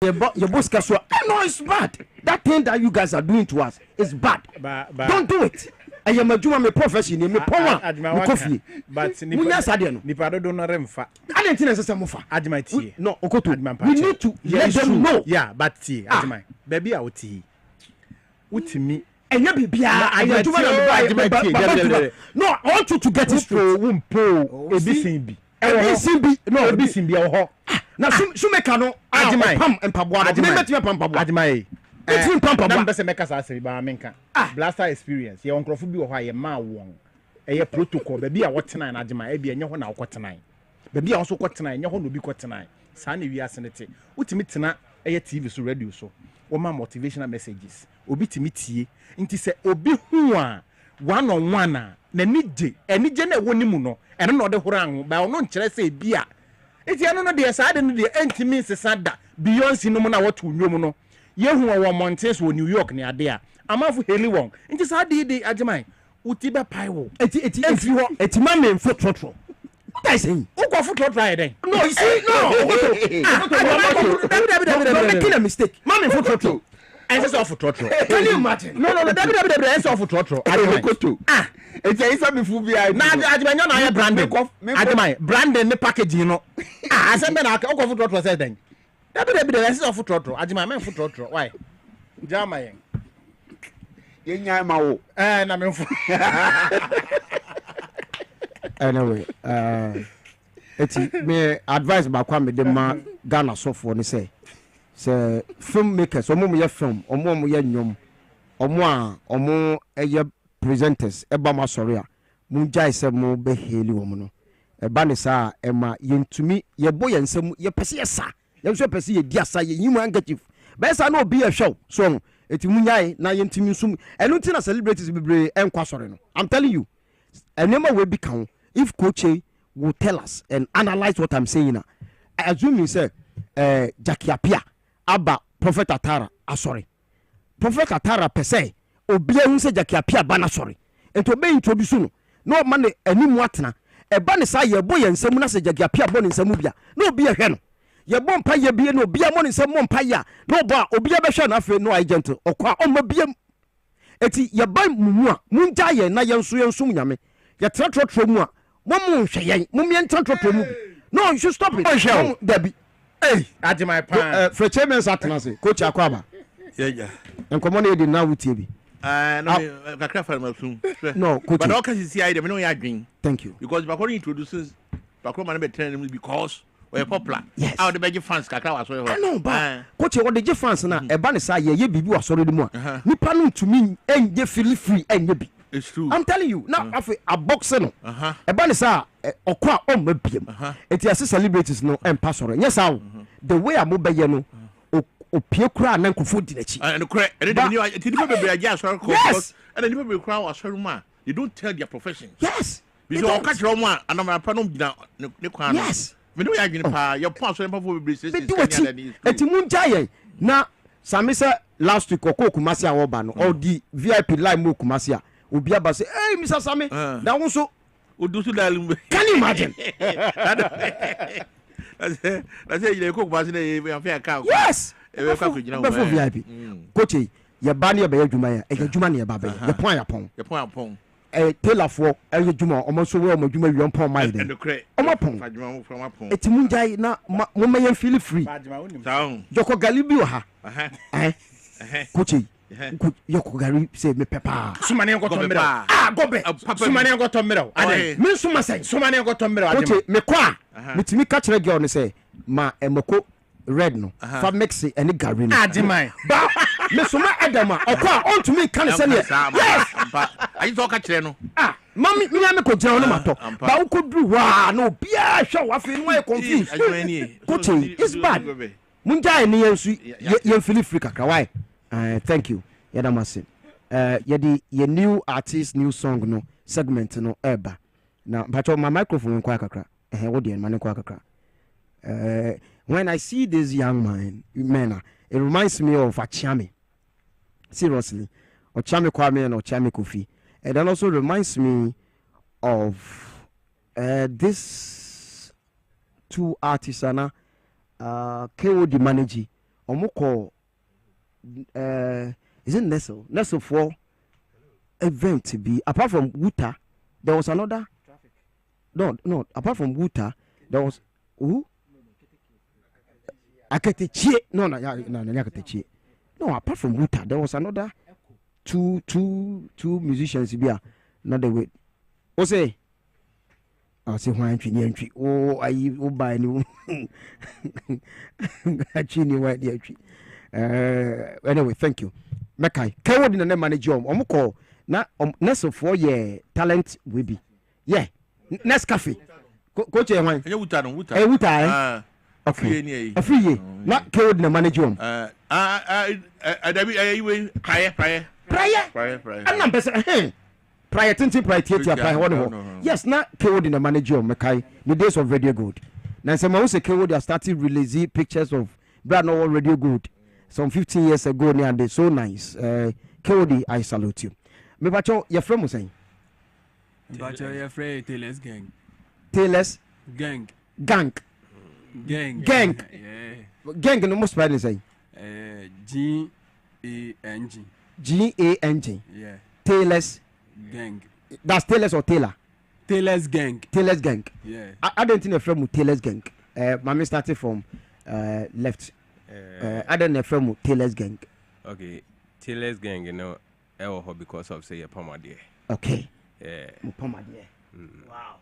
your boss casual. No, it's bad. That thing that you guys are doing to us is bad. Don't do it. I am a Juma profession, me power, coffee. But Nipa don't know remfa. I didn't think some of Adjemang. No, Okoto. We need to let them know. Yeah, but tea, Adjemang. Baby, I would tea. What me? And you be no, I want you to get it straight. No, now some mekano pam and pabwa Adjemang. Blaster experience. Your uncle be a ma wong. A protocol, baby, I watch tonight, Adjemang, a no one out tonight. Baby, also got tonight, no one will be got tonight. Sunny, we are sanity. What me tonight, a TV so radio so. Or my motivational messages. Obi to meet ye. Inti se obi huwa one on one na nije eni je na woni mu no eno no de horan ba ono nkyere se bia enti eno no de sa de no de entimi sesada Beyonce no mu na watu nwom no ye hu wo Mountains wo New York ne ade a amafu heli won inti sa de Agyemang uti be pai wo eti ho eti ma me mfo trotro what I say who go for trotro here then no you see no making a mistake ma me mfo trotro I said for trotro. Can you imagine? No. I said for trotro. It's a some food be I. Now Agyemang na branding. Agyemang branding the packaging no. I said me na go for trotro say then. I said for trotro. Agyemang me for trotro. Why? Jama yen. Yenya ma wo. Na me for. Anyway, it's me advice ba kwa me de ma Ghana so for ni say. Se filmmakers omo ye film omo ye nyom omo eye presenters eba ma sorry a munjai se mo be heli wo no eba ne sa ema yentumi ye bo ye nsam ye pese ye sa ye so pese ye diasa ye yimu handkerchief be sa na obi ye show so eti munyai na yentumi sum eno ti na celebrities bebre enkwa sorry no I'm telling you enema we be kan if coach will tell us and analyze what I'm saying now I assume you say Jackie Apia Aba Prophet Atara sorry Prophet Atara per se obia hu se Jackie Apia ba na sorry ento be introduce no man animu atena e ba ne sa ye bo ye nsam na se Jackie Apia bo ne nsam bia no obi ye hwe no ye bo mpa ye bia no obia mo ne nsam mo mpa ya no bo obia be hwe na afi no agent okwa omma bia eti ye ba mumu a munja ye na ye nso ye nsum nyame ye trotro mu a mo mu hwe ye mo mi trotro mu no you should stop it Debbie. Hey, Agyemang Prempeh men satanase coach akwaba. Yeah. Enkomo na e di na wutie bi. No, kakra fa masum. No, coach. But all can see I me no ya adwin. Thank you. Because Bakori introduces Bakoro man be training because we are popular. Yes. How the big fans kakra was so. No, but coach what the fans na e ba ne sa ye bibi wa soro de mu a. Nipa no ntumi enje feel free enje bi. It's true. I'm telling you. Now afi a box no. E ba ne sa okwa on mabiem. Eti as celebrities no empa soro. Yes how the way am obeye no opie kura na nkofo di nachi. And correct. And then you people be aja soro because and then people be kura wa soro ma. You don't tell their profession. Yes. Because o catch rom a na ma pa no gina ne kwa no. Yes. Me no ya gina pa your pa so empa for be say eti munja ye na samisa last week okoko Kumasi a wo ba no all the VIP line mo Kumasi a obi aba say hey Mr. Sami na wo so odusu dalum. Can you imagine? That's it. You cook Kumasi na e fair car. Yes. Before VIP. Coach ye ba na ye be adwuma ya e adwuma na ye ba be ye pon ya pon. Ye pon ya pon. Tailor for e adwuma omo so we omo adwuma wi on pon mai de. Omo pon. Eti munjai na mo me ye feel free. Joko Galibi wa ha. Coach yoko gari say me pepa sumane ngo tombero gobe sumane ngo tombero ade me suma say sumane ngo tombero ade me kwa mitimi ka kire girl no say ma emoko red no fa mix any gari no Agyemang ba me suma adama okwa on me kan say yes ayi to ka kire no mami me na me ko jira no mato ba wo dru wa no bia hwa wa fe no e confused coach it's bad munja ene yensu ye feel free kakra why thank you yadamase yedi ye new artist new song no segment no eba na but my microphone kwa kakra what the man kwa kakra when I see this young man it reminds me of Agyemang seriously Agyemang Kwame and Agyemang Kofi and then also reminds me of this two artists ana KO the manager omoko is it Nestle for event to be apart from Wuta there was another no apart from Wuta there was who Aketechi no Aketechi no apart from Wuta there was another two musicians be not the way o say I say why entry oh I buy new actually why anyway thank you Mekai Kewo din na manage omko na Nestle for ye talent we be yeah next cafe coach e wan Wuta no Wuta Wuta okay free ye na Kewo din na manage prior and am person prior tintin prior theater prior one yes na Kewo din na manage Mekai the days of Radio Good na say ma say Kewo they started releasing pictures of brand no Radio Good some 15 years ago and they so nice Kewo I salute you me bacho your friend was saying bacho your friend Taylor's gang gang yeah gang no most spelling say G-A-N-G yeah Taylor's gang that's Taylor's or Taylor gang yeah I don't think a friend with Taylor's gang my started from left I don't know from Taylor's gang okay Taylor's gang you know because of say a pomade okay yeah pomade wow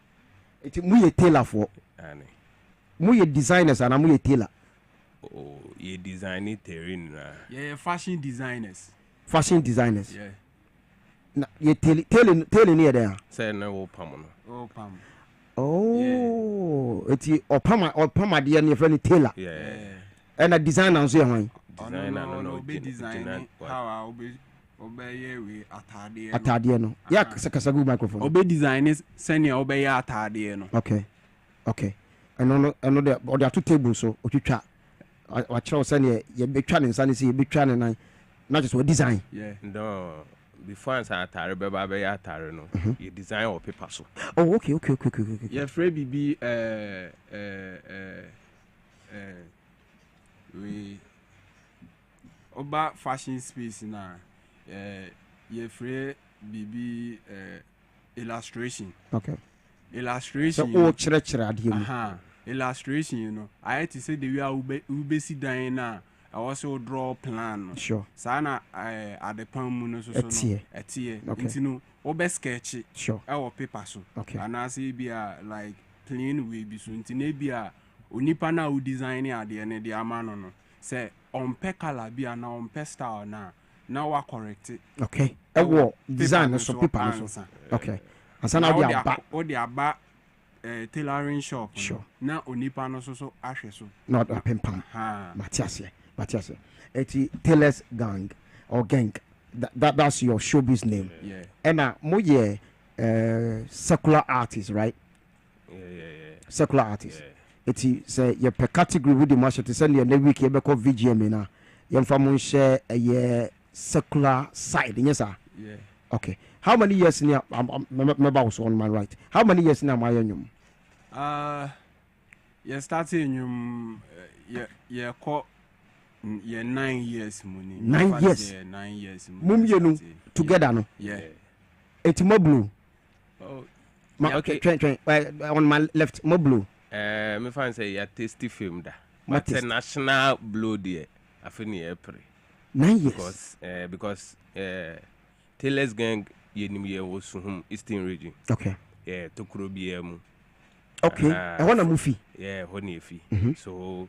it's muy tailor for muy designers and muy tailor oh you design it yeah fashion designers yeah na you tailing near there say no pam oh it's pomade and your friend tailor yeah and a designer so one designer no be design how obey we atade no ya kasa go microphone obey design senior obey atade no okay and no there or there two tables so otwitwa wa kire senior ye betwa ne nsa se ye betwa ne nan not just design yeah no before answer atare be ba be atare no you design or paper so oh okay yeah free bibi we oba fashion space na ye free bibi illustration okay illustration so chere ade mu illustration you know I had to say the way we see dying na I also draw plan sure sana at the palm no so etie into no obe sketch sure our paper so okay and I say be like plain way be so into ne bia onipa na u design ade ne de amano no say on pe color bia na on pe style na wa correct okay ewo design so paper no so okay asana o de aba tailoring shop sure na onipa no so ahwe so not a pimpam Matias eti Taylor's gang or gang that's your showbiz name yeah and mo ye secular artist right yeah secular artist eti say your per category with the market to send you every week you be call VGM na you from share a secular side yes sir yeah okay how many years in my boss on my right how many years in my yum you starting yeah call yeah 9 years money 9 years yeah 9 years mum you know together no yeah it's more blue oh okay train on my left more blue me fan say ya tasty film da but national blow there afini April 9 years because Taylor's gang yenim ye wo suhum Eastern region okay yeah tokuro bia mu okay I want a movie yeah honey fi so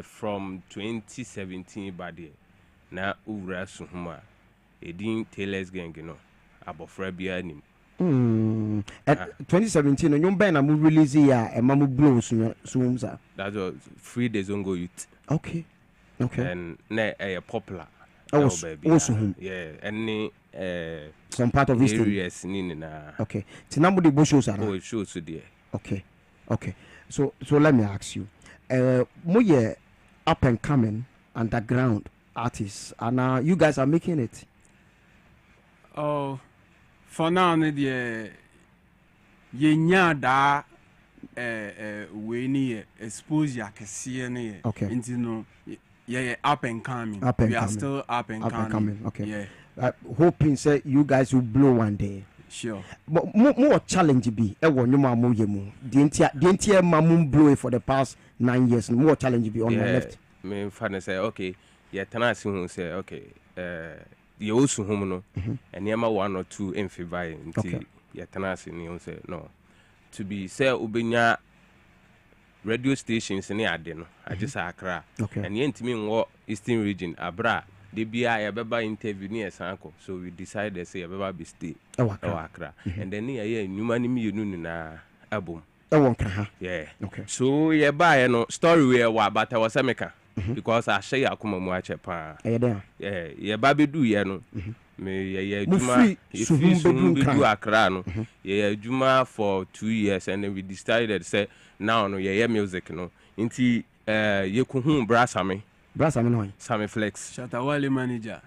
from 2017 bad na ura suhuma edin Taylor's gang no abofra bia nim 2017 no nyom ben na mu release ya e ma mu blow suhum sa that was Free the Zongo Youth okay and na popular suhum yeah any some part of history areas ni na okay tinamu de bo shows are shows there okay so let me ask you mo ye up and coming underground artists and you guys are making it oh for now ne de ye nya da we ni expose ya kese ne okay nti no Yeah, up and coming. Up and we are coming. still up and coming. Okay. Yeah, Hoping say you guys will blow one day. sure. But more challenge be e won nyuma mo yemu. The entire mamun blow for the past 9 years. More challenge be on my left. Me fan say okay, yeah tenase hu say okay, you osu hum no. And yema 1 or 2 in February nti yeah tenase ni hu say no. To be say ubenya radio stations ni ade no. I just Accra. Okay. And yentimi nwo Eastern region abra de bia ya beba interview ni esanko. So we decided say ya beba be stay. Accra. And then yeah nyuma ni mienu ni na album. Yeah. Okay. So yeah buy no story we wa but I was ameka because I share akoma mu ache pa. Yeah, yeah ba be do ye no. Me yeah juma do Accra no. Yeah juma for 2 years and then we decided say now no yeah music no. Inti ye ko hu brasame no. Sami Flex. Shatawale manager.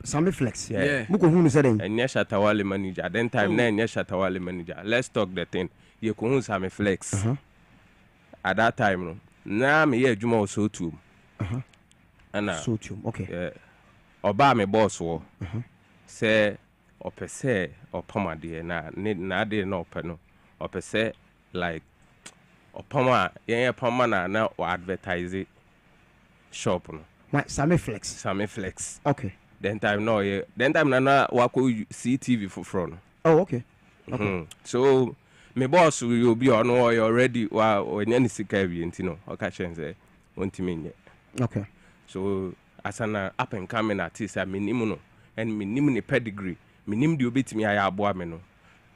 Sami Flex. Yeah. Muko hu no say den. And Shatawale manager. Then time na Shatawale manager. Let's talk the thing. Ye ko hu Sami Flex. At that time no. Na me ye adwuma so tu. Ana so tu. Okay. Yeah. Oba me boss wo. Say opese opamade na de na ope no. Opese like opama ye pama na o advertise shop no. My Sami Flex. Okay. Then time no yeah. Then time na wako CTV for front. Oh, okay. So me boss will be on already wa any sika wi ntino o ka chenze wontimi nye. Okay. So as an up and coming artist I minimum no and minimum ni pedigree minim de obetimi aya aboa me no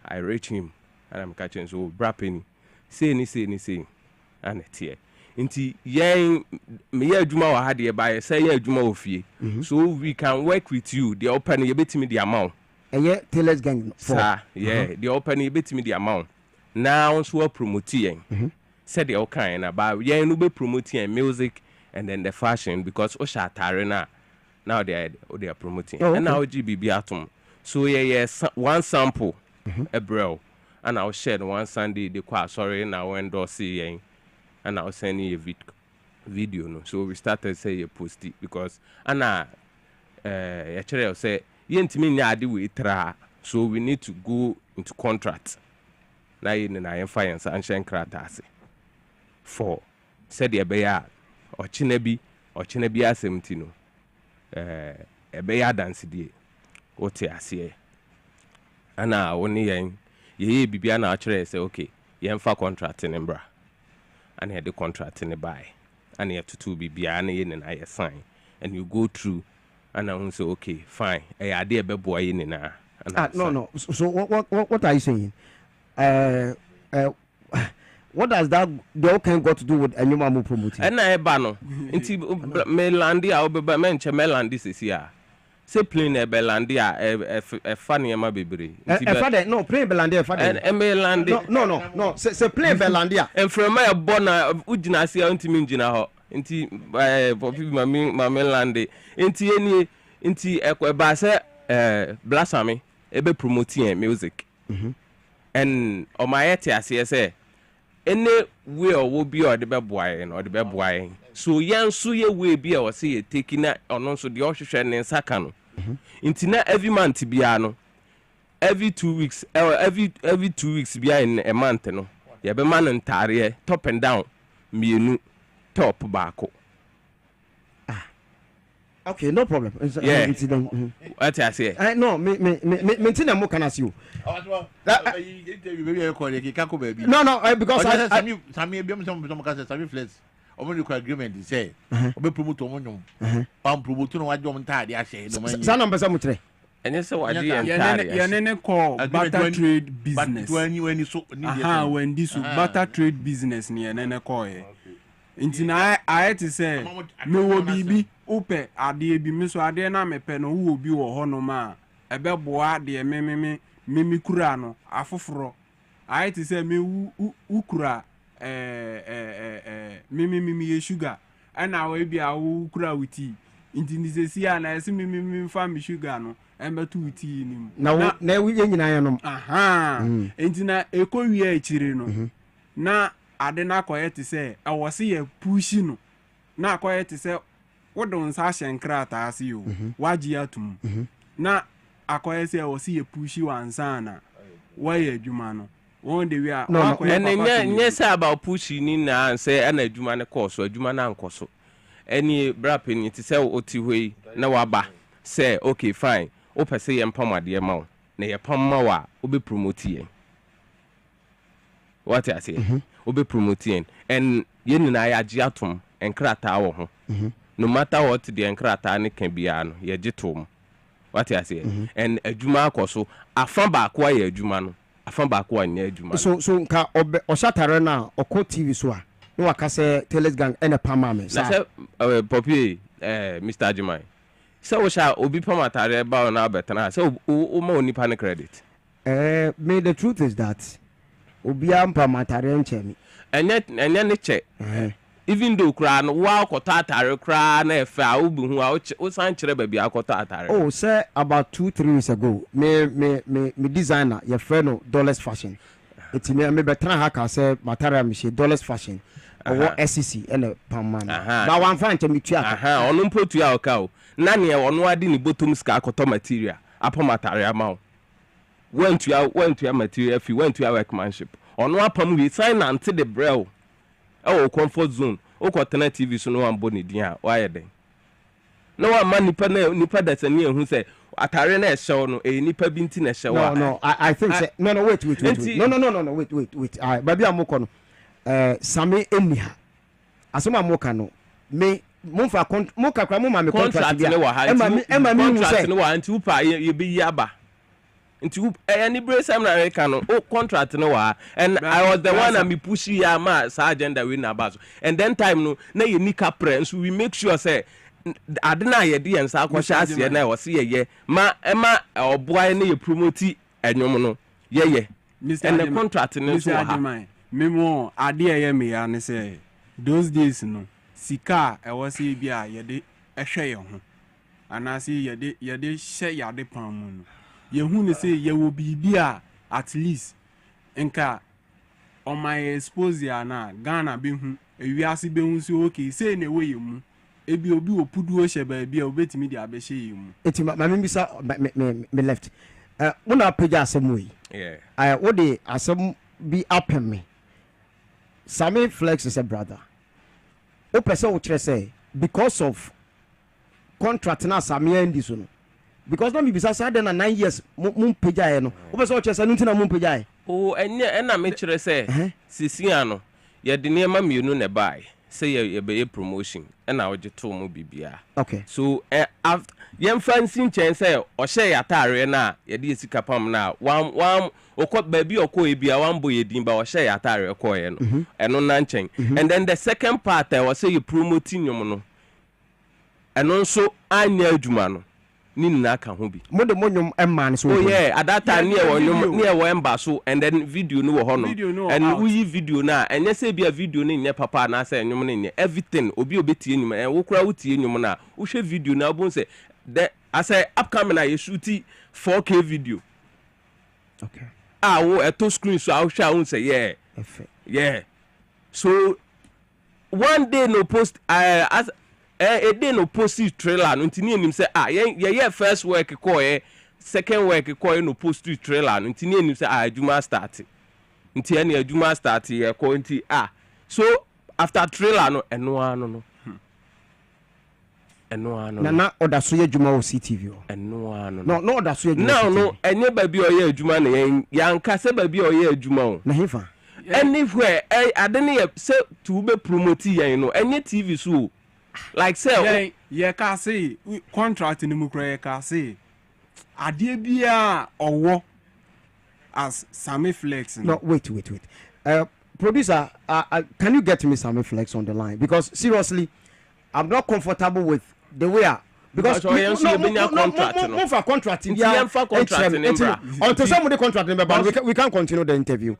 I reach him and I'm catching so bra penny say ni and tie nti yen me ya adwuma wa ha de ba say ya adwuma ofie so we can work with you the open you betimi the amount yeah Taylor's gang for yeah the open you betimi the amount now so promote yen said the okay na ba yen no be promote yen music and then the fashion because o sha tare na now they are promoting and now GBB atom so yeah one sample a bro and I'll share one Sunday the kwa sorry now when do see yen and I'll send you a video no so we started say a post it because ana actually say yentimi nya ade we tra so we need to go into contract na yin na finance and shen kratase for said e be ya ochina bi asemti no e be ya dance die wote ase ana woni yen ye bibia na actually say okay yen fa contract in bra and had the contract in the buy and you have to be beyond and I sign and you go through and I will say okay fine I idea be boy in na no so what are you saying what does that the okay got to do with Agyemang promoting and I bano nti melandi a obeba menche melandi sisia say plane e belandi a funny ma bebre nti no plane belandi e fade and melandi no say plane belandi and from my bona ugina sia ntimi ngina ho nti popi ma melandi nti eni nti ba say blasame e be promoting music and o my yete ase say any way will be or the beboy so yan so ye we be or say taking na ono so the ohwehwe ne nsaka no intina every month bia no every 2 weeks every 2 weeks bia in a month no ye be man ntare top and down mienu top baako okay no problem yeah what I say no me ntina mo kana see you no because Sami be some can say Sami Flex omo require agreement say obe promote omo nyom pam promote no wadjo ntade a share no man sa number some three and yes what the nene call barter trade business when this barter trade business ni nene call nti na I to say me wo bibi upe ade bi me so ade na me pe no wo bi wo ho no ma ebe boa de me kura no afoforo I to say me ukura me ye sugar ana we bi a ukura wuti nti ni se si ana ese me fa me sugar no embe tu wuti ni na we nyina ya no nti na ekowie akire no na ade na koye te say awose ye pushi no na akoye te se wodon sa hye nkrata ase yo waji atum na akoye se o si ye pushi wansana waye adwuma no won de wi a akoye nye say about pushi ni na say ana adwuma ne course adwuma na nkoso any brapin it say oti hoi na waba say okay fine o pese ye mpamade ma wo na ye pamma wa obe promote yen what I say obe promote yen and ye nyina ya agi atom enkrata wo ho no matter what the enkrata ne kan bia no ye gitom what I say and adwuma akoso afa ba ko ya adwuma no afa ba ko anya adwuma so nka oshatare na oko TV so a no waka say Teles gang ene pama me na say Poppy Mr. Agyemang so we shall obi pamatare ba na betana so o ma oni pan credit me the truth is that obi am pamatare nchemi enya ne che even though kra no wa akota atare kra na efe a obi hu a o san kire ba bia akota atare oh say about 2-3 weeks ago me designer your friend Dollars Fashion it me betra ha ka say material me Dollars Fashion or SEC ene pamman ba wan fa nche metua onu mpotu a oka o na ne onu ade ni bottom ska akota material apom material ma went to material if you went to workmanship onu apam we sign until the brew oh comfort zone o kwatena TV so no ambo ne din a why den na wa ma nipa da sani ehun say atare na ehyew no nipa bi nti na ehyew no I think say no wait no wait baby amoko no same eniha asoma amoka no me monfa monka kwa mama me contract ne wa ha ema mi contract ne wa nti upa ye bi yaba nti any brace am na America no contract ne wa and I was the one that me push ya ma sa agenda we na about and then time no na ye nika pre so we make sure say adena ye de ensa akosha ase na wo se ye ma ema oboa na ye promote enwom no ye and the contract ne so ha memo ade ye me ya ne say those days no sika e wo se bia ye de ehwe ye ho anasi ye de hye ya de pan mu no ye hu ne say ye wo bibia at least nka on my expose ya na Ghana be hu ewiase be hu so okay say na we ye mu ebi obi opudu o hye ba bia obetimi de abehye ye mu eti ma me bisa me left una page asem we what the asem be happen me Sammy Flex is a brother o person o kire say because of contract na Sammy endi so no because no me bisa say na 9 years mum page aye no o person o kire say ntina mum page aye o enye na me kire say sisia no ye de ne ma mienu ne bai say ye be promotion na o gito mu bibia okay so after yem fancy chen say o hye yatare na ye de sika pam na wan okọ baby okọ ebia wan boy edin ba o hye yatare okọ ye no eno na nchen and then the second part was say you promoting nyom no eno nso anya adwuma no ni nna ka ho bi mo de monyom emma so oh yeah at that time near wonyom near wemba so and then video no ho no and we video na enye say bia video no nye papa na say nyom no nye everything obi obetie nyom wo kura wotie nyom na wo hwe video na obon say the I say upcoming na you shoot 4K video okay wo eto screen so I hwe won say yeah so one day no post as a day no post trailer no ntini enim say ye first work call second work call no post trailer no ntini enim say adwuma start nti ene adwuma start ye call nti so after trailer no eno ano na oda so ye adwuma o CTV o no oda so ye adwuma no enye ba bi o ye adwuma na yanka se ba bi o ye adwuma o na hefa anywhere adene ye se to be promote yen no enye TV so like say ye ka say contract ni mukra ye ka say ade bia owo as Sammy Flex no wait producer can you get me Sammy Flex on the line because seriously I'm not comfortable with the way because no for contract until somebody contract but we can't continue the interview.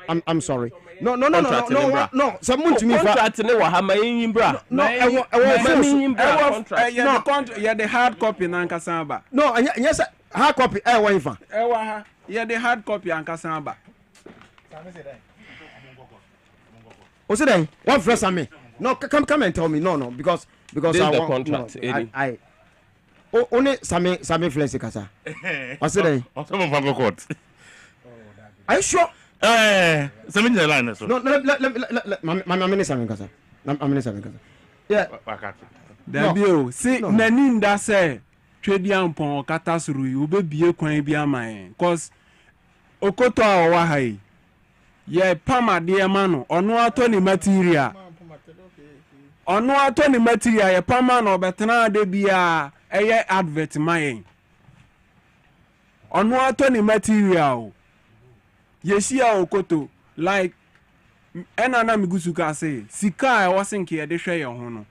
I'm sorry. No. Someone to me contract ne wa ha ma yin bra. No, the hard copy na nkasa ba. No, yes hard copy wa ifa. Wa ha. Yeah, the hard copy nkasa ba. O say then, one fresh me. No, come and tell me. No, because this I is the want contract. I only Sami Flexi Kasa. What's it? From court. Are you sure? Sami the line so. No, let my minister Kasa. I'm minister Kasa. Yeah. Dabio, see, Naninda say, Tredian Pon Katasuru, you be a coin be a mine. Cause Okoto Wahai. Ye Pama dear mano, or no attorney material. Or no attorney material, ye Pama no betana de be a advert mine. Or no attorney material. Ye see Okoto, like Enana Migusuka say, Sika I wasn't here, they share your honor.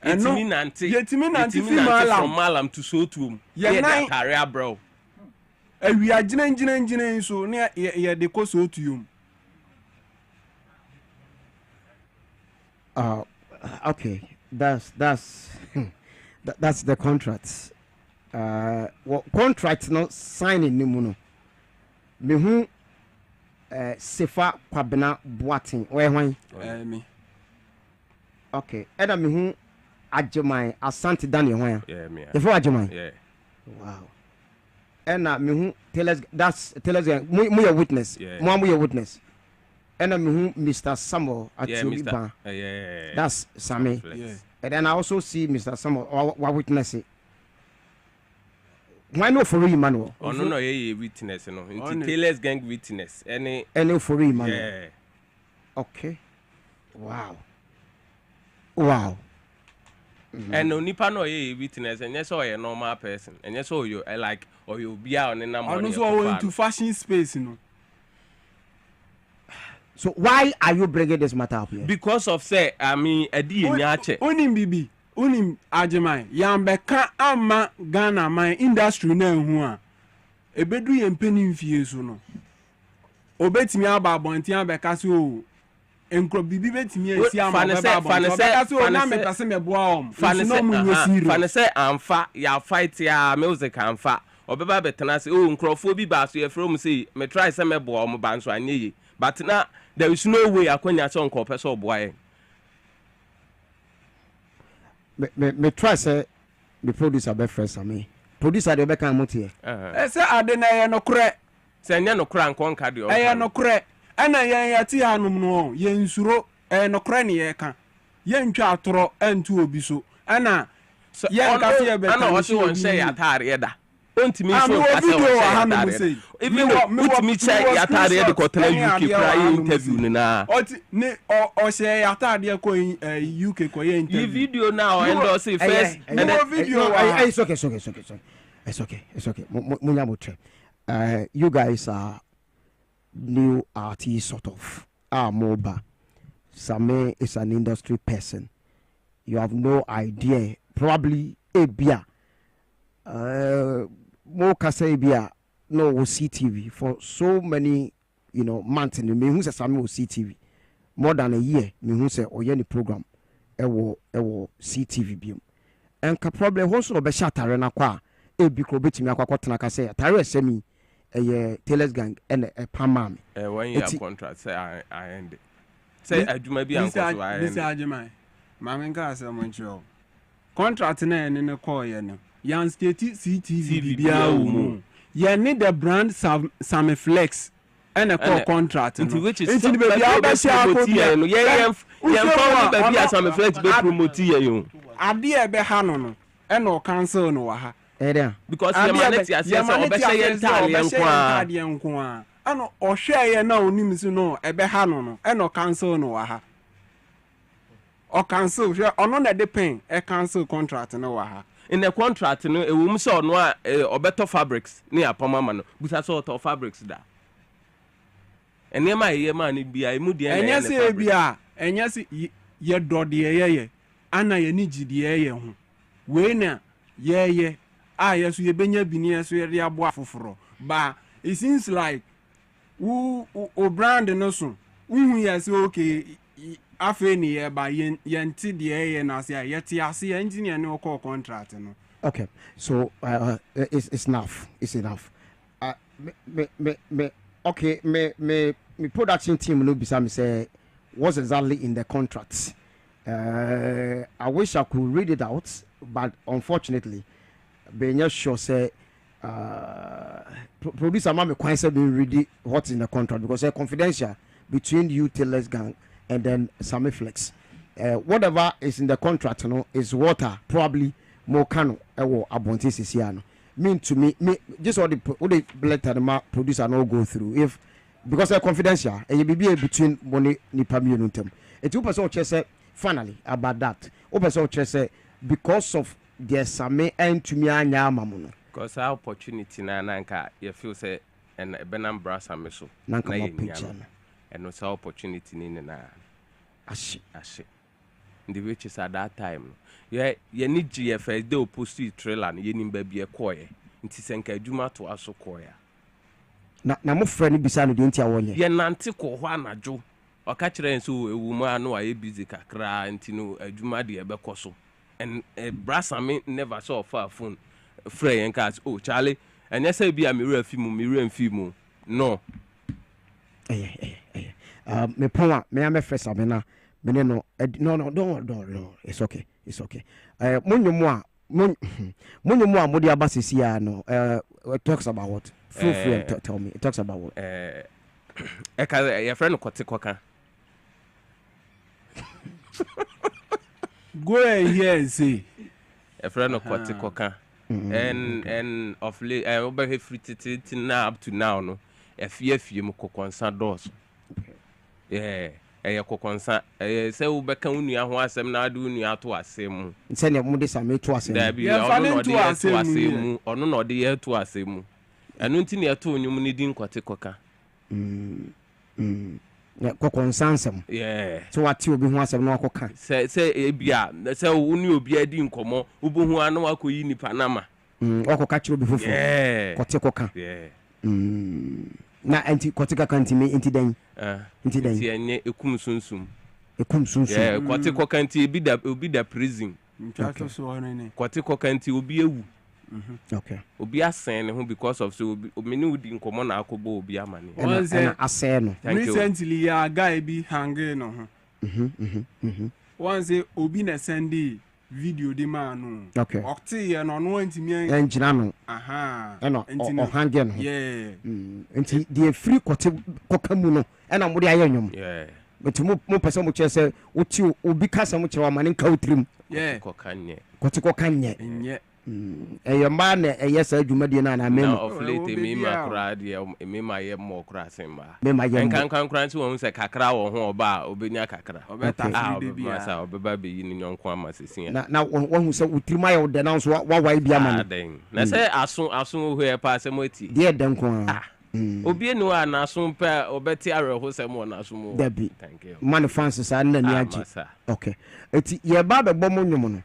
Yetimi nanti from Malam to Sotum. Yeah, career bro. We are jinen so near the coast to you. Okay, that's the contract. Well, contract not signing ni muno. Me hu sefa kwabena boating. Where when? Me. Okay, eda me hu Agyemang Asante Daniel when? Yeah, me. The for Agyemang. Yeah. Wow. Ena me hu tell us mu your witness. Mu your witness. Ena me hu Mr. Samuel at Yoruba. Yeah. That's Sami. Yeah. And then I also see Mr. Samuel or witness it. Why no for you, Manuel? Oh no, witness no. Into Taylor's gang witness. Any for you, Manuel. Yeah. Okay. Wow. And no nipa no witness, and yes, or a normal person, and yes, or you like, or you be out in number. I'm also into fashion space, you know. So why are you bringing this matter up here? Because of say, I mean, a D nyache. Unim bibi, unim Agyemang, yambeka ama Ghana my industry na huwa. Ebedu yempeni mfiesu no. Obetimi aba bontia beka so enkro bibi betimi esi ama beba beka so na me pese me boa om. Fanese amfa ya fight ya music amfa. Obeba betena se o nkrofo bi ba so ye from say me try say me boa om ban so anyeye. But now there is no way akwanya so nko pese oboa me try say the producer be first me. Producer dey be kan motie. Say ade na ye no kre. Say nya no kra nko nka de o. Ye no kre. Ana ye yati hanum no ye nsuro no kre ne ye ka. Ye ntwa atoro antu obi so. Ana ye nka se ye be ana o se won say atare da. Ontimi so asa o say even utimi say atare de kotena UK pra interview ni na. O say atare ko UK ko ye interview. The video now and say first and the video it's okay. Munya motre. You guys are new artists sort of. Moba. Same is an industry person. You have no idea. Probably a beer. More Kasabia no CTV for so many months in the me who say Sami was CTV more than a year me who say any program ewo CTV biom and ka problem also be shatare na kwa e bi ko betimi akwakotena ka say tare asemi Taylor's gang and a pamam 1 year contract say I end say aduma bi anko so I end Mr. Agyemang mamenka asamoncho contract na ne call ye no Yan state CTV bia umu. You need the brand Sami Flex and a call contract. Into which is the baby yeah baby Sami Flex be promote you. Adie be hano and no cancel no ha. Because your maneti as yes obese ye nko ano o hwe ye na onim si no e be hano no and no cancel no ha. O cancel ono na de pen e cancel contract no ha. In the contract no ewum so no obeto fabrics ni apamama no busa so to fabrics da enema ye ma ni bia emu de enya se bia enya se ye dode ye ana ye ni gide ye ho we na ye ye so ye benya bini ye so ye de abo afoforo ba it seems like o brand no so hu ye se okay afe ni ye ba yenti de ye na se yeti ase engineer no call contract no. Okay, so it's enough. It's enough. Me production team no bisa me say what's exactly in the contracts I wish I could read it out, but unfortunately, being just sure say producer mama quite said read what's in the contract because they're confidential between you Taylor's gang and then Sammy Flex. Whatever is in the contract, you know, is water probably more cano or abonti sisiano. Mean to me just all the letter the producer no go through if because they're confidential and you be between money ni pami untem. It two person say finally about that. Person say because of the Sammy and to me anya mamuno. Because our opportunity na nanka you feel say and benam brass and so nanka mo picture and no sa opportunity ni na ashe the which is at that time you need GFS they post trailer and you nim baby e koye nti senka adwuma to aso koya na mo frɛ no bisa no de ntia wonye ye nante ko ho anajo oka kire nso ewu mu anu aye busy kakra nti no adwuma de ebe koso and brass and never saw far phone frɛ yen cars oh Charlie and yes be am mirror film no me pon me am fresh amena me no no it's okay monyomu a modi abasisi ya no it talks about what feel free and tell me it talks about what your friend Kotika go ahead and say a friend of Kotika and of late I over free to now up to now no a few mo concern doors kokonsa say wo beka unu aho asem na ade unu ato asem nse ne mo de same to asem da bi ono no de asem ono no de ye to asem enu nti ne to onyum ne din kotekoka kokonsa ansem so wati obi ho asem na akoka say ebia say unu obi adi nkomo obohu anu akoyi nipa nama akoka kire obi fufu kotekoka na anti kotika kanti me inti den inti enye ekum sunsum kotiko kanti obi da prison nchaso so ono ne kotiko kanti obi ewu okay obi asen ne ho because of so obi ne udi nkomo na akobo obi amane na asen no recently ya guy bi hange no ho once obi na send video di manu okay okti ye no no ntimi enjina no eno o hange no enti the free koka mu no ena mo de ayanyom but mo pese mo chese uti obi kasa mo chewa mane nka utrim kokanye nye eyamba na eyesa adwumade na na memo of late me ma kra de me ma ye mo kra semba enkan kra nti won se kakra wo ho oba obenya kakra obeta de bia sa obeba be yi ni nyonko amasesi na won se utrima ye de na so wa wai bia ma na se aso ho e pa se mo ati de den ko obi enu a na so pe obeti areho se mo na so mo dabi man fans sa na ni agi okay eti ye ba be bo mo nwom no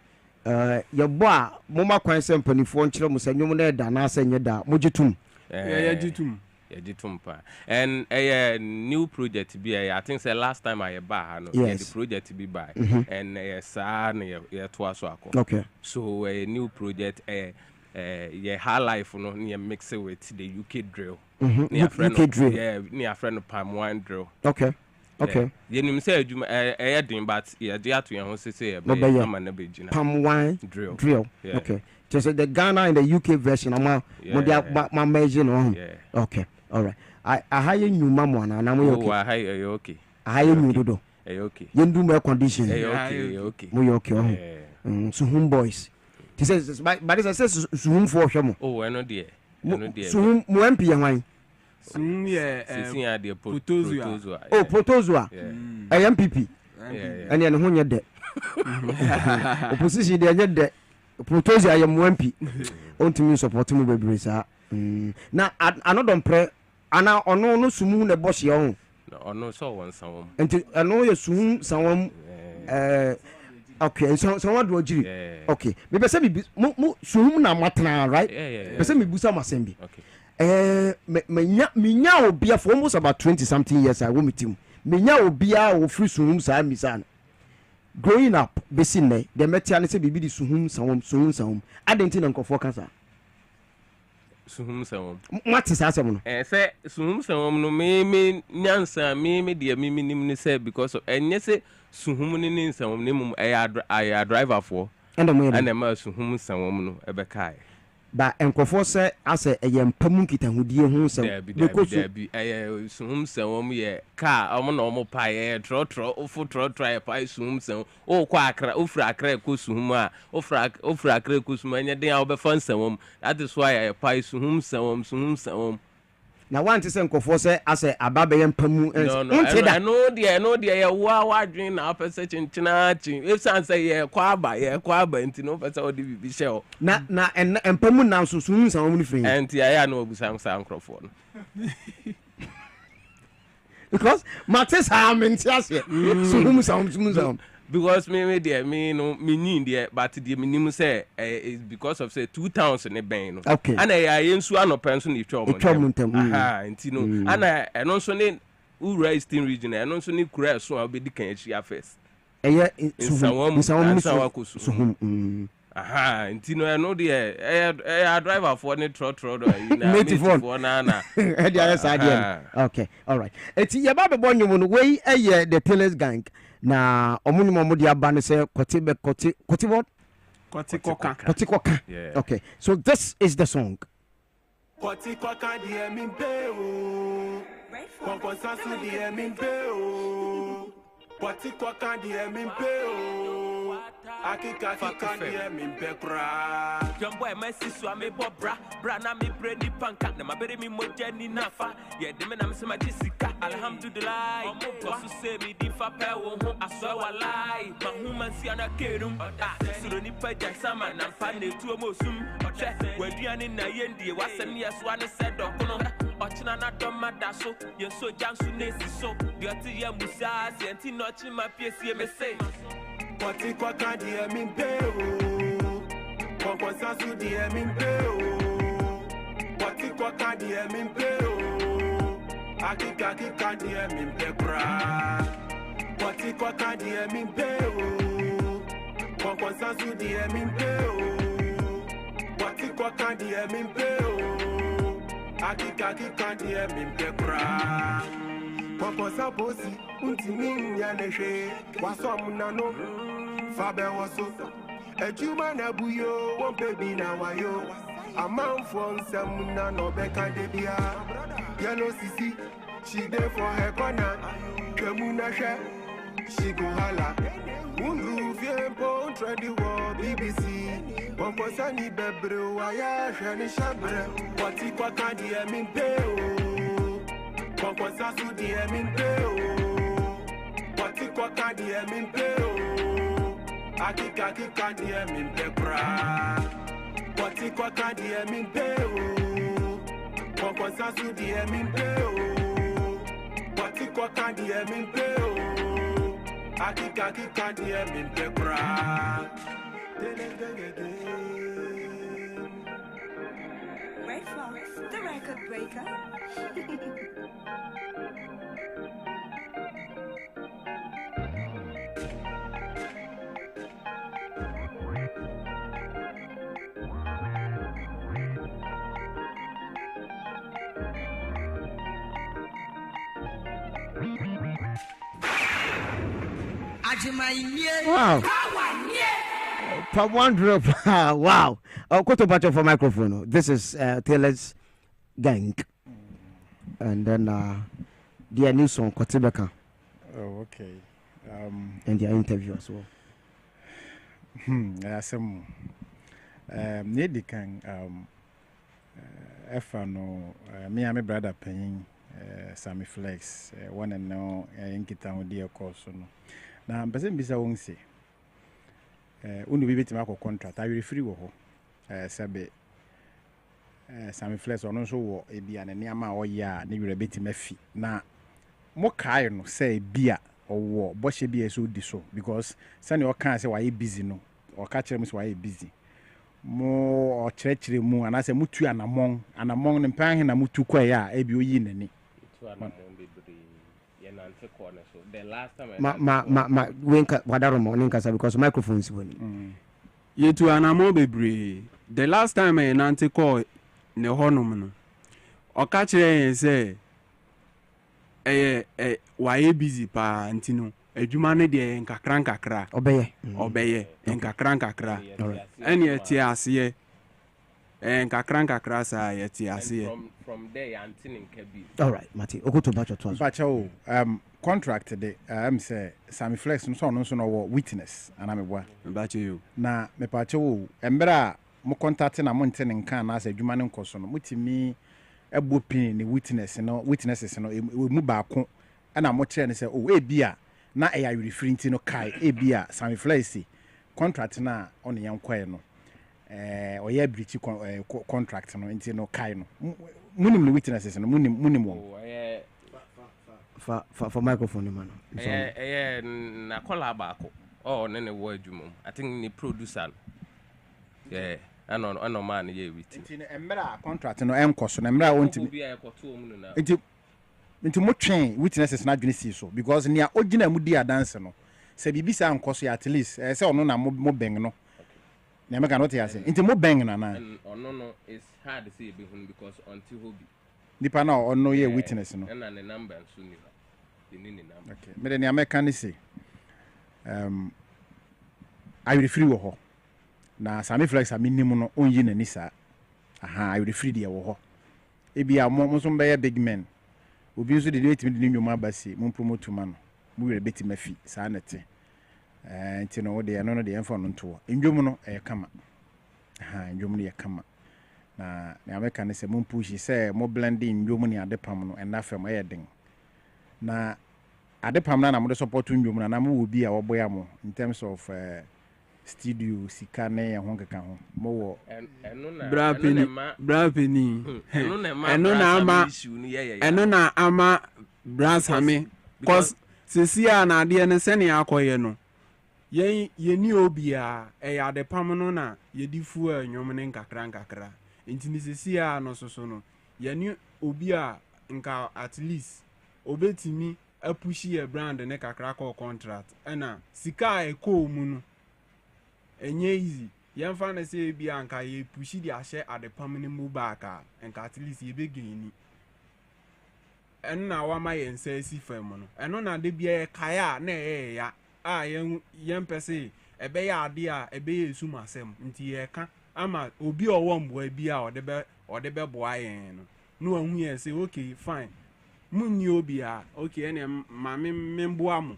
yebo a mo makwan se mpanifo nkyere mo se nwom na da na se nye da mo gitum ya gitum pa and new project bi I think say last time I ba no the project bi by and sa na ye to aso akọ okay so a new project high life no near mix it with the UK drill UK drill near friend palm wine drill okay yenim say adwuma din but ye dey ato ye ho say e be ama na be gina palm wine drill okay just the Ghana and the UK version ama mo dia ma measure no okay all right I hire you mama na mo okay I hire okay I hire you dodo okay yendu me condition okay mo okay so home boys he says but it says zoom for hwemo eno de so mo MP yan Sun ye sisia de Protozua. Oh, Protozua. MPP. And yan ho nye de. Opposition de nye de. Protozua ye mo MP. Ontimi support mu bebre sa. Na anodon pre ana ono no sumu na boss ye ho. Ono so won sanwom. Enti ano ye sumu sanwom okay, so what do you okay. Me be say bi mo sumu na matna right? Be say me busa masembi. Okay. Minya obia for almost about 20 something years I wo meeting minya obia wo free sunum sa misan growing up besin ne the metia ne se bibi di sunum sanwom adenti na nkofo kasa suhum sawom what is asem no say suhum sawom no me nyansa me de me nim ni say because of enye say suhum ni nsawom ni mum I driver for and ma suhum sawom no ebe kai ba enkofo se ase eye mpamu kitahudie ho se because suhum sawom ye car omo na omo pa ye tro ofu tro pa suhum sawom o kwa akra ofra akra ko suhum a ofra akra ko suhum anya den a obefa sawom that is why I pa suhum sawom na want to say enkofo se ase ababe ye mpamu I know there ye wa dwen na opese chinchina chin if san say ye kwa aba nti no opese o de bibi shell na empamu na so suhum sawom ni fin enti ya no obusan nkrofo no because matters ha mentiase suhum sawom because me there me no me need there but the minimum say is because of say 2 towns in the ben no okay and I yensu anopen so ni twom aha nti no and eno so ne ura eastern region eno so ni kura so obedi kan achi first suhum aha nti no eno there driver for ne tro do native na e dia side okay all right eti ye ba be bonyo no we the Tailors Gang na omunimo de aba ne say koti what koti koka okay so this is the song koti koka die mi be o konkonsa su die mi be o koti koka die mi be o akika die mi be kra jumbo e mesi so ame bo bra na me breni panka na mabere mi moja ni nafa ye de me na me se ma jisika alhamdulillah omo go so se mi di fa pe wo ho aso wa lai ma hu man si ana kerum suro ni pa jasama na fa na etu omo sum che waduane na yendie wasem ye so ane se dokono ochina na doma da so ye so jansu nesi so de oti ye musa si enti no chi ma piesie me say Koti kwa kandi mi mbeo Kwa sasu di mi mbeo Koti kwa kandi mi mbeo Akika kandi mi mbekra Koti kwa kandi mi mbeo Kwa sasu di mi mbeo Koti kwa kandi mi mbeo Akika kandi mi mbekra Kwa sabosi untimi yaneshe wasomna no fabe waso ejuma na buyo won baby na wayo amanfo nsamna no beka debia yellow sisi she dey for her corner kemuna she she go hala unru fiempo trend wo BBC won sani bebre waya shani shabre wati kwa kandi mi peo kwa sasu di mi peo Koti kwa kandi mi mbeo Akika kandi mi mbekra Koti kwa kandi mi mbeo Kwa sasu di mi mbeo Koti kwa kandi mi mbeo Akika kandi mi mbekra Red Fox, the record breaker. Wow. Part one drop. Wow. Quote a for microphone. This is Tailors Gang. And then their new song, Kotibeka. Oh, okay. And their interview as well. Some Nedi Kang Efano, me and my brother paying Sammy Flex, one and no Inkita with dear course. Now, but then Bisa won't say. Unu bibi timako contract. I will free wo. Sabe. Sammy Flex ono so wo ebia na niama o ya na wure beti mafi. Na mo kai no say bia owo bo she bia so di so because sani o kan say why busy no. O ka kire me say why busy. Mo o kire mu ana say mutu anamon ne mpan he na mutu kwa ya ebi oyi nani. The last time wenka wadaromo ninka because microphones when yetu anamo bebre the last time I nante call ne honom no oka kire yen say why busy pa ntino adwuma no de nkakra obeye nkakra ene eti ase nkakra sa yeti ase from there antinin kabi. All right, Mati. Okoto bacho contract de say Sammy Flex no witness and I'm boa bacho you na me pacho embera mo contact na mo ntene nka na asa adwuma no nkoso no mutimi ebo pin ni witnesses no mu baako na mo kire ne say ebia na eya referi nti no kai ebia Sammy Flex contract na on yankwae no oya breach contract no nti no kai no munim ni witnesses no munim won for microphone man na kola baako ne wo adwuma I think ni producer ano man ye wit nti no emra contract no enkoso na emra wonti nti mo twen witnesses na adwene si so because nia ogina mu di dance no se bibisa ankoso ya at least se ono na mo beng no na meka no te ase nti mo beng na ono no is hard to say be hun because until hobby nipa na ono ye witness no na ne number so ni the number okay me de nia meka ni say I will free wo ho na Sammy Flex aminim no onyi na ni sa I will free de wo ho ebia mo so be big men obi nso de wetimi de nnwuma abasi mo promote ma no mo were beti mafi sa na te nti no de no de enfo no nto ndwom no kama ndwom no kama na America ne se mo push se mo blending ndwom ni adepam no na fam den na adepam na mo de support ndwom na mo obi a woboya mo in terms of studio sika ne ho nkeka ho mo wo bra penny eno na ama bra same cause sesia na ade ne se ne akoye no yeni obi a ya de pam no na yedifu anwom ne nkakra ntini sesia no soso no yeni obi a nka at least obetimi apushi a brand ne kakra call contract ena sika eko mu no enye easy yemfa na say bi anka ye pushi di ahye adepam ne mu back a enka at least ye begini enna wa ma yensa asi fam no eno na de bia kaya na ya a yempese ebe ya ade a ebe ye esu masem nti ye ka ama obi owo mboa bi a ode be boa yen no no ahu ye say okay fine munni obi a okay ene ma memboa mo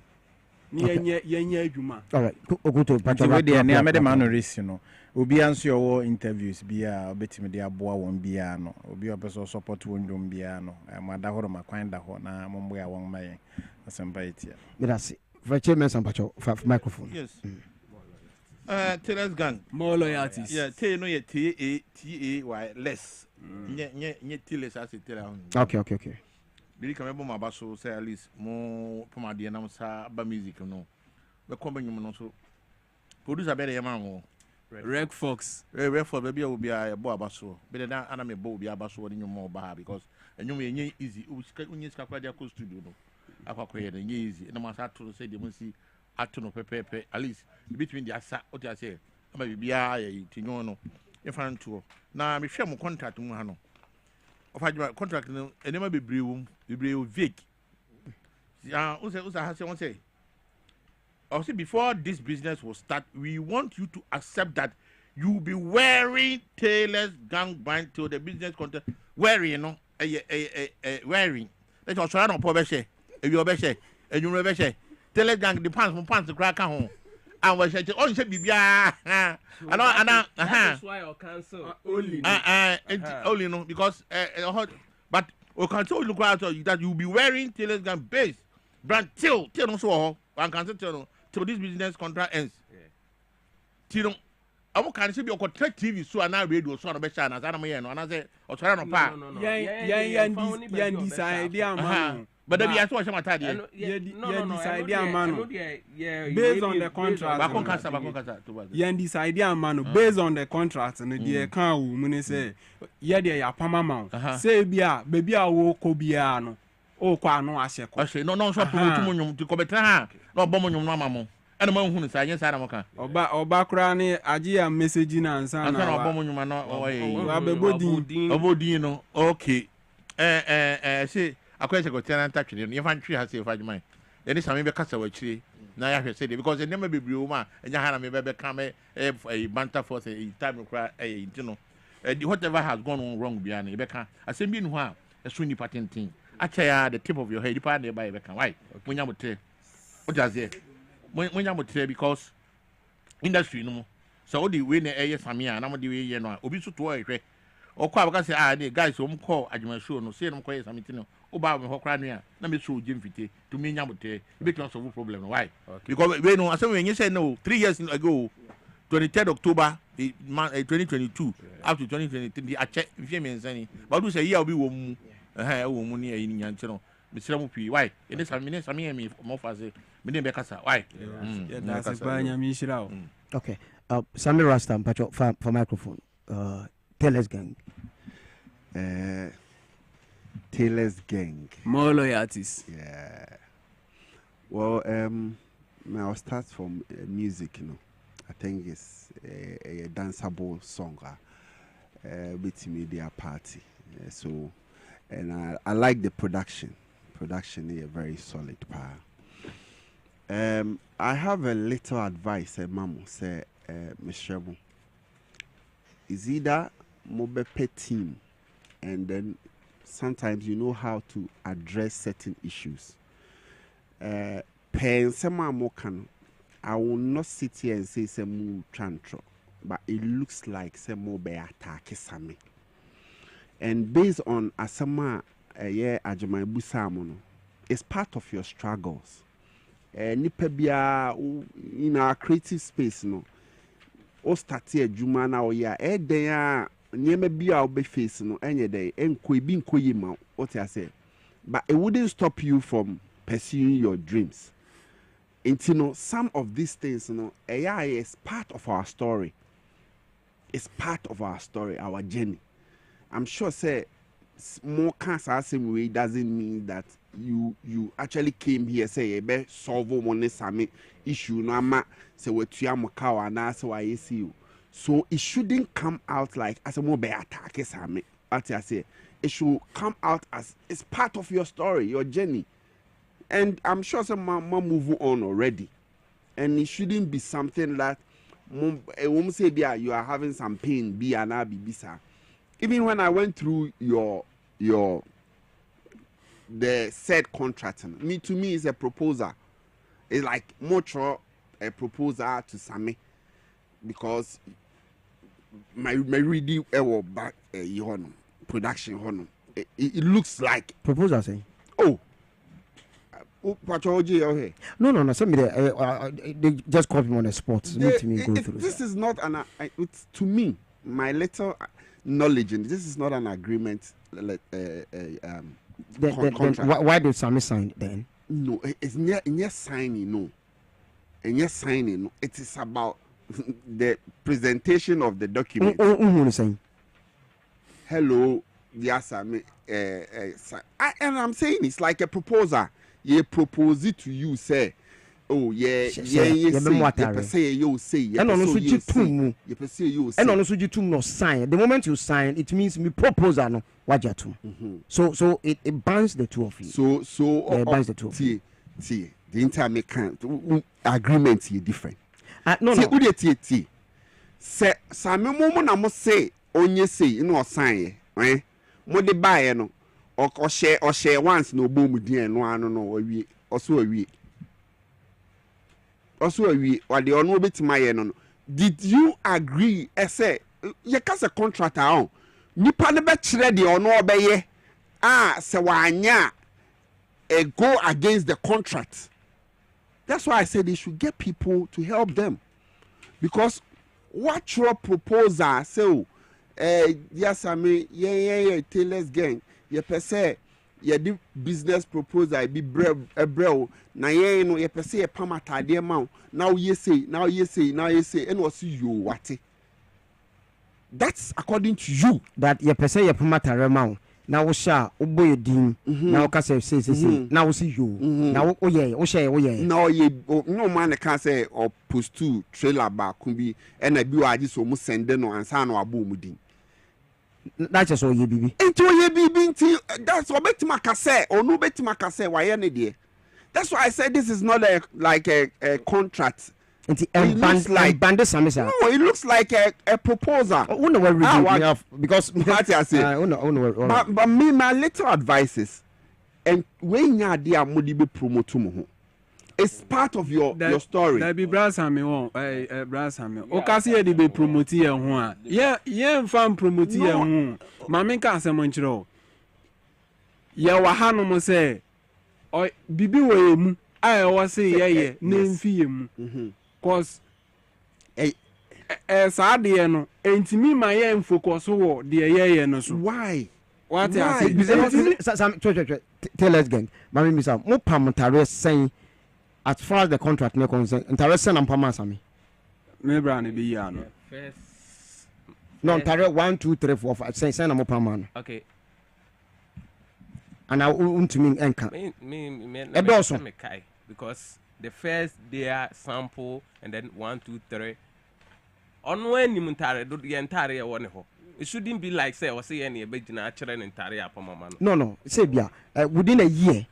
ni yenye adwuma. All right, Okoto pacho we dey na me de man race no obi anso your interviews bia obetimi de aboa won bia no obi opeso support won dwom bia no amada horo makwan da ho na mombo ya won mayen asempa etia mirasi vache men sampacho microphone. Yes. Taylor's gang more loyalties. Yeah, Tay no ye TAY less nye Taylor's as Taylor. Okay. Bili kama bo mabaso say at least mo pomade na sa ba music no be ko banyum no so producer be dey man wo Reg Fox baby obi a bo abaso be dey na ana me bo obi abaso ni nyum ba because enyum ye easy unyi ska kwa dia ko studio no akwa ye dey easy na ma sa to say dey mo si ato no pepepe at least between the asa o ti say ama bibia ye tinyo no e fan to na me hwe mo contract mu ha no of Agyemang contract no enema bebrewum vague. Usa has say also before this business will start, we want you to accept that you will be wearing Taylor's gang band till the business contract wearing, you know, wearing. Let's also run on Pobeshe, you beshe, and you beshe. Taylor's gang the pants the crack home. And we said, oh, you said, Bibia. That's why I'll cancel. Only, no, because, but we can tell you that you'll be wearing Taylor's gun base brand till no so and cancel till this business contract ends. Till I won't cancel your contract TV so and now radio so on the channel. As I'm here, and I say, or try on part. Yeah, decide, but then you watch my idea. Decide, man. Based on the contract. Yeah, decide, man. Based on the contract, and the account, when say, yeah, they are Pamama. Say, baby, I will Cobiano. Oh, no, I say, no, so to come better. No, bomb on your mamma. ana ma hu sa anya sa na moka oba kura ni Agyemang message na ansa na obo mo nyuma no abebodin no okay say akwese go tenant twene no ye fa ntwe ha say fa djuma ye ni same be kasa wa chire na ya hwese de because enema bebre o ma enya ha na me be ka me banter force time kura intino whatever has gone on wrong bia na ye be ka asem bi no ha eso ni patentin acha the tip of your head pa na ye ba ye be ka why munya motre what does it munya motre because industry no so the way na eye same a na mo de we ye no obi so to ehwe okwa abaka say dey guys o mko Agyemang show no say no mko ye same tin no oba me hokra no a na me so gym fite to me nya motre be can solve problem why because we know asem we say no 3 years ago 23rd October 2022 up to 2023 a check if you mean say but do say year obi wo mu wo mu ni ayi nya nche no me sira mu pi why e dey same me mo fa say me dey be kasa why that's why nya mi shira okay Sammy Rasta mpacho for microphone Taylor's gang Taylor's gang more loyalties yeah well I'll start from music, you know. I think it's a danceable song with media party. So, and I like the production. Production is a very solid part. I have a little advice, Mamo say, Mr. Is either mobepe team, and then sometimes you know how to address certain issues. I will not sit here and say some trantro, but it looks like some more be attack same. And based on asama Agyemang busamono, it's part of your struggles. Nipa bia in our creative space no. O start here juma na o ya den a nyema bia o be face no enye dey enko bi nkoyi ma what I say. But it wouldn't stop you from pursuing your dreams. And you know, some of these things, you know, AI is part of our story. It's part of our story, our journey. I'm sure, say, more cancer same way doesn't mean that you actually came here, say, be solve one same issue. No, ama say what you am kawa na say why see you. So it shouldn't come out like as a more be attack same. What I say, it should come out as it's part of your story, your journey. And I'm sure some mom move on already. And it shouldn't be something that a woman say, you are having some pain, be an bisa. Even when I went through the said contract, to me is a proposal. It's like much a proposal to Sammy. Because my reading back production it looks like proposal saying. Oh. Okay. No. Somebody they just caught me on the spot. This is not an. It's to me, my little knowledge, and this is not an agreement. Then why did Sammy sign then? No, it's near signing. No, and yes, signing. No. It is about the presentation of the document. Saying, hello, yes, and I'm saying it's like a proposal. Ye propose it to you, say, oh, yeah, say, you say, and also you no sign. The moment you sign, it means me proposal no wajatu. So it binds the two of you. So it binds the two of you. The entire agreement is different. No. Say, some moment I must say, only say, you know, sign, eh? Mo de buy no. Or share once no boom dear no we also a what the honor bit my no. Did you agree? I say you cast a contract on nipa ne betre the honor obeye se wanya go against the contract. That's why I said they should get people to help them, because what your proposal so yes I mean yeah Taylor's gang. Ye per se ye di business proposal be brel na ye no ye per se ye pamata de ma now ye say and was you what that's according to you that ye per se ye pamata ma na wo sha wo boy din na wo ka say na wo see you na wo share na ye no man can say or post to trailer ba ku bi e na bi wa agi so mu send no ansa na abo mu din that's just all ye bibi enti o ye bibi enti that's what betima ka say or no betima ka say why ne de that's why I said this is not like a contract. It looks like no, it looks like a proposal. Because but me my little advice is, and when you are there, modi be promote mo. It's part of your story. That be brasa me won, brasa me. O kasi e di be promote ye ho a. Ye fan promote ye ho. Ma me ka asem nchiro. Ye wa hanu mo say o bibi wo emu a wo say ye na mfi ye mu. Cause saade no entimi ma ye focus wo de ye no so. Why? What I say tell us gang. Mami misa mo pamotare sen as far as the contract no concern. Ntare sen am pama sami. Me bra ne be ya no. First no ntare 1 2 3 4 5 sen am pama no. Okay. And I untimi enka. Me kai because the first their sample and then 1 2 3 on when you muntare do the entire one ho it shouldn't be like say or say any begina children entire apamama no say bia within a year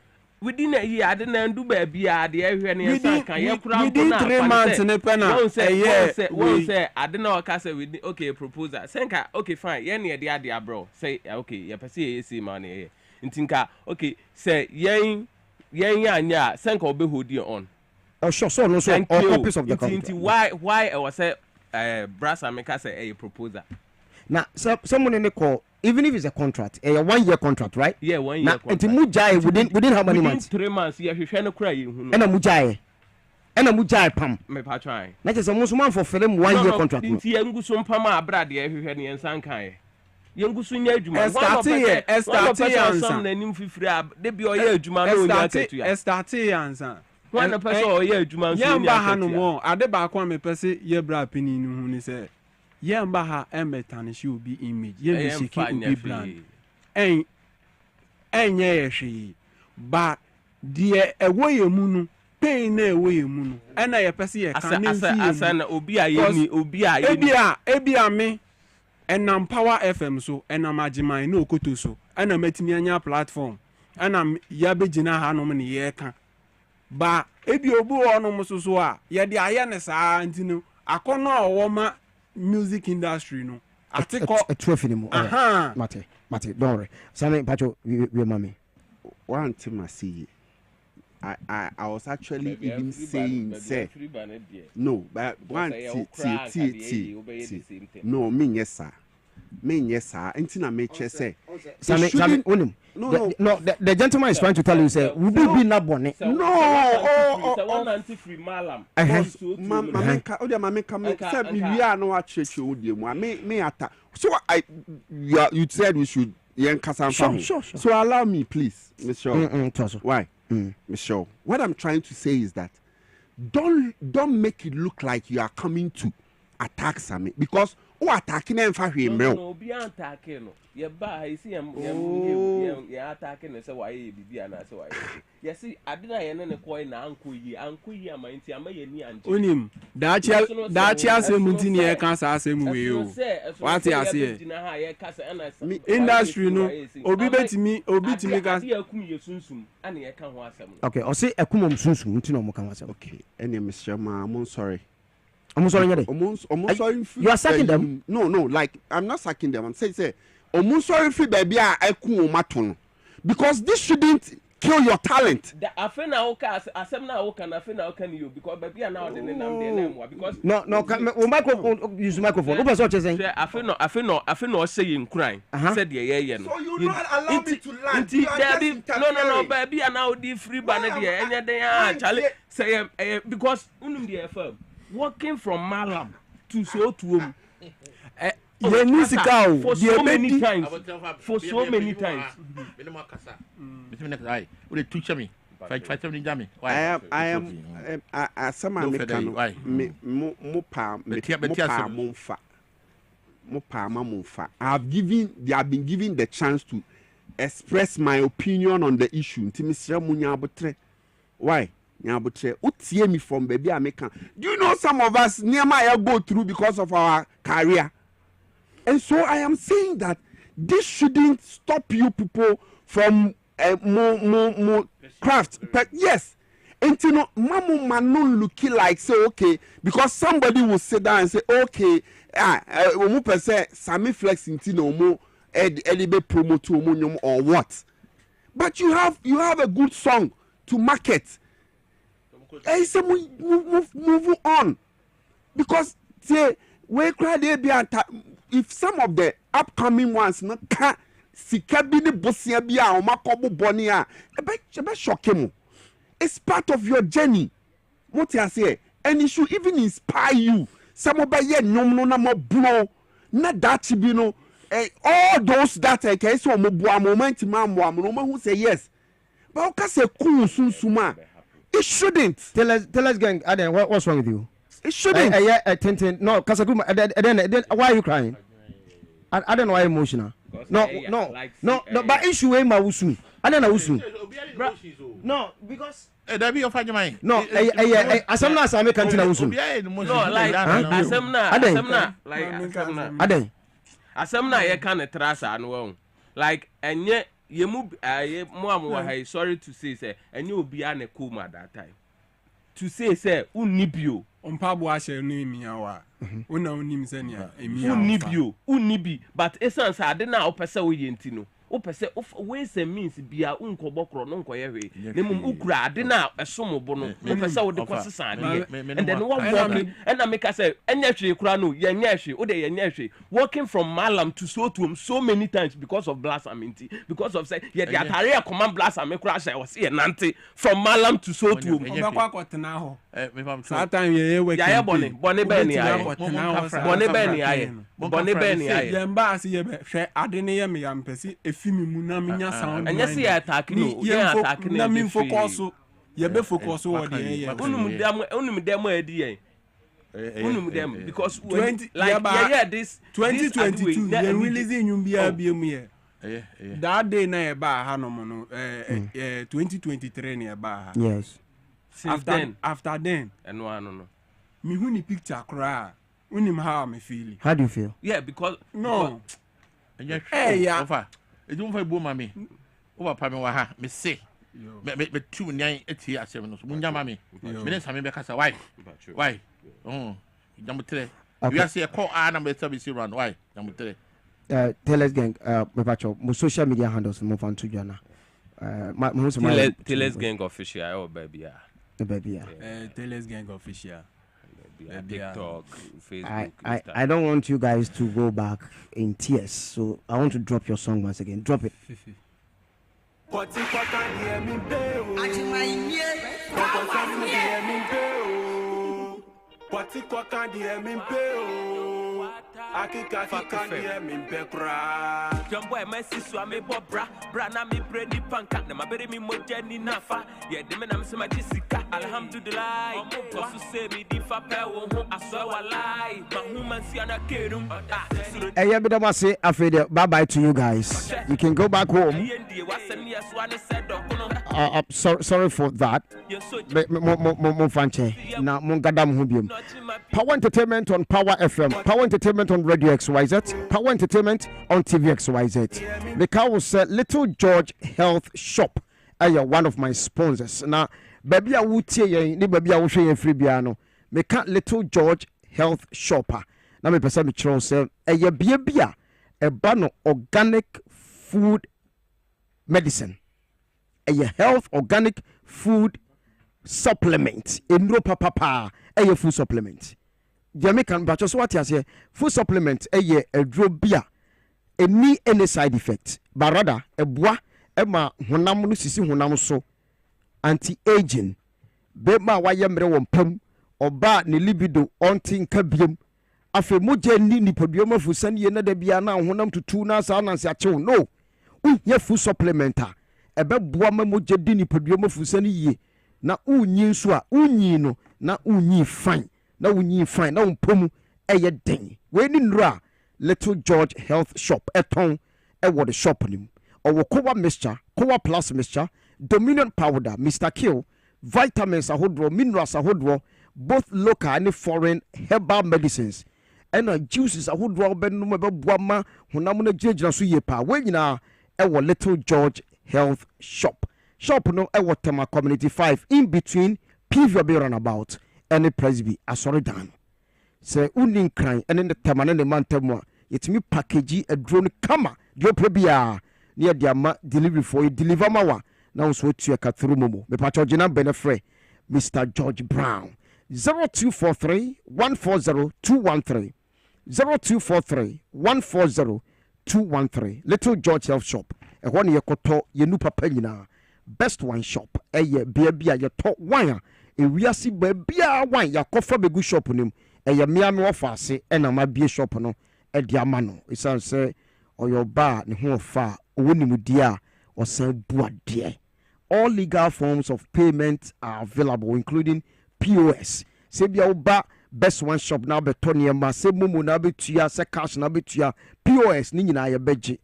I didn't do baby the area near within 3 months in a penna one say I don't know say with okay proposal senka okay fine yeah near the bro say okay you perceive see money ntinka okay say yen anya senka obehodi on. Oh, sure. So no, so all copies of the contract. Why I was say brass America say a proposal. Now, someone in the call, even if it's a contract, a 1 year contract, right? Yeah, 1 year contract. And mujai within how many months? 3 months. Yeah, you shall not cry. And a mujai pam. Me pa try. That is almost one for film 1 year contract. Inti yangu sum pama abrade ya hwehwe ne yansan kan. Yangu su nya adwuma. Estati ansam na nim fifiri de bi oye adwuma na onya ketu ya. Estati ansam. One person or ye adwuma so ni aka. Ade ba kwa me pese ye bra peni nu hu ni se. Ye mba ha emetanish obi image. Ye be shiki obi brand. Enye ye hwe. Ba de ewoye mu nu pain na ewoye mu nu. Ena ye pese ye kan asa na obi a ye ni ebia me enam Power FM so enam Agyemang na okoto so ena matimi anya platform ena ya begina ha no me ye ka ba ebi obu ono musoso a ye de aye ne saa ntino akono owoma music industry no atiko a trophy no mate don't worry same pacho we mami one thing I see I was actually even saying say no but one no me yes sir until me che say same no the gentleman is trying to tell you say we be na bone no free malam mama come say we are no atcheche odie mu me ata so you said we should yen kasa sure. So allow me please Mr. Why Michelle, what I'm trying to say is that don't make it look like you are coming to attack Sammy because attacking them for him no be attacking no ye ba I see am ye attacking say why bibi ana say why ye see adina ye ne koi na ankoyi amanti amaye ni anje onim dachi asem ntini ye kan sa asem we o what you say industry no obi timi ka ye akum ye sunsum ana ye kan ho asem okay o say akum sunsum ntino mo kan asem okay any Mr. Ma I'm sorry. I'm sorry. You are sacking them? No, like I'm not sacking them. I'm saying, I'm sorry for baby. I couldn't because this shouldn't kill your talent. I feel now can you because baby now the name because no microphone use microphone. What was you saying? I feel no saying crying. Said yeah. So you not allow me to land. No baby now the free banner there and they Charlie say because the FM walking from Malam to so to for so many times. For so many times. I am someone they have been given the chance to express my opinion on the issue. Nti Mr. Munyabotre. Why? Nyabotre. Utie me from baby American. Do you know some of us near my go through because of our career? And so I am saying that this shouldn't stop you people from more craft. But yes, and you know, mamu manon looking like say okay, because somebody will sit down and say okay, omu per se Sammy Flex into no more edibe promote to or what? But you have a good song to market. I say move on, because say we cry there be if some of the upcoming ones no can sika bi ne bosia bi a o makobo boni a ebe shock him. It's part of your journey. What you say, and it should even inspire you. Some of ye no na mo blow na that be no all those that I can so mo boa moment man no who say yes. But o ka say cool sunsuma. It shouldn't. Tell us gang, Aden, what's wrong with you? It shouldn't. No, Kasaguma, then why are you crying? I don't know why emotional. No, but issue ain't my usu. I don't know usu. No, because that be your father mind. No, asamna asame kantina usu. No, like asamna ye kan trasa anu like enye ye mu mo sorry to say enye obi an ekoma that time. To say unibio Ompabo ashe no emia wa. Una unim se nia emia. Unibi but essence ade na opese wo yenti no. Opese ways and means bia unkobokro no nkoye hwe. Nemum ukura ade na esomobo no. Opese wo de kwasesa ade. And then what walking and na make say enya hwe kura no ye nya hwe wo de ye nya hwe. Walking from Malam to Sotuum so many times because of blasphemy, because of say ye the atare command blasphemy kura say was ye nante from Malam to Sotuum. Obekwa kwatena ho. Satan ye work. Ya bone be ni aye. Bone be ni aye. Bone be ni aye. Ye mba asi ye hwe ade ne ye me ya mpesi efimi mu na menya sound. Anya se ya attack no. Ye attack no. Na me focus ye be focus wo de ye. Unum dem adi ye. Unum dem because 20 like yeah this 2022 ye releasing nyum bia mu ye. That day na e ba ha no mo no 2023 na e ba ha. Yes. After then, and no. Me who ni picture cry. Unim how me feel. How do you feel? Yeah, because no. Hey, yeah. Over. It don't for boom, mammy. Over Pammy Waha, me say. Me 2 9 8 years 7. Munya mammy. Minutes I mean because why? Oh, number 3. You are say a call number 7 run. Why? Number 3. Tell us gang, my social media handles move on to Jana. Tell us gang official or baby. Tellers Gang official. TikTok, Facebook. I don't want you guys to go back in tears, so I want to drop your song once again. Drop it. Akika kandiye mimpekra Jumbo emesi so ame bobra bra na me bredi panka na mabere mi moja ni nafa ye de me na mse majisika alhamdulillah omo kosu se mi di fa pe wo ho aso walai mahuma si ana kerum Eye bi dem ase afede bye bye to you guys. You can go back home. Sorry for that. Mo fanche na mo gadam ho biom. Power Entertainment on Power FM, Power Entertainment on Radio XYZ, Power Entertainment on TV XYZ. The car was Little George Health Shop. One of my sponsors. Now, baby, I would tell you, baby, I will show you free piano. Me can't Little George Health Shopper. Now, me person me chron say, bia a ban organic food medicine. Health organic food supplement. Enro papa. Food supplement. Jamaican, but just what you say, food supplement, a drobia, any side effect, but rather a bois, Emma, Honamu, Sisi Honamu so, anti-aging, Bema Wayamre Wampum, or bar ni libido, onting cabium, afe moje ni podium of Sani and the Biana, Honam to tuna, san and sacho, no, ye food supplementer, a beb boama moje dini podium of Sani ye, na unyin swa, unyino, na unyi fine. Na unyi fine na umpomu eye den we ni nra Little George Health Shop eton e wo the shop nim ɔwɔ kowa mixture, kowa plus mixture, dominion powder, Mr. Kill, vitamins ahodoɔ, minerals ahodoɔ, both local and foreign herbal medicines. And juices ahodoɔ bɛnum ɛbɛboa ma honam no gyinagyina so yie paa. Wɔn nyinaa ɛwɔ Little George Health Shop. Shop no ɛwɔ Tema Community 5 in between PVB Runabout and Presby Asoridan. Sɛ wonni nkran ɛne ne Tema ne ne mantam a yɛtumi package a drone kama deɛ ɔpɛ biara ne yɛde ama delivery for you deliver ma wa na nso otua ka through momo mepakyɛ gyina bɛnɛfrɛ Mr. George Brown 0243 140 213 0243 140 213 Little George Health Shop ɛhɔ ne yɛkɔtɔ yɛnu papa nyinaa best wine shop ɛyɛ baabi a yɛtɔ wine a ewiase baabia wine yɛakɔfa bɛgu shop nim ɛyɛ mmea me wɔfa ase ɛna ma bie shop no ɛde ama no ɛsiane sɛ ɔyɛ ɔba a ne ho ɔfa a ɔwɔ nimdeɛ a ɔsan bu adeɛ. All legal forms of payment are available including POS. Sɛ bia woba best one shop na bɛtɔ nneɛma sɛ momo na bɛtua sɛ cash na bɛtua POS ne nyinaa yɛbɛgye.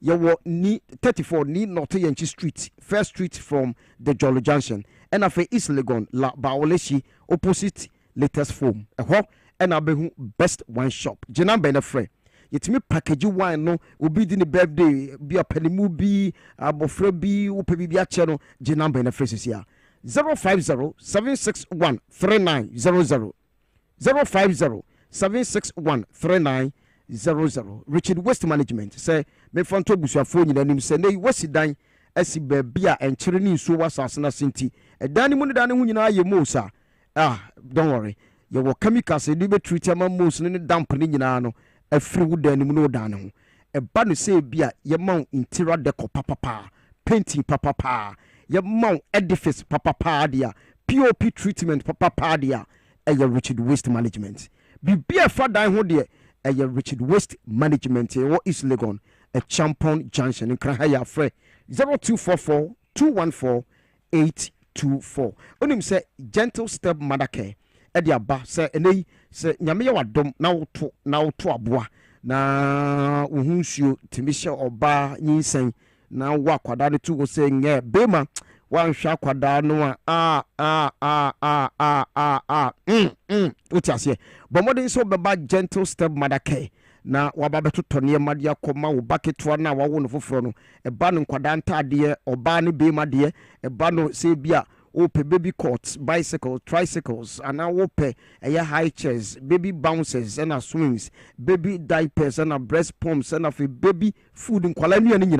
Yɛwɔ ni 34 ni North Yenchi Street, First Street from the Jolly Junction. And after East Legon, La Baoleshi, opposite latest form. Ɛhɔ ɛna bɛhu best wine shop. Gyina bɛnɛfrɛ. Yɛtumi package wine no obi di ne birthday bi apanimu bi abɔfra bi wopɛ bi akyɛ no gyina bɛnɛfrɛ sisia 050 761 3900 050 761 3900 Richard Waste Management say me fanto busuafo nyina nim sɛ nei wasi dan asi baabi a ɛnkyere ne nsuo wasase na senti ɛdan ne mu ne dan ne ho nyinaa yɛ mosa don't worry yɛwɔ chemicals de be treat ama mos ne damp ne nyinaa no afiri wo dan ne mu no dan ne ho ɛba no sɛ bi a yɛma interior decor papa painting papa yɛma edifice papa dia POP treatment papa dia ɛyɛ Richard Waste Management bibia fa dan ho de ɛyɛ Richard Waste Management ɛwɔ East Legon a Champon Junction in Krahaya Fre 0244 214 824 onim say gentle step mother care ɛde aba say enei say nyame yɛ wadom na woto aboa na ohunsuo timisha oba nyinsen na wa kwada ne tu go say nye bema wan hwa kwada no utiase but modern so beba gentle step mother care na waba betoto ne ma de akoma wo baketwa na wawo no foforo no eba no kwada ntade oba ne bema de eba no say bia ope baby courts, bicycles, tricycles, and now ope high chairs, baby bouncers and swings, baby diapers and breast pumps and baby food in quality and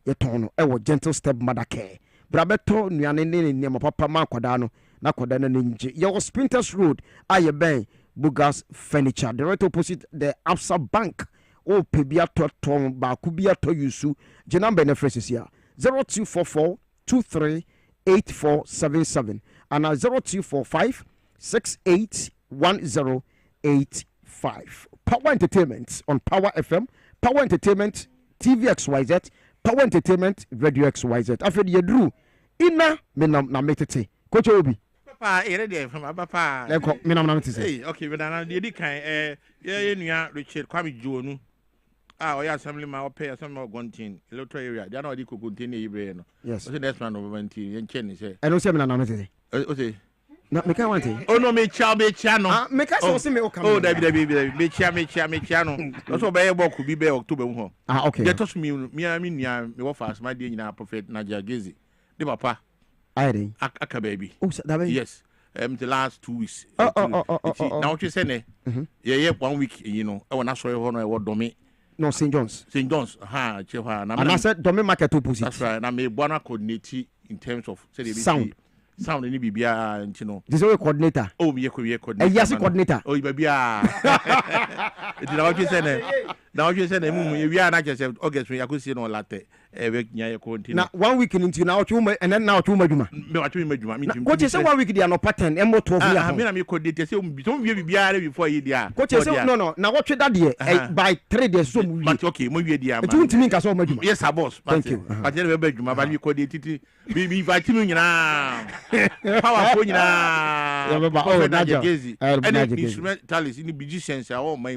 yetono ewo gentle step mother care. Brabeto nyane ne ma papa ma kwadano na kwadana ninje. Your Sprinters Road aye ben Bugas Furniture direct opposite the Absa Bank. O pebia to tom ba kubia to yusu. Jenam benefits here 0244 23 8477 and 0245 681085. Power Entertainment on Power FM, Power Entertainment TV XYZ, Power Entertainment Radio XYZ. After you drew ina menam na metete. Coach Obi. Papa, ready from papa. Menam na metete. Hey, okay, we na dey kan ye nua Richard Kwame Joonu. Oya assembly ma pay assembly gontin electoral area. They are not the contain Ibre no. Yes. So next man over 20 yen chen say. I don't say me na metete. O say. Na me kan want it. Oh no me cha no. Me ka so me o kam. Oh David me cha no. So be ye boku bi be October ho. Okay. They toss me nua me wo fast my dey nyina prophet Advocacy. The papa. Aye. Aka baby. Oh that baby. Yes. The last 2 weeks. Oh. Now what you say ne? Yeah 1 week you know. I wanna show you how no e wo domi. No, St. John's. St. John's, Chewa. And I said, Domain Market opposite. That's right. And I may wanna coordinate in terms of sound. Sound in Bibia, and you know. This is a coordinator. Oh, we coordinator. Yes, coordinator. Oh, baby. Now what you say? Now what you say? We are not just August. We are going to see no latte. Now 1 week into now 2 and then now 2 Majuma. What you say 1 week? They are no pattern. And more 12 years. I mean, coordinator. So don't be before you there. Coach, no. Now what you that year by 3 days? So but okay, maybe dear. Don't mean as all Yes, boss. Thank you. But then we beg you, but you coordinated. We invite you now. Powerful now. Oh, Advocacy. And instrumentalist in the musicians are all my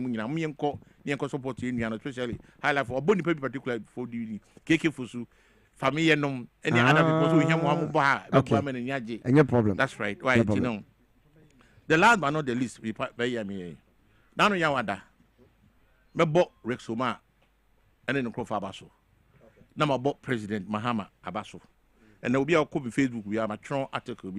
near support in especially high life or bony paper particular for the KK Fusu, family and any other people who have one bar, women and yaji. And your problem. That's right. Why, you know. The last but not the least, we pay me. Now, Yawada. Mebo Rexoma and then Krofa Abaso. Now, my President Mahama Abaso. And there will be our copy Facebook. We have a strong article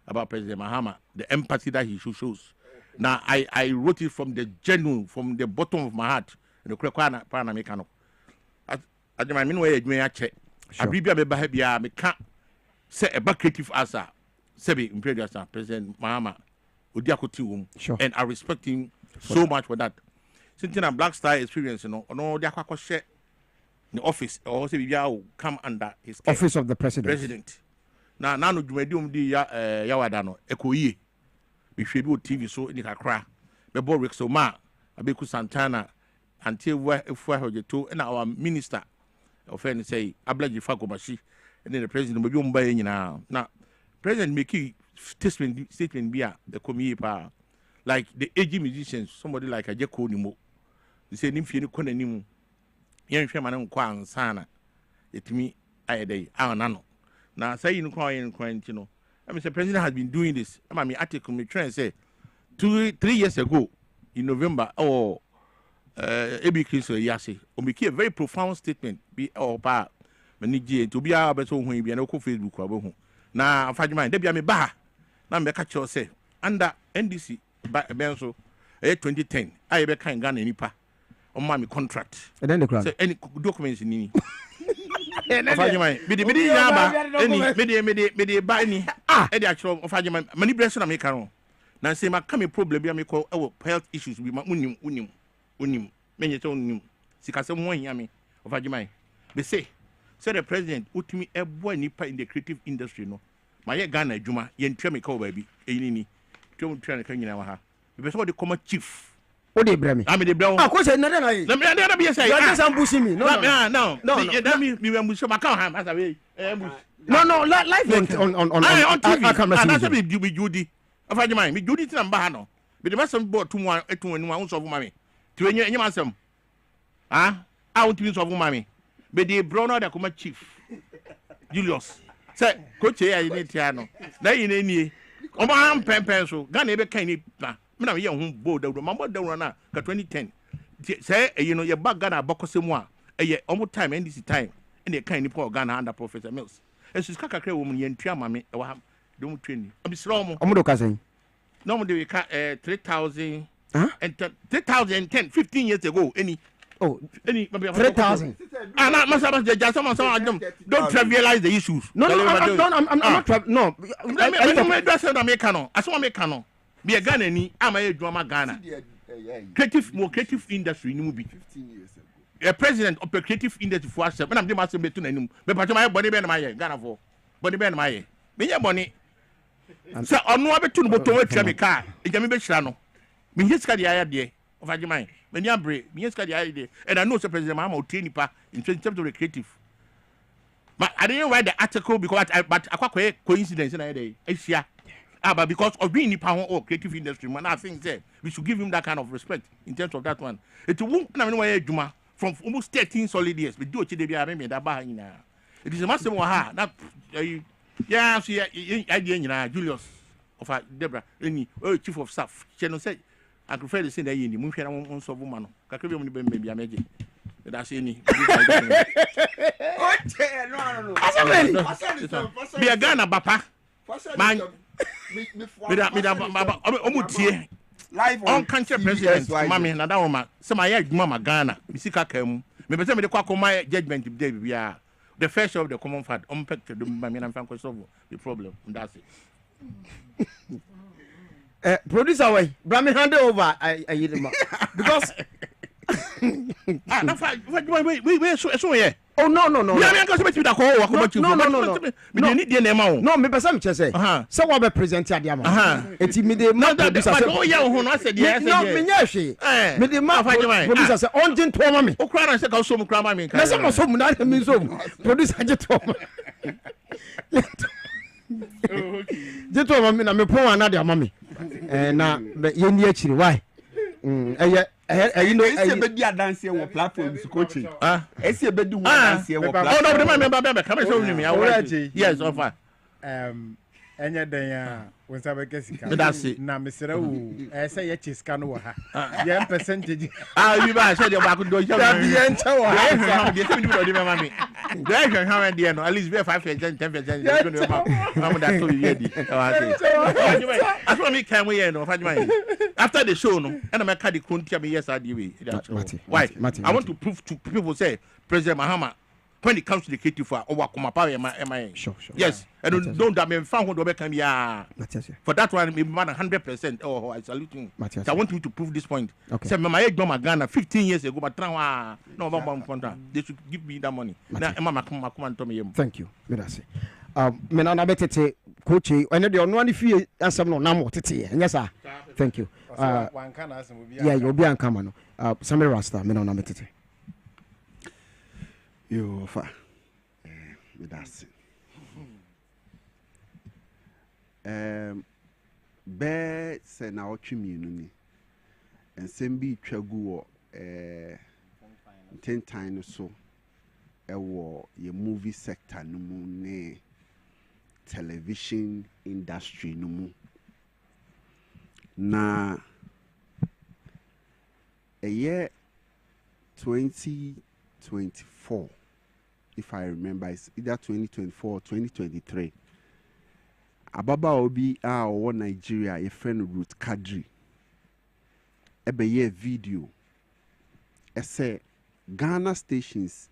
about President Mahama, the empathy that he shows. Now, I wrote it from the genuine, from the bottom of my heart. And the Krakwana Panamecano. I mean, where you check. I read a behavior, I can't say a creative answer. Sebi Imperial President Mahama. Sure. And I respect him so much for that. Since a Black Star experience, you know, no, they are share the office or also will come under his care. Office of the President. Now, no, you may do the Yawadano, Ekoye. We should do TV so in the cry. The Borik Soma, Abeku Santana, until where if we have the two, and our minister of any say, Ablaji Fakobashi, and then the president will be buying now. Now, President Mickey. Statement be the community like the aging musicians, somebody like Ajeko Nimo. They say Nimfi Konanimu. Young Shaman Kwan Sana. It me I day, our nano. Now say you know, Quantino. I mean, the president has been doing this. I mean, article me try and say 3 years ago in November or Ebi Chris Yasi, or make a very profound statement be or pa Maniji to be our better when we be an oco Facebook. Now, I find mind, they be a me bar. Now, I catch you say, under NDC, Benzo, 2010, I be kind gun any pa on my contract. And then the crowd. Any documents in any. I find you mind, me the buy any, the actual of Agyemang, manipulation of Mekano. Now, say, my coming problem be a call health issues with my unim, many told Sikasam one yammy of Agyemang. They say the president, ultimately a boy nipa in the creative industry, no. My Ghana Juma, yen chemical baby, any trying to come in our house. Because what they call chief. What they bring me? I mean, the brown. Of course, another guy. Let me be a say, I'm ambushing me. No. That means we will show my account as a way. No, live on TV. I can't That's what you be Judy. Of Agyemang, me Judy Tambano. But the master bought 2 1 ounce of mommy. To any man some. Ah, I want to use of mommy. But the brown that come chief. Julius. Say, coach here, you need piano. Now you need Agyemang Prempeh so. Ghana be kind of. Me na me young bold. Mamma don't run out. 2010. Say, you know, your back Ghana bokose moi. Almost time NDC time. And they kind of poor Ghana under Professor Mills. And she's kakra woman yen tria mame. Don't train. I'm slow. Omudo kasen. Normally we cut 3,000. And 2010, 15 years ago. Any 3,000. I'm not don't trivialize the issues. No, I'm not. No, I saw Mekano. Be a Ghana, I'm a drama Ghana. More creative industry, you be 15 years ago. A president of a creative industry for us. When I'm the master between them, but my body band my Ghana for body band my me money. So on no other two but to work a car. It can be Shano. Me his carry idea of Agyemang. When you break, me his carry idea. And I know the president Mahama Otini pa in terms of the creative. But I didn't write the article because but I quite coincidence in a day. Asia. But because of being in the or creative industry, man, I think we should give him that kind of respect in terms of that one. It won't Juma from almost 13 solid years. We do it it is a massive one. That yeah, see, idea Julius of Deborah, any chief of staff. She said, I prefer to say that in the movie on so woman. Maybe a magic. That's any. Be a Ghana, Papa. Man. Live on country president, Mammy, and that woman. Some I had Mamma Ghana, Missika came. Maybe some of the Quaco my judgment today. We are the first of the common fat, unpacked the Mammy and Franco solve the problem. That's it. Producer way, Brammy hand over. I because we so yeah. Oh no. No, me person say. So what be present Agyemang. Eti me dey ma producer say. Oh yeah, I said yes. No, me nya me dey ma producer say on din to ma me. O kra na say ka so mu kra ma me. Na say mo so mu na me so mu. Producer je to ma. Je to ma me na me pon ana dey ma me. Na ye ni akiri why? you know esi ebedi adanse wo platform is coaching esi ebedi wo adanse wo oh platform no remember come show me yes offer enye den ya wonsa be kesika Medasi. na mesere wo say ye chiska no wa ha ye percentage you ba say dey back do you da bi ye nche wa ha dey say me do dey mama me dey hwan hwan dey no at least be 5% 10% dey go dey mama that so you dey I saw me come here no after the show no and I carry the kontia me yes I dey we why I want to prove to people say President Mahama when it comes to the creative for Owakuma power am sure yes and don't that me found what come here for that one me man 100%. Oh, I salute you. So I want you to prove this point. Say my age my Ghana 15 years ago but now no contract they should give me that money now mama come and tell me thank you Medasi. Me na betete coach ene de ono ani fie asem no nam otete yes sir thank you one can asem obi yeah you obi anka ma no Samuel Rasta me na betete yo fa Medasi. Be se na otwe mienu ni ensem bi twagu wo tentan no so ewo ye movie sector no mu ne television industry no mu na eye 2024 if I remember it's either 2024 or 2023 ababa obi a owo Nigeria ye friend Ruth Kadri ebe ye video ese Ghana stations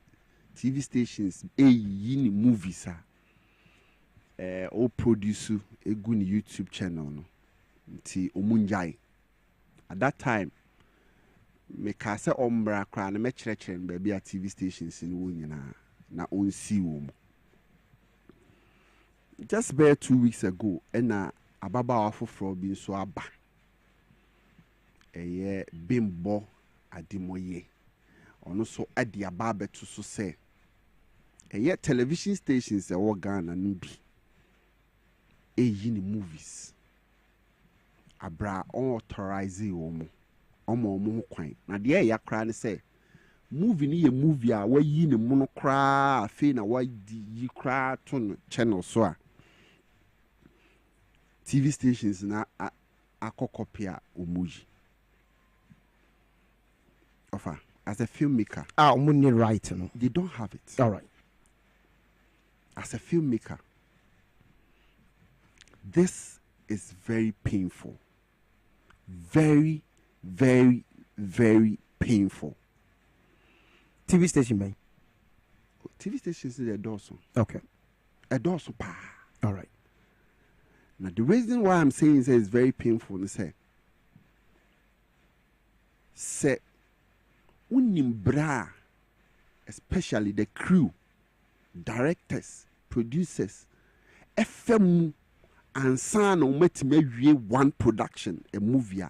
TV stations yini movies o produce egu ni YouTube channel no nti omunjai at that time me ka se ombra kra na me kire ba bia TV stations ni wo nyina na onsi wo mu just bare 2 weeks ago ena ababa afoforo bi so aba eye bimbo adimoye ono so ade aba beto so se eye television stations e wo Ghana no bi ni movies abra authorize wo mu omo kwan na de ya kra ne se movie ni ye movie a wayi ne mu no kra afi na wadi kra to no channel so a TV stations na akokopia omuji offer as a filmmaker money right no they don't have it all right as a filmmaker this is very painful very very very painful TV station man TV stations is a dozen okay a dozen pa all right now the reason why I'm saying is it's very painful is say unimbra especially the crew directors producers FM and son umetime one production a movie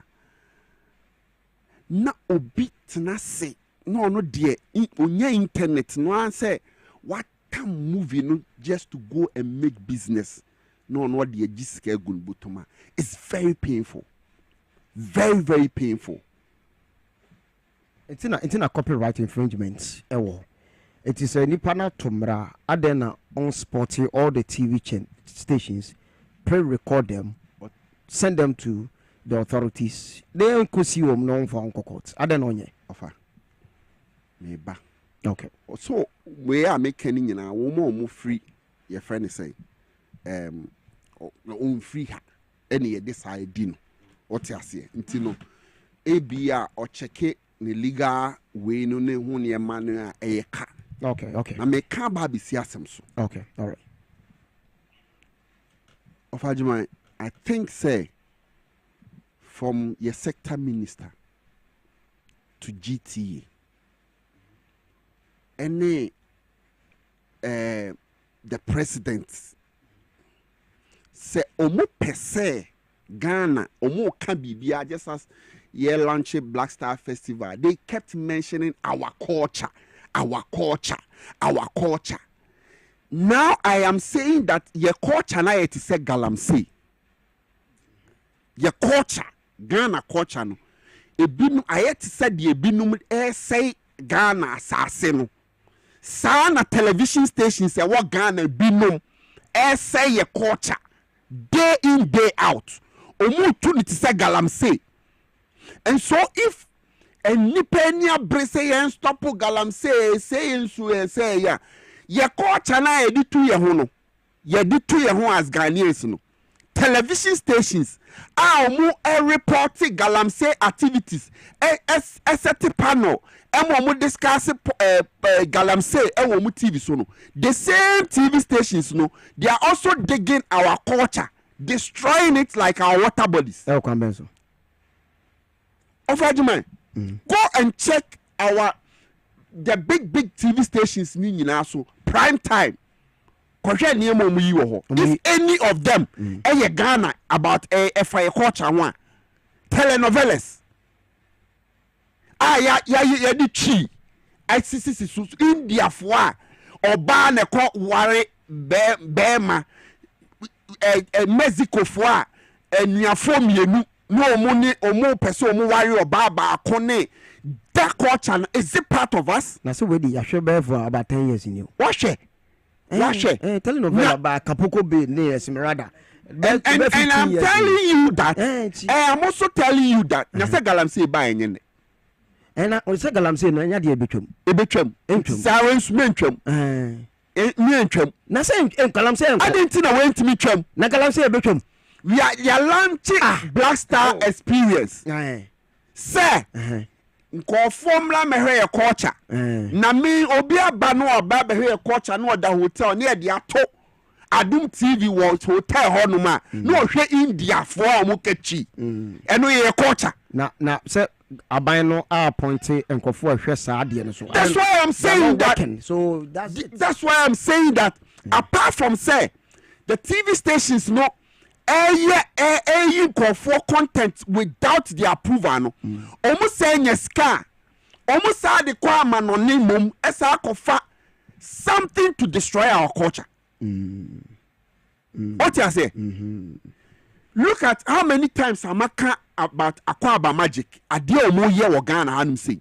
na obi tena se no dear onya internet no answer what can movie no just to go and make business no dear jisika gun botoma it's very painful very very painful it's in a copyright infringement ewo it is a nipa na tomra adena on sporty all the TV stations pre-record them send them to the authorities they unko see them no for court adena onye offer me ba okay so we are making nyina wo mo free your friend say on free ha any ye decide no what you say nti no ebia o check ni legal way no ne hu ne ma no a ka okay na me ka ba bi si asem so okay all right of Agyemang I think say from your sector minister to GTA any the president say omo pese Ghana omo ka bibia just as ye launched Black Star Festival they kept mentioning our culture now I am saying that your culture na it is a galamsey your culture Ghana culture no ebinum ayɛ te sɛ deɛ ebinum ɛsɛe Ghana asase no saa na television stations ɛwɔ Ghana binom ɛsɛe yɛ culture day in day out ɔmu tu ne te sɛ galamsey. And so if a nipa ni abere sɛ yɛn stop galamsey sɛ yɛn nsu sɛ ya yɛ culture na yɛde tu yɛ ho no yɛde tu yɛ ho as Ghanaians no television stations a ɔmu report galamsey activities set panel ɔmu discuss galamsey ɔmu TV so no the same TV stations no they are also digging our culture destroying it like our water bodies. Of Agyemang, go and check the big TV stations ni nyinaa so prime time. If any of them Ghana about a fire culture one telenovelas ya di chi ICC India for oba ne ko ware bema Mexico for enuafo mienu no omo pese omo ware oba ba akone that culture is it part of us na so we dey ahwe be for about 10 years in you what share telenovela about Kapoko Bay near Esmeralda. And I'm telling you that I'm also telling you that na say galamsey ba enye and I say galamsey no nya de ebetwam sirens mentwam mi entwam na say galamsey I didn't know when to me twam na galamsey ebetwam we are launching Black Star experience sir nko formula mehwe ye culture na me obi aba no oba behwe ye culture no oda hotel na de ato Adum TV was hotel ho no ma na ohwe India for omo kachi eno ye culture na say aban no appointed enkofo ahwe saa de no so that's why I'm saying that so that's why I'm saying that apart from say the TV stations no for content without the approval no omu say nyeska omu say de kwa manoni mom esa kofa something to destroy our culture. What you say? Look at how many times amaka about Akwaba magic ade omu ye wo Ghana hanum say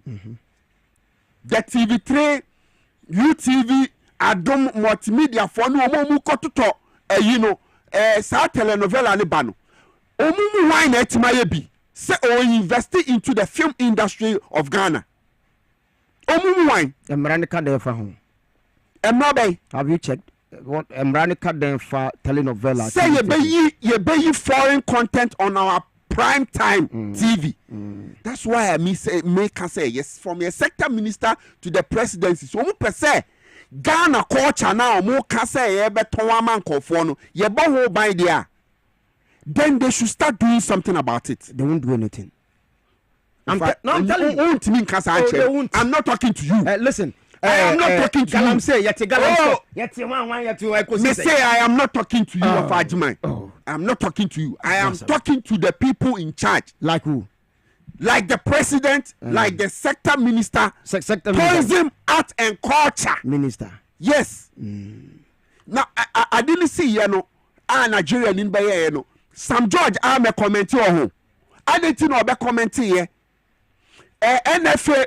the TV3 UTV Adom multimedia for no omu kototo you know sa telenovela ne ba no omumu wine na etimaye bi say o invest into the film industry of Ghana omumu wine emranika dey fa ho emrabe have you checked what emranika dey fa telenovela say ye be foreign content on our prime time TV that's why I say yes from a sector minister to the presidency so omu pese Ghana culture now mo ka say ye beton amankofo no ye bo ho by there then they should start doing something about it. They won't do anything. I'm telling you. I'm not talking to you. Listen, I am not talking to you. Me say I am not talking to you, Agyemang. I'm not talking to you. I am talking to the people in charge. Like who? Like the president, like the sector minister, tourism, art and culture minister. Yes. Now I didn't see Nigerian in Baye Sam George I'm a commenting on who. I didn't know about commenting here. NFA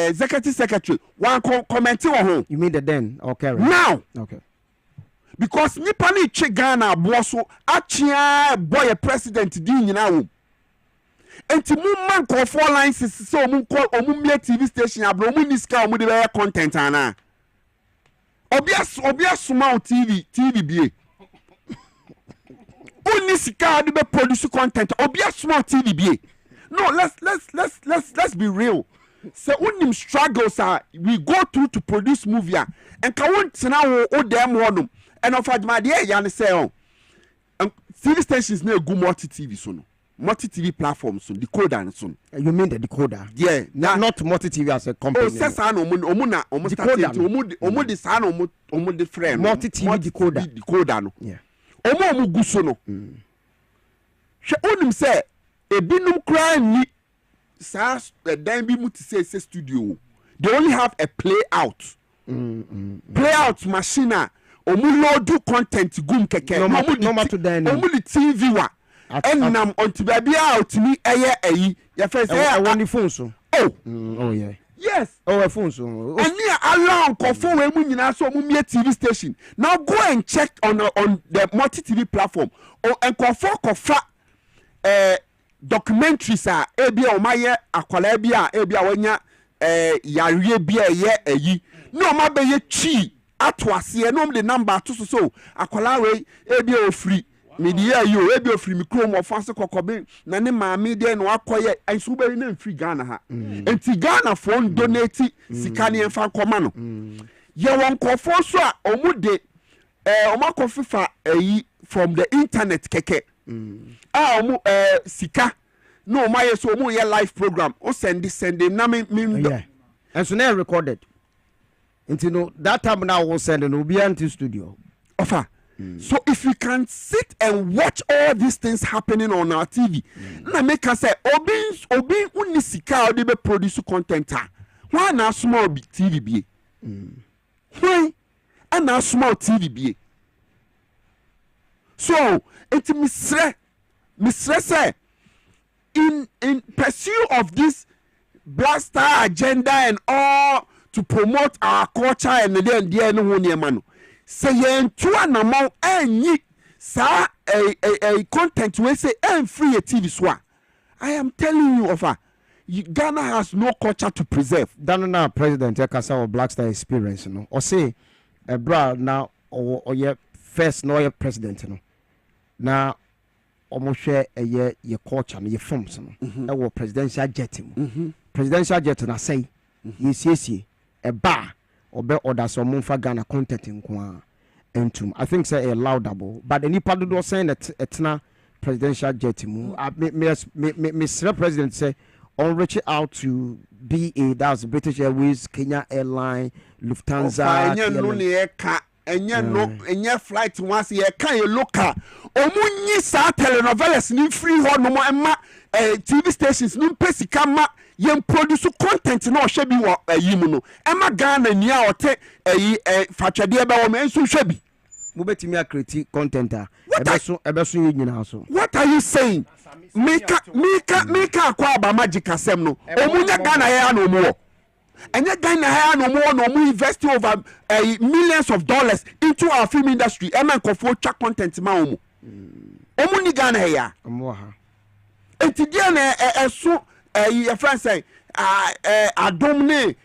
executive secretary one commenting on who. You mean the den? Okay. Right. Now. Okay. Because Nipani Chigana Boso Achia boy a president din now. And to man call 4 lines so moon call Omumia TV station abro muniska omude content ana. Obia small TV BA. Unisika de produce content obia small TV BA. No, let's be real. So unim struggles we go through to produce movie and ka won tena o dem wonum. And of Agyemang yan say on TV stations na go multi TV so no. Multi TV platforms so decoder and so. You mean the decoder? Yeah, not multi TV as a company. Oh, say sa no omo start omo de sa no omo de friend. Multi TV decoder no. Yeah. Omo gu so no. Hwe onim say ebinum kra ni sa dan bi mu ti say studio. They only have a play out. Play out machine omu load content gum keke no to then omu the TV wa enam onto baby a otimi eye ayi ya first I want the phone so oh yeah yes a phone so and near along phone we mu nyina so mu TV station now go and check on the multi TV platform or nkofo kofa documentaries a ebia o maye akwala bia ebia wanya yare bia ye ayi no ma be ye chi ato ase no the number to so akwala we ebia ofri media yo ebia ofri mikro mo fanse kokobe na ne maame de no akoye anso be na free Ghana ha enti Ghana phone donate sika ne emfa koma no ye won kofo so a omude omakofifa ayi from the internet keke omu sika no my so omu ye live program o send na me and so now recorded until no that time now we send no be into studio offer so if you can sit and watch all these things happening on our TV na make us say obi uni sika o dey be produce content why na small TV be why na small TV be so it misre say in pursuit of this Black Star agenda and all to promote our culture and then there no one no say yen to anamo anyi sa a content we say and free a TV so I am telling you of Ghana has no culture to preserve. Dana president Ekasa or Black Star experience no or say a bra now or your first no president no na almost share a year your culture and your films no our presidential jet presidential jet na say yes a bar or be order some monfa Ghana content in kwa entum I think say a laudable but any part do saying that etna presidential jet mu Mr. President say on reach out to BA, that's British Airways, Kenya Airline, Lufthansa. Enya flight once ye kan ye local omunyi sa telenovelas ni free ho no ma TV stations no pesika ma ye produce content na o hwe bi wo ayi mu no ema Ghana ni a ote ayi fatwade be wo me nso hwe bi mo betimi create content a ebeso ye nyina so. What are you saying? Mika akwa ba magic asem no omunya Ghana ya no mo and yet Ghana have no more no investing over millions of dollars into our film industry and man for track content ma omu ni Ghana ya enti dia na so your friend say adom ne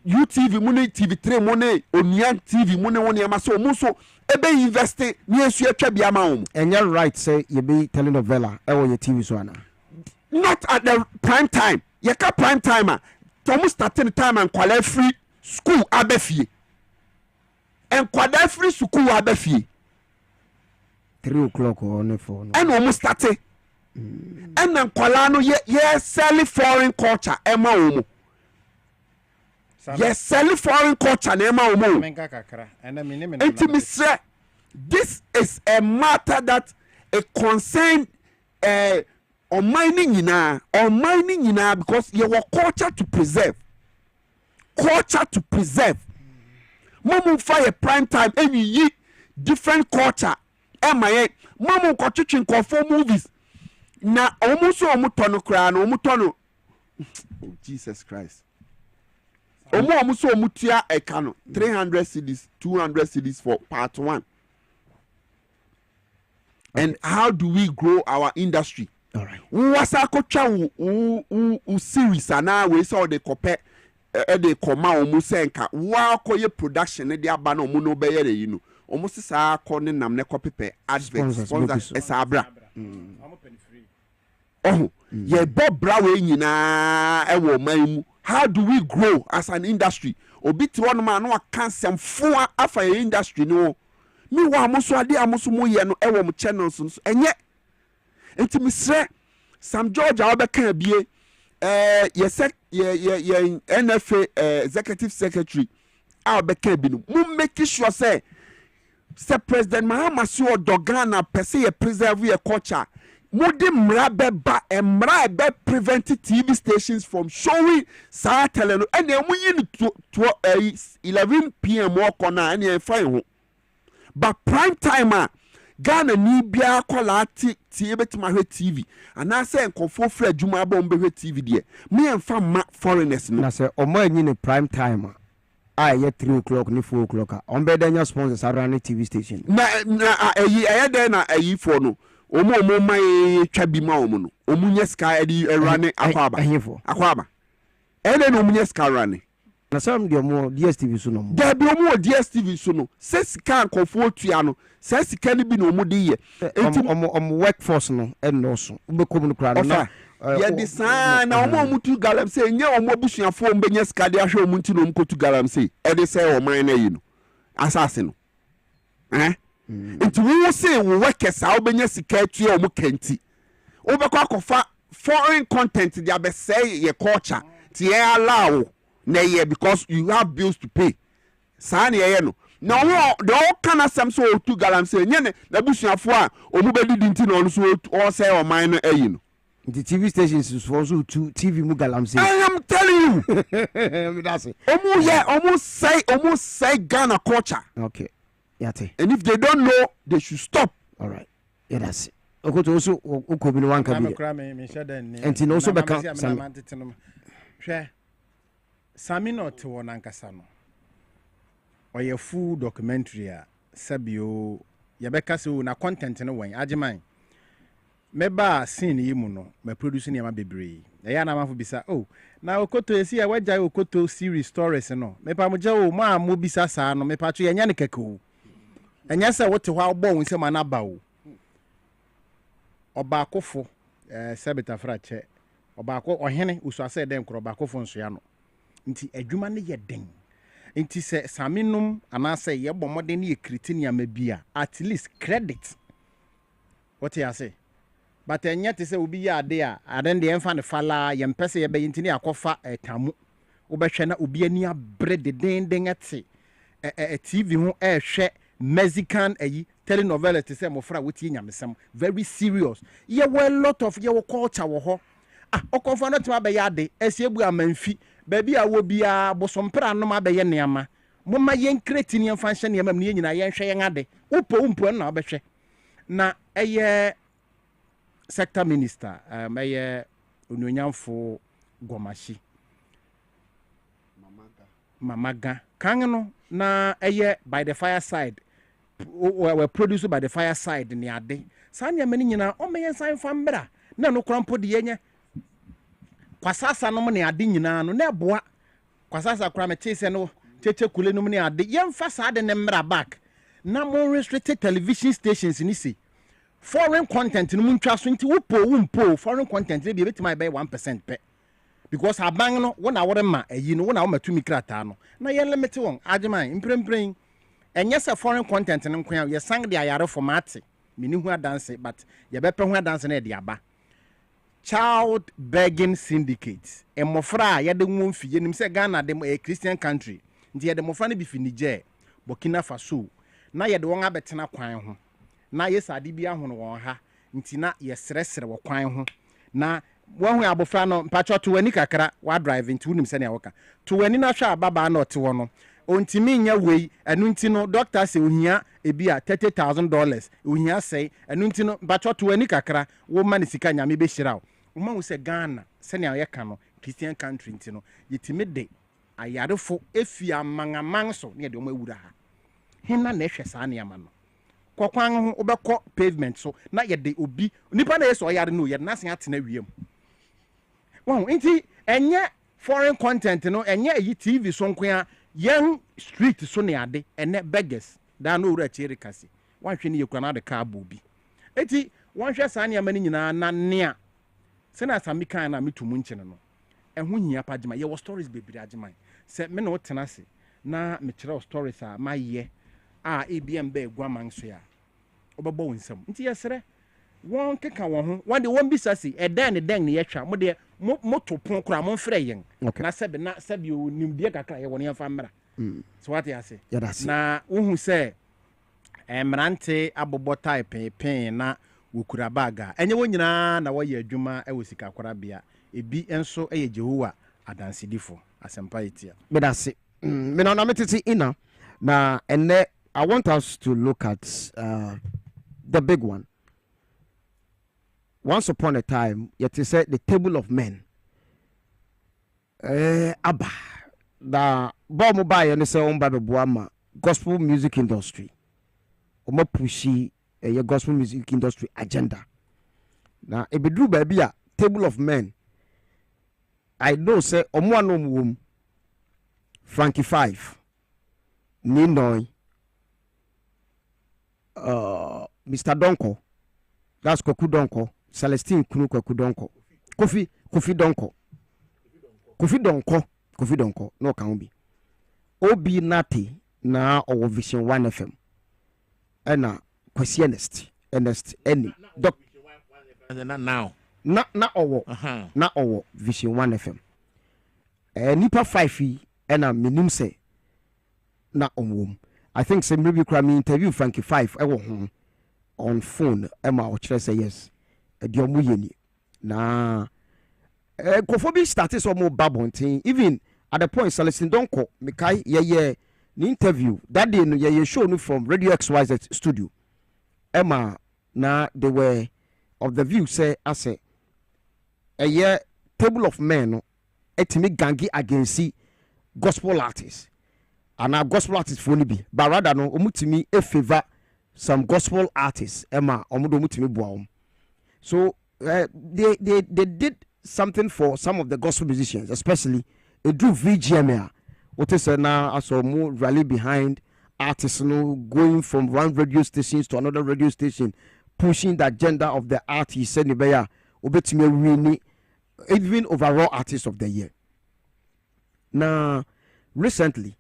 UTV mu ne TV3 mu ne Onian TV mu ne won e ma so omu so ebe invest ni ensu atwa bia ma omu and you right say you be telenovela e wo your TV so ana not at the prime time you ka prime time Tomu starting time and kwala free school abefie. And kwala free school abefie. 3 o'clock or on 4. And almost started. And then kwala no ye selling foreign culture ema omo. Ye selling foreign culture ema omo. And me say this is a matter that a concern on mining because you were culture to preserve. Mamu fire prime time any ye different culture. Mamu kochiching for movies. Na almost omutono kra no omutono. Jesus Christ. Almost omutia ekano 300 cedis, 200 cedis for part 1. And how do we grow our industry? All right. Wasa kocha u series ana we saw the copy de koma omu senka wa koye production de aba na omu no be yere yi no omu sisa ko ne nam ne copy pe advert sponsors esabra oh ye bobra we nyina e wo man. How do we grow as an industry? Obi ti won ma no aka semfo afa industry no mi wa amuso ade amuso mo ye no e wo mo channels so enye enti misre Sam George Abeka bie ye NFA executive secretary Abeka bi no mu make sure say President Mahama si Ghana pese ye preserve your culture mudi mra be prevent TV stations from showing sa teleno and mu yi 11 PM work on and fine ho but prime timer Ghana ni bia kwala tie betima hwe TV anase nkofo fra adwuma ba hwe TV de me emfa ma foreigners no na se omo anyi ne prime time a ye 3 o'clock ni 4 o'clock on be danya sponsors around TV station na ayi de na ayi for no omo mai twa bi ma omo no omunye sky edi run akwaba ene no omunye sky run na some de mo DSTV so no da bi omo DSTV so no se sika nkofo tua no se sika ni bi no omo de ye enti omo workforce no eno so be kom no kra na ya di sa na omo tu galam se nye omo busuafo mbenye sika de ahwe omo nti no omo tu galam se e de se o man na yi no asase no nti wo se wo workers a obenye sika tua omo kanti obekọ akofa foreign content they be say your culture ti allow na ye because you have bills to pay sa na ye no na the all kind of some so to galam say nye na busuafo a omu bedidi nti na ono so all say o man no ayi no the TV stations is for so to TV mu galam say I am telling you that's it almost say Ghana culture okay yate and if they don't know they should stop all right yeah that's it okoto also okobi no wanka bi enti no so beka sam hwe sami no te won ankasa no oye full documentary a sabio ye beka se na content no wan Agyemang meba scene yi mu no me produce ne ma bebre ya na mafo bisa na okoto esi ya wagya okoto series stories no me pa mo gya ma mo bisa saa no me pa twa nya ne keke enya se wote hwa obọ won se ma na ba Obakofo sebita frache obako ohene usuase den kro obakofo nso ya no nti adwuma ne ye den nti se saminum anase ye bomode ne ye kritinia mabia at least credit what you say but enya te se obi ya ade a aden de emfa ne fala ye mpese ye be nti ne akofa tamu obehwe na obi ani abre de den ate TV ho ehwe Mexican telenovela to say mofra wuti nyamesam very serious ye were lot of your culture wo ho okonfa no tuma be yade esiebu amanfi baby a wo bia bosompra no ma be ye neama moma yen create ne function ne amam ne nyina yen hwe yen ade umpo na obehwe na eye sector minister eye ononyamfo gomashi mamaga kan no na eye by the fireside were produced by the fireside ni ade sanya mani nyina o me yensan fambra na no krampo de yenye kwasasa no ne ade nyina no na boa kwasasa kra me tese no cheche kule no ne ade yemfa sa de ne mra back na mo restricted television stations ni si foreign content no muntwa so nti wumpo foreign content be betima be 1% pe because abang no wona wore ma ayi no wona wo matumi krata no na ye limit won Agyemang imprempren enye se foreign content no nkwa ye sang de ayare format mini hu adanse but ye bepe hu adanse na de aba child begging syndicate emofra ye de won fiye nim se Ghana dem a Christian country nti ye de mofra no bi fi Niger Burkina Faso na ye de won abetena kwan ho na ye sade bi ahono won ha nti na ye sresre wo kwan ho na won hu abofra no mpacho to wani kakra wa drive nti unim se ne woka to wani na hwa ababa na ote wo no ontimi nya wei enu nti no doctor say ohia ebi a $30,000 ohia say enu nti no mpacho to wani kakra wo ma ne sika nyame be hira wo ma wo se Ghana se ne ayeka no Christian country nti no yetimi de ayarefo efi amangaman so ne de o ma wura ha hena na ehwe sa ne ama no kwakwan ho obekọ pavement so na ye de obi nipa na yeso yare no ye na sen atena wiem wow nti enye foreign content no enye eyi TV so nkoa yen street so ne ade ene beggars da no ura chiri kasi wanhwe ne yekura na de ka bobi eti wanhwe sa ne amani nyina na nea se na samikan na metumu nchene no eho hia pa Agyemang ye wo stories bebiri Agyemang se me no tena se na me kire stories a maye ABM be guaman so ya obebo wonsam nti yesere won keka won ho won de won bisasi eden ne den ne yetwa mo de moto pon kura mo frɛ yen na sebe na sebe o nimdie kakra ye won yemfa mmra so what you say na wohu se emrante abobo type pen na wokura baga enye won nyina na wo ye adwuma e wosika korabea ebi enso eye Jehovah adansidifo asempa etia bedase me na metiti ina na enne I want us to look at the big one. Once upon a time, yet said the table of men. Abba, the bomb by and say on Baby Buama gospel music industry. Omo pushy a gospel music industry agenda. Now, if you do baby a table of men, I know say omo womb Frankie 5, Ninoy, Mr. Donko, that's Koku Donko, Celestine Kunu Koku Donko, Kofi Donko, Kofi Donko, no can be. Obi Nati na or Vision 1 FM. Ena Kwesi Ernest, any doc. Not now. Not our Vision 1 FM. Nipa 5 ena minim say na womb. I think some maybe me interview Frankie 5 home on phone Emma or say yes. Diomu yeni. Na Kofobi started some more babonting even at the point Celestine Donko Mikai ye the interview that day no ye show no from Radio XYZ studio. Emma na they were of the view say I say a year table of men no etimi gangi against gospel artists. And our gospel artists for be but rather no omutimi e favor some gospel artists Emma omudo mutimi boa. So they did something for some of the gospel musicians, especially a drew VGMA. What is now as a more rally behind artists no going from one radio stations to another radio station, pushing the agenda of the artists and the obetime even overall artist of the year. Now recently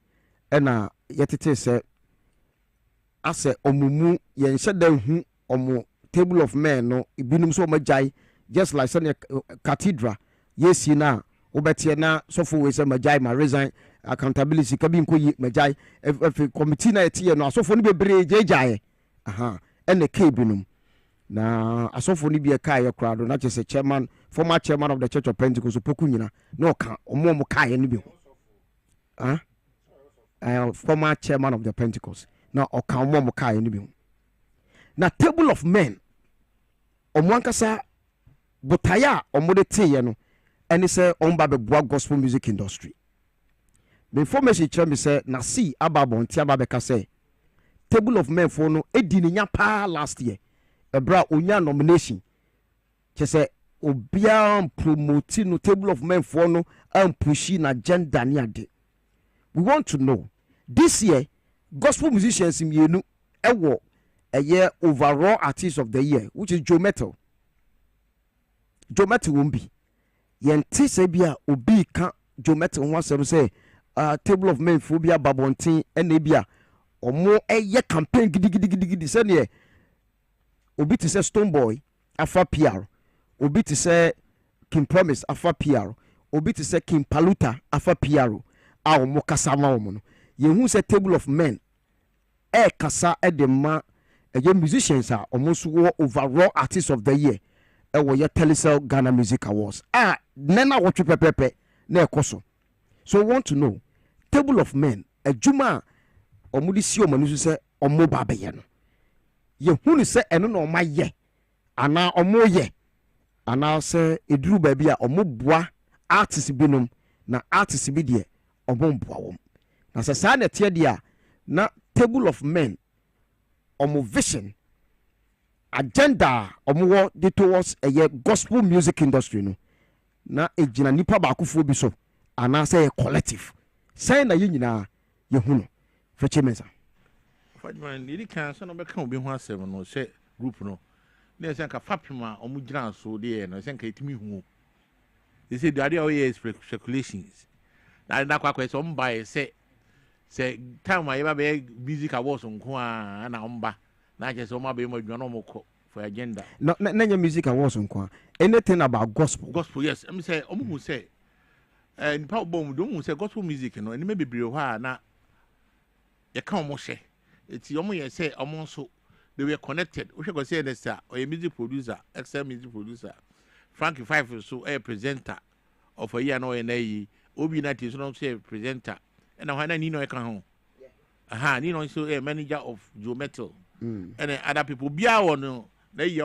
and yet it is I say omumu yen said them omo table of men no ibinum so majai just like Sunday cathedral yes na obetie na sofo we say majai ma resign accountability kabi nko yi majai if committee na etie no asofo no bebre jejai aha ene ke binum na asofo no bi e kai crowd na che chairman former chairman of the Church of Pentecost poku nyina na oka omo kai no bi former chairman of the Pentecost na oka omo kai no bi na table of men omwankasa botaya omode teye no ene say omba be boa gospel music industry. The information tell me say na see ababon ti ababeka say table of men for no edi ni pa last year ebra onya nomination che say obia promote no table of men for no and pushi na agenda ni ade. We want to know this year gospel musicians mienu ewo a year overall artist of the year, which is Joe Metal. Joe Metal won't be. Yenti sebia obi ka Joe Metal wants to say table of men phobia babontin enebia or more a year campaign gidi say ne obi to say Stone Boy afa PR, obi to say King Promise afa PR, obi to say King Paluta afa PR a mo kasama omo no. Ye hu say table of men kasa edema musicians are almost overall artist of the year. Your Telecel Ghana Music Awards. Nena watch pepe na ekoso. So we want to know table of men. Juma omudi si omanusu se omo baba ye no. Ye hunu se eno na oma ye. Ana omo ye. Ana se eduru baby a omo boa artist binom na artist bi de omo boa wom. Na se sa na tie dia na table of men omo vision agenda omo de towards a gospel music industry no na ejina nipa ba akofo bi so ana say collective say na yinyina ye hu no feche mensa fadman ni kan so no be kan obi ho asem no she group no na say ka fapema omo gina so de no say ka etimi hu they say the idea is speculations na kwa so mba say time I be music awards nko a na omba na je so ma be mo adwano mo for agenda no na music awards nko anything about gospel yes I'm say omo say nipa bom do mu say gospel music no any me bebre ho a na ye ka omo hye eti omo ye say omo so they were connected we go say this or a music producer excel music producer Frankie 5 so a presenter of a year no na obi na ti so no say presenter and now Nino can home. Nino is a manager of Joe Metal and then other people be our no they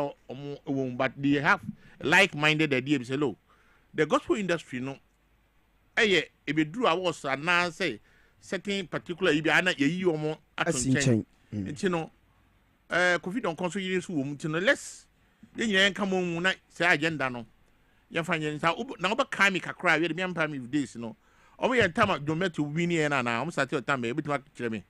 but they have like-minded idea. Say, look, the gospel industry no if you drew a was and now say certain particular if you are not you more at change. You know, COVID don't console you to no less. Then you come on say agenda no. You find now but can make a cry with me and with this, you know. Over your time don't met to win here and I'm starting time able to me.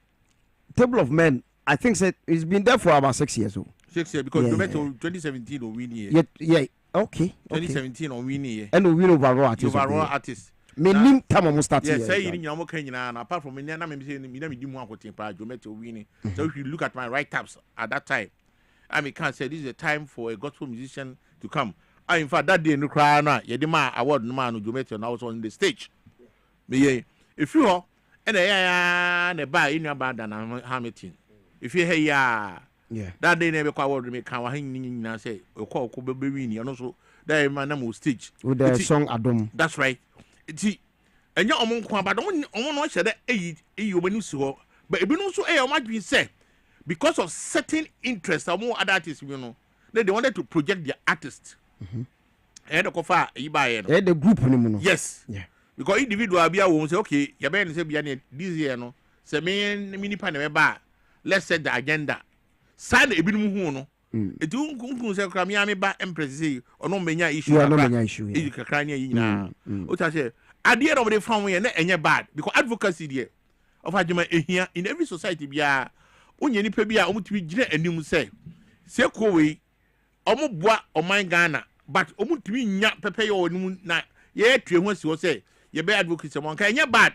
Table of Men, I think it's been there for about 6 years. 6 years because you met 2017 or win here. Yeah, okay. 2017 or win here. And we win overall artist. Me nim time almost started. Yes, say in your Kenya, apart from me, I'm saying, you never do one for you met to winning. So if you look at my write-ups at that time, I mean, can't say this is a time for a gospel musician to come. In fact, that day in the crowd, Yedima award no man who met and I was on the stage. Me, if you are, and a buy in your band and Hamilton. If you hear, that day never quite award me, can I say, or call Kobe Bewini, and also there my name will stitch with the song Adam. That's right. And you're among but don't say that you when you saw, but it also might be said because of certain interests or more other artists, you know, they wanted to project their artist. And the cofa, the group, yes, yeah, because individual be won't say, okay, your band say this year, no, say mini pan let's set the agenda. Sign a bit no. It won't say Kramiami ba empress say or no mania issue. No mania issue. You can cry near what I say. At the end of the family and bad because advocacy there of Agyemang here in every society be a only pebia to be and you say Kowe omo boa o man Ghana but omo to be nya pepe or na ye tue ho si wo say ye be advocacy mon kan nya bad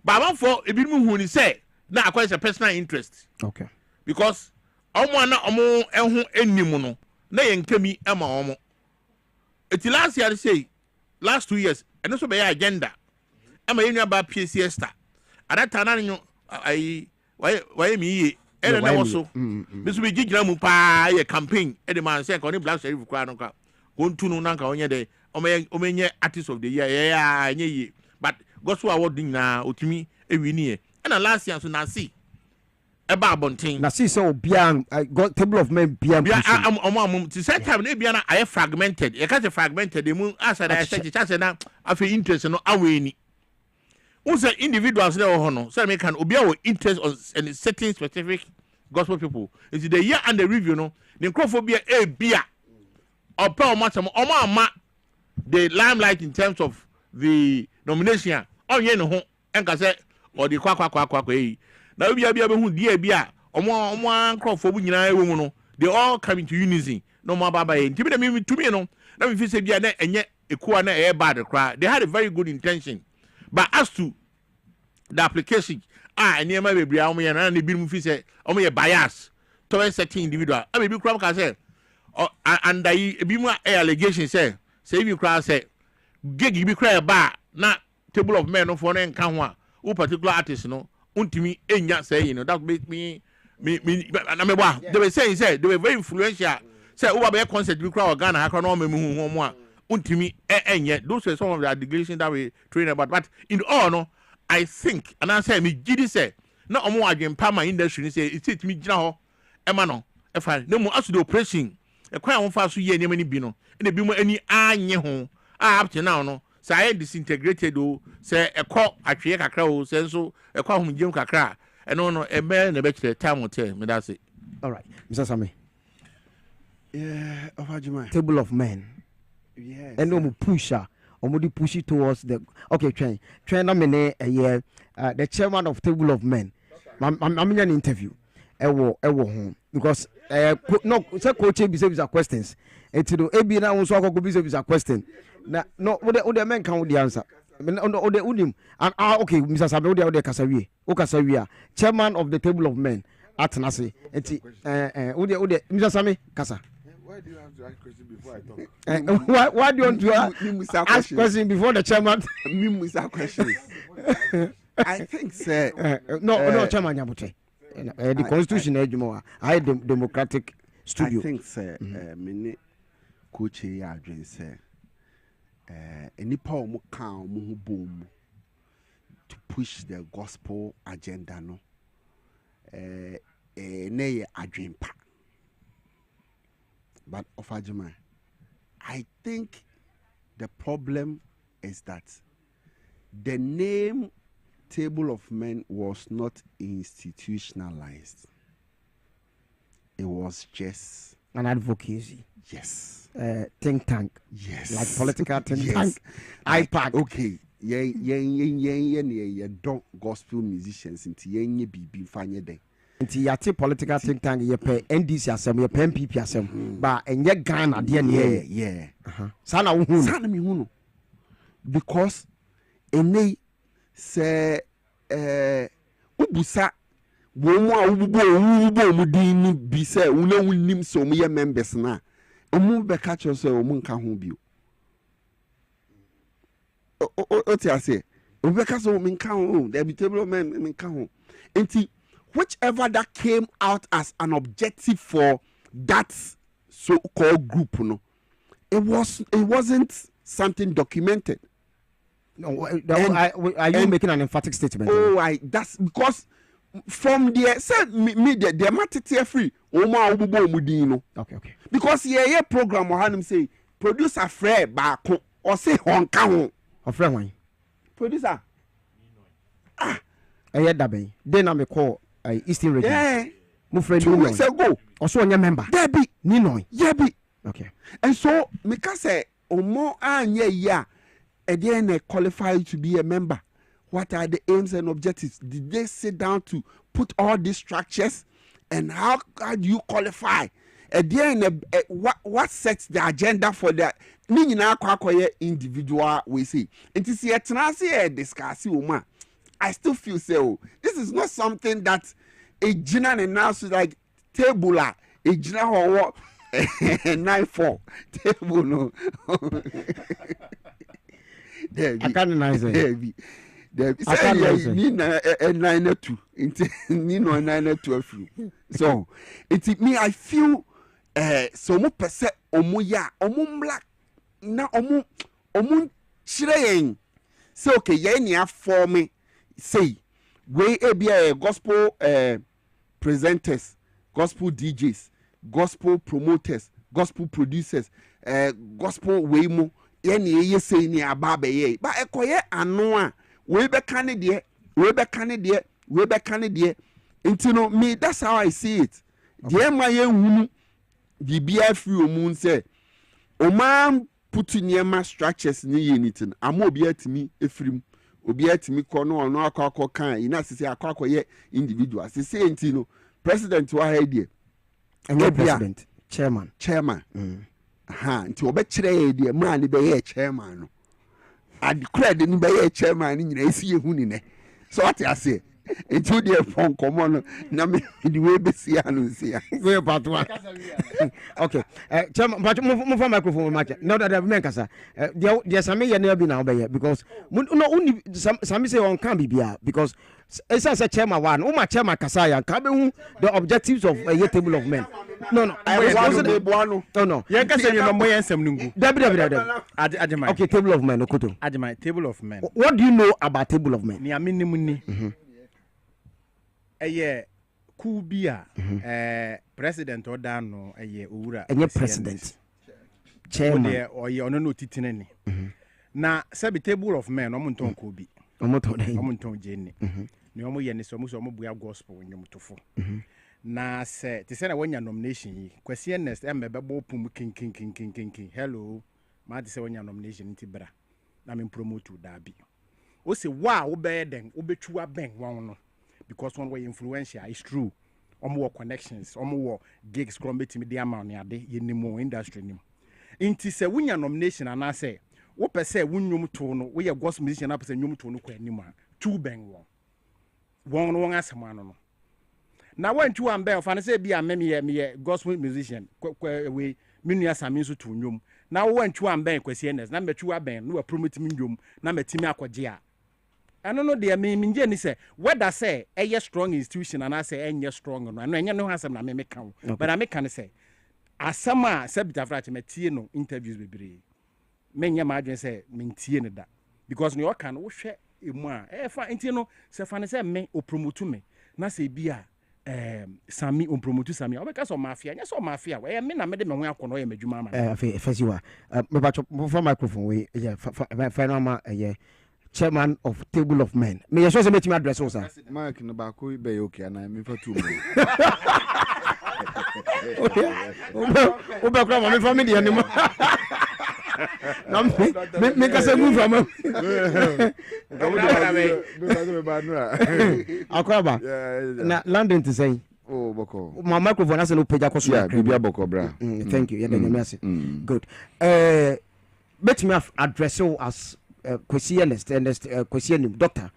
but for e bi mu hu ni say na akwa a personal interest. Okay. Because omo na omo ehun enim no na ye nkami ema omo eti last year say last 2 years and also be agenda ema ye nwa ba PCS star at that time no ai why me and na also this we gigina mu pa ye campaign e de man say ko ni black sheriff kwa no ka go ntunu na nka onye de omenye artist of the year yeah nye but gospel award na otumi ewi ni e na last year so na see eba abonten na see so bia got Table of Men bia am to set time na bia na I fragmented you catch fragmented the moon as I say na afi interest no aweni unse individuals na ho no so me can obi a interest on a certain specific gospel people is the year and the review no the crowdphobia e bia opa oma the limelight in terms of the nomination onye no ho enka say or the kwa e na obi be hu die bia omo crowdphobia nyina ewo mu no they all come into unison no more baba e ntimi na me to me no na me fi say bia na enye ekuwa na e bad cry they had a very good intention. But as to the application, near my baby, I'm here and be movie say, I'm bias to a certain individual. I may be crap can say, and I be more allegation say you cry say, gig you be cry bar, not Table of Men of one and can who particular artist, no, untimi enya say, you know, that make me, they were saying, say, they were very influential. Say, over by a concert, we cry Ghana, I can't remember untimi yet those are some of the allegations that we train about but in all no I think and I say me gidi say na omo Agyemang my industry say it me gina ho ema no e fa na mu aso the operation e kwan won fa so ye ne mani bi no e bi mu ani anye ho up to now no say disintegrated o say e kọ atwe kakra o say so e kọ ahomjem kakra e no e be na be kire time hotel me that say all right Mr. Sammy of Agyemang Table of Men. Yes. And no pusher, or push it towards the okay train na me a year the chairman of Table of Men. I'm in an interview. Ewo home because no say coach be say questions. And to do ebi na won so akoko be say question. Na no the men can with the answer. O the unim and okay Mr. Sabe o the kasawie. O kasawie chairman of the Table of Men at Nase. Enti o the Mr. Same kasa. Why do you have to ask questions before I talk? Why do you want to ask questions before the chairman? Questions. I think, sir. No, Chairman Yabute. The Constitution, I democratic studio. I think, sir, many coach here, sir. Any power mo can mo boom to push the gospel agenda, no. ne adwempa. But of Agyemang, I think the problem is that the name Table of Men was not institutionalized. It was just an advocacy. Yes. Think tank. Yes. Like political think yes. tank. IPAC. Okay. Yeah, don't gospel musicians into ye be fine day. Nti yate political think tank ye pe NDC asem ye pe MPP asem ba enye Ghana de ne yeah sana wo hu sana me hu no because ene se ubusa wo mu a ububo mu din ni bi se una wunnim so mu ye members na omu be ka cho so omu nka ho bio o ti ase omu be ka so omu nka ho the Table of Men nka ho enti whichever that came out as an objective for that so-called group, no, it wasn't something documented. No, are you making an emphatic statement? Oh, that's because from the said me the matter free. Okay. Because yeah program or him say producer Fred back or say on count or friend one producer. I heard that be. Then I may call. Eastern region. Yeah. My friend 2 weeks ago. Also on your member. There be. Ninoy. Yeah be. Okay. And so me can say omo anya ya again qualified to be a member. What are the aims and objectives? Did they sit down to put all these structures and how do you qualify? Again what sets the agenda for that? Ni nyina akwa individual we see. It is here to discuss oma. I still feel so. This is not something that a general announces like table a general or 9-4 table no. I can't deny it. I can't deny 9-2. Ni no 9-2. So it me I feel so mo pese omo ya omo black na omo chire say okay ye nia for me. Say we be gospel presenters, gospel DJs, gospel promoters, gospel producers, gospel waymo ye say ni ababe ye but ekoye ano a we be kan de nti no me that's how I see it. The ma ye hunu bibia free omun say o man put in structures ni ye nitin ama obi atimi efrim obi atimi kɔ no ɔno akɔ kan ina sisi akɔ ye individual sisi enti no president wa ha die president chairman nti obɛkyerɛ ye die man ni be ye chairman no adikura de ni be ye chairman ni nyina esi ye hu ni ne so what you say enti die fon komo no na me di we be sia no sia we part one. Okay chairman but move for microphone match no that me kasa there some ye na be na obey because no some say on can be bia because esa say chairman one o ma chairman kasa ya ka be hu the objectives of a Table of Men. No I was no ye kasa you no mo yensem nungu Agyemang. Okay, Table of Men okoto Agyemang, Table of Men. What do you know about Table of Men? Ni aminimu ni kubia president odano owura enye president chairman oye ono no titine ni na sabi Table of Men omo nton kubi omo nton jeni ni omo ye ni so omo bua gospel nyomtofo na se te se na wanya nomination yi kwesi next emebebo pum kin hello ma te se wanya nomination nti bra na me promote dabi o se wa wo be den wo betwa ben won no because one way influential is true omo connections omo gigs from betimi dey amount ne ade ye nimo industry nim nti se wunya nomination ana se wo pese wunyum to no wo ye gospel musician na pese nyum to no kwa anim a two ben won no won asema no na wantu ambe ofane se bia me gospel musician we menu asame so to nyum na wantu ambe kwesi ns na metu aben no promote me nyum na metimi akogye a ano no de me nje ni se whether say a strong institution and I say enye strong no ano enye no hasem na me kan but I make say asama se bitafra me tie no interviews bebre menye ma adwen say me tie ne da because no kan wo hwe emu a fa enti no se fa ne se me o promote me na se bia Sami promote Sami. Obeka so mafia. Nya so mafia. We me na me de me ho akono ye madwuma ma. First you are me ba for microphone we final ma chairman of table of men. Me you sure say me address o sir. Mike no ba ko be okay and me for 2 minutes. Obe kra ma me family dey animo. Na me ka say move am. Akwaba. Na London to say. Oh, boko. My microphone has no page across. Yeah, bibia boko bra. Thank you. Yeah, merci. Good. Bet me address you as question doctor.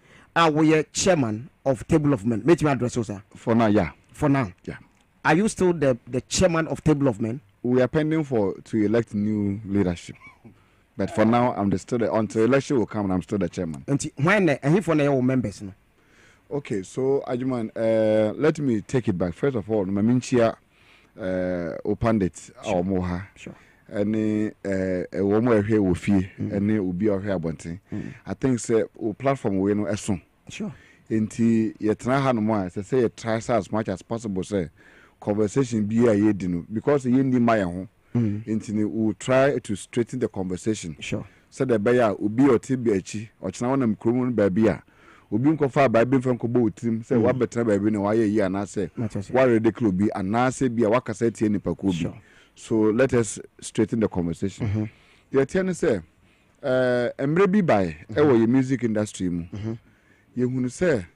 We are chairman of table of men. Bet me address you, sir. For now, yeah. For now. Yeah. Are you still the chairman of table of men? We are pending to elect new leadership. But for now, I'm until election will come, I'm still the chairman. And when and he for your members, no? Okay, so Agyemang, let me take it back. First of all, Maminchia Opandit or Moha. Sure. Any woman here will fee, any will be our hair bunting. I think say platform we know as soon. Sure. Inti yetna no more say try as much as possible say conversation be a yedinu because ye ndi my ho. Inti we will try to straighten the conversation. Sure. So the baya ubi or tibi or china one krumun babia. Ubi nkofa Bible fan ko bo tim say wa betra baby no wa ye and I say wa ridiculous be and I say be a waka say tie nipa ko bi. So let us straighten the conversation. The attorney say emre bi by e wo your music industry mu. You hunu say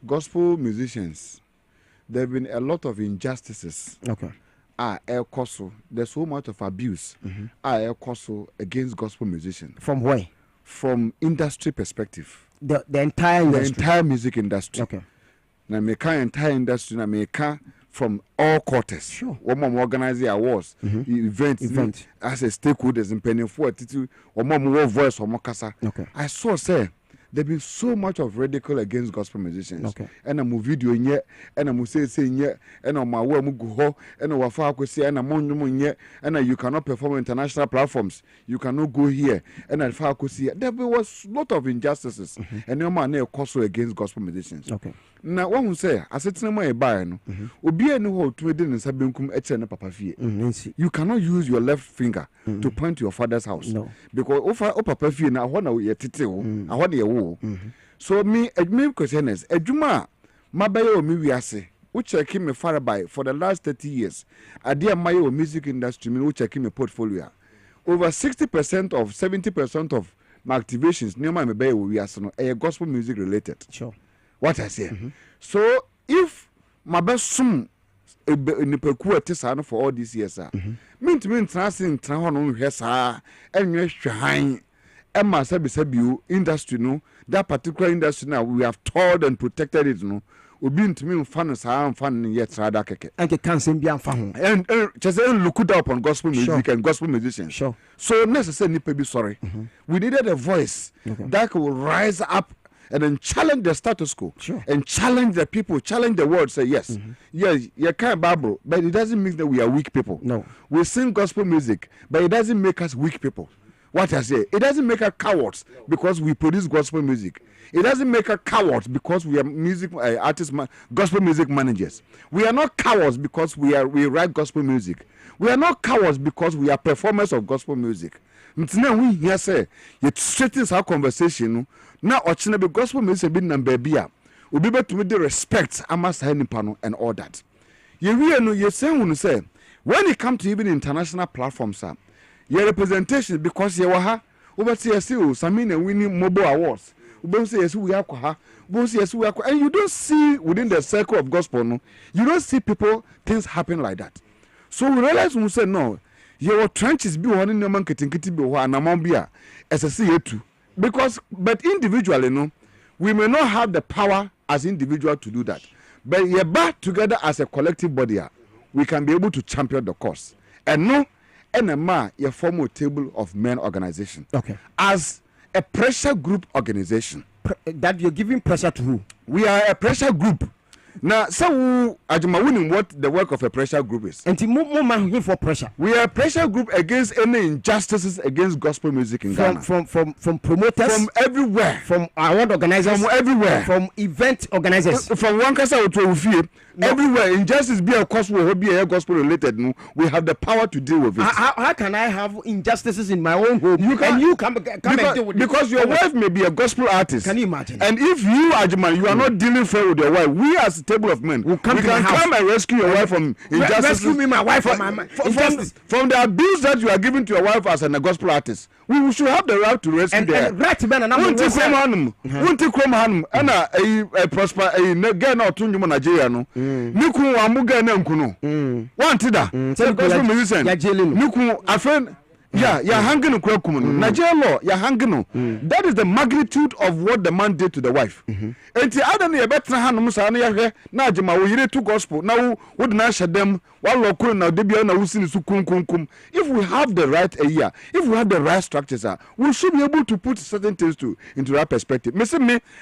gospel musicians there have been a lot of injustices. Okay. There's so much of abuse. Against gospel musicians. From where? From industry perspective. The entire industry. The entire music industry. Okay. Now make entire industry na make from all quarters. Sure. One more organize awards, events as a stakeholders in penny for attitude or more voice or more kasa. Okay. I saw say there been so much of ridicule against gospel musicians. Okay. And I'm video in yet, and I'm say yet, and on my way go and wafa kwesi and I'm yet, and you cannot perform international platforms. You cannot go here, and I fa kwesi. There was a lot of injustices, and no man also against gospel musicians. Okay. Now one will say, as it's no more buy no, obi any ho to within sabinkum etche papa fie. You cannot use your left finger to point to your father's house. No. Because o papa fie na ho na ye tete o, ahọ na ye wo. So me question is, ejuma mabaye o mi wiase. We check me far by for the last 30 years. Adia my music industry me we check me portfolio. Over 60% of 70% of my activations near my baby we are gospel music related. Sure. What I say. So if my best sum in the percuat for all these years, mean transin trahono hesa and you shine Emma Sabi industry no that particular industry now we have told and protected it no. Obi to me fun and fun yet rather keke. And can sing be and just look it up on gospel music and gospel musicians. Sure. So necessarily be sorry. We needed a voice that could rise up and then challenge the status quo. Sure. And challenge the people, challenge the world, say yes. Yes, you can't babble, but it doesn't mean that we are weak people. No. We sing gospel music, but it doesn't make us weak people. What I say, it doesn't make us cowards because we produce gospel music. It doesn't make us cowards because we are music artists, gospel music managers. We are not cowards because we write gospel music. We are not cowards because we are performers of gospel music. Now we here say it straightens our conversation. Now ochina be gospel music be number bia. We be able to with the respect amas panel and all that. You know you say when it comes to even international platforms, your representation because you were over see Samina winning mobile awards. We say yes we are and you don't see within the circle of gospel no, you don't see people things happen like that. So we realize when we say no, your trenches be one in the man kitinkiti be one amambia as a CA2 because but individually no, we may not have the power as individual to do that, but you're back together as a collective body, we can be able to champion the cause. And no, NMA you form a table of men organization. Okay. As a pressure group organization. That you're giving pressure to who? We are a pressure group. Now, so Agyemang winning what the work of a pressure group is. And more man for pressure. We are a pressure group against any injustices against gospel music in Ghana. From promoters. From everywhere. From award organizers. From everywhere. From event organizers. From one kasa to Ufie. Everywhere injustice be a cause will be a gospel related. No, we have the power to deal with it. How can I have injustices in my own home? You come and deal with because your wife may be a gospel artist. Can you imagine? And if you, Agyemang, you are not dealing fair with your wife, we as a table of men, we can come and rescue your wife from injustice. Rescue me, my wife, from the abuse that you are giving to your wife as a gospel artist. We should have the right to rescue her. And right men and I'm prosper a girl not to Nigeria no. Niku amuga na nkuno. Wantida. Gospel musician. Niku afen yeah, hanging no Nigeria law, you're hanging. That is the magnitude of what the man did to the wife. And the other near better hand Musana na Agyemang we to gospel. Now would not share them while local now debut na usin kum. If we have the right if we have the right structures, we should be able to put certain things into that perspective. Me,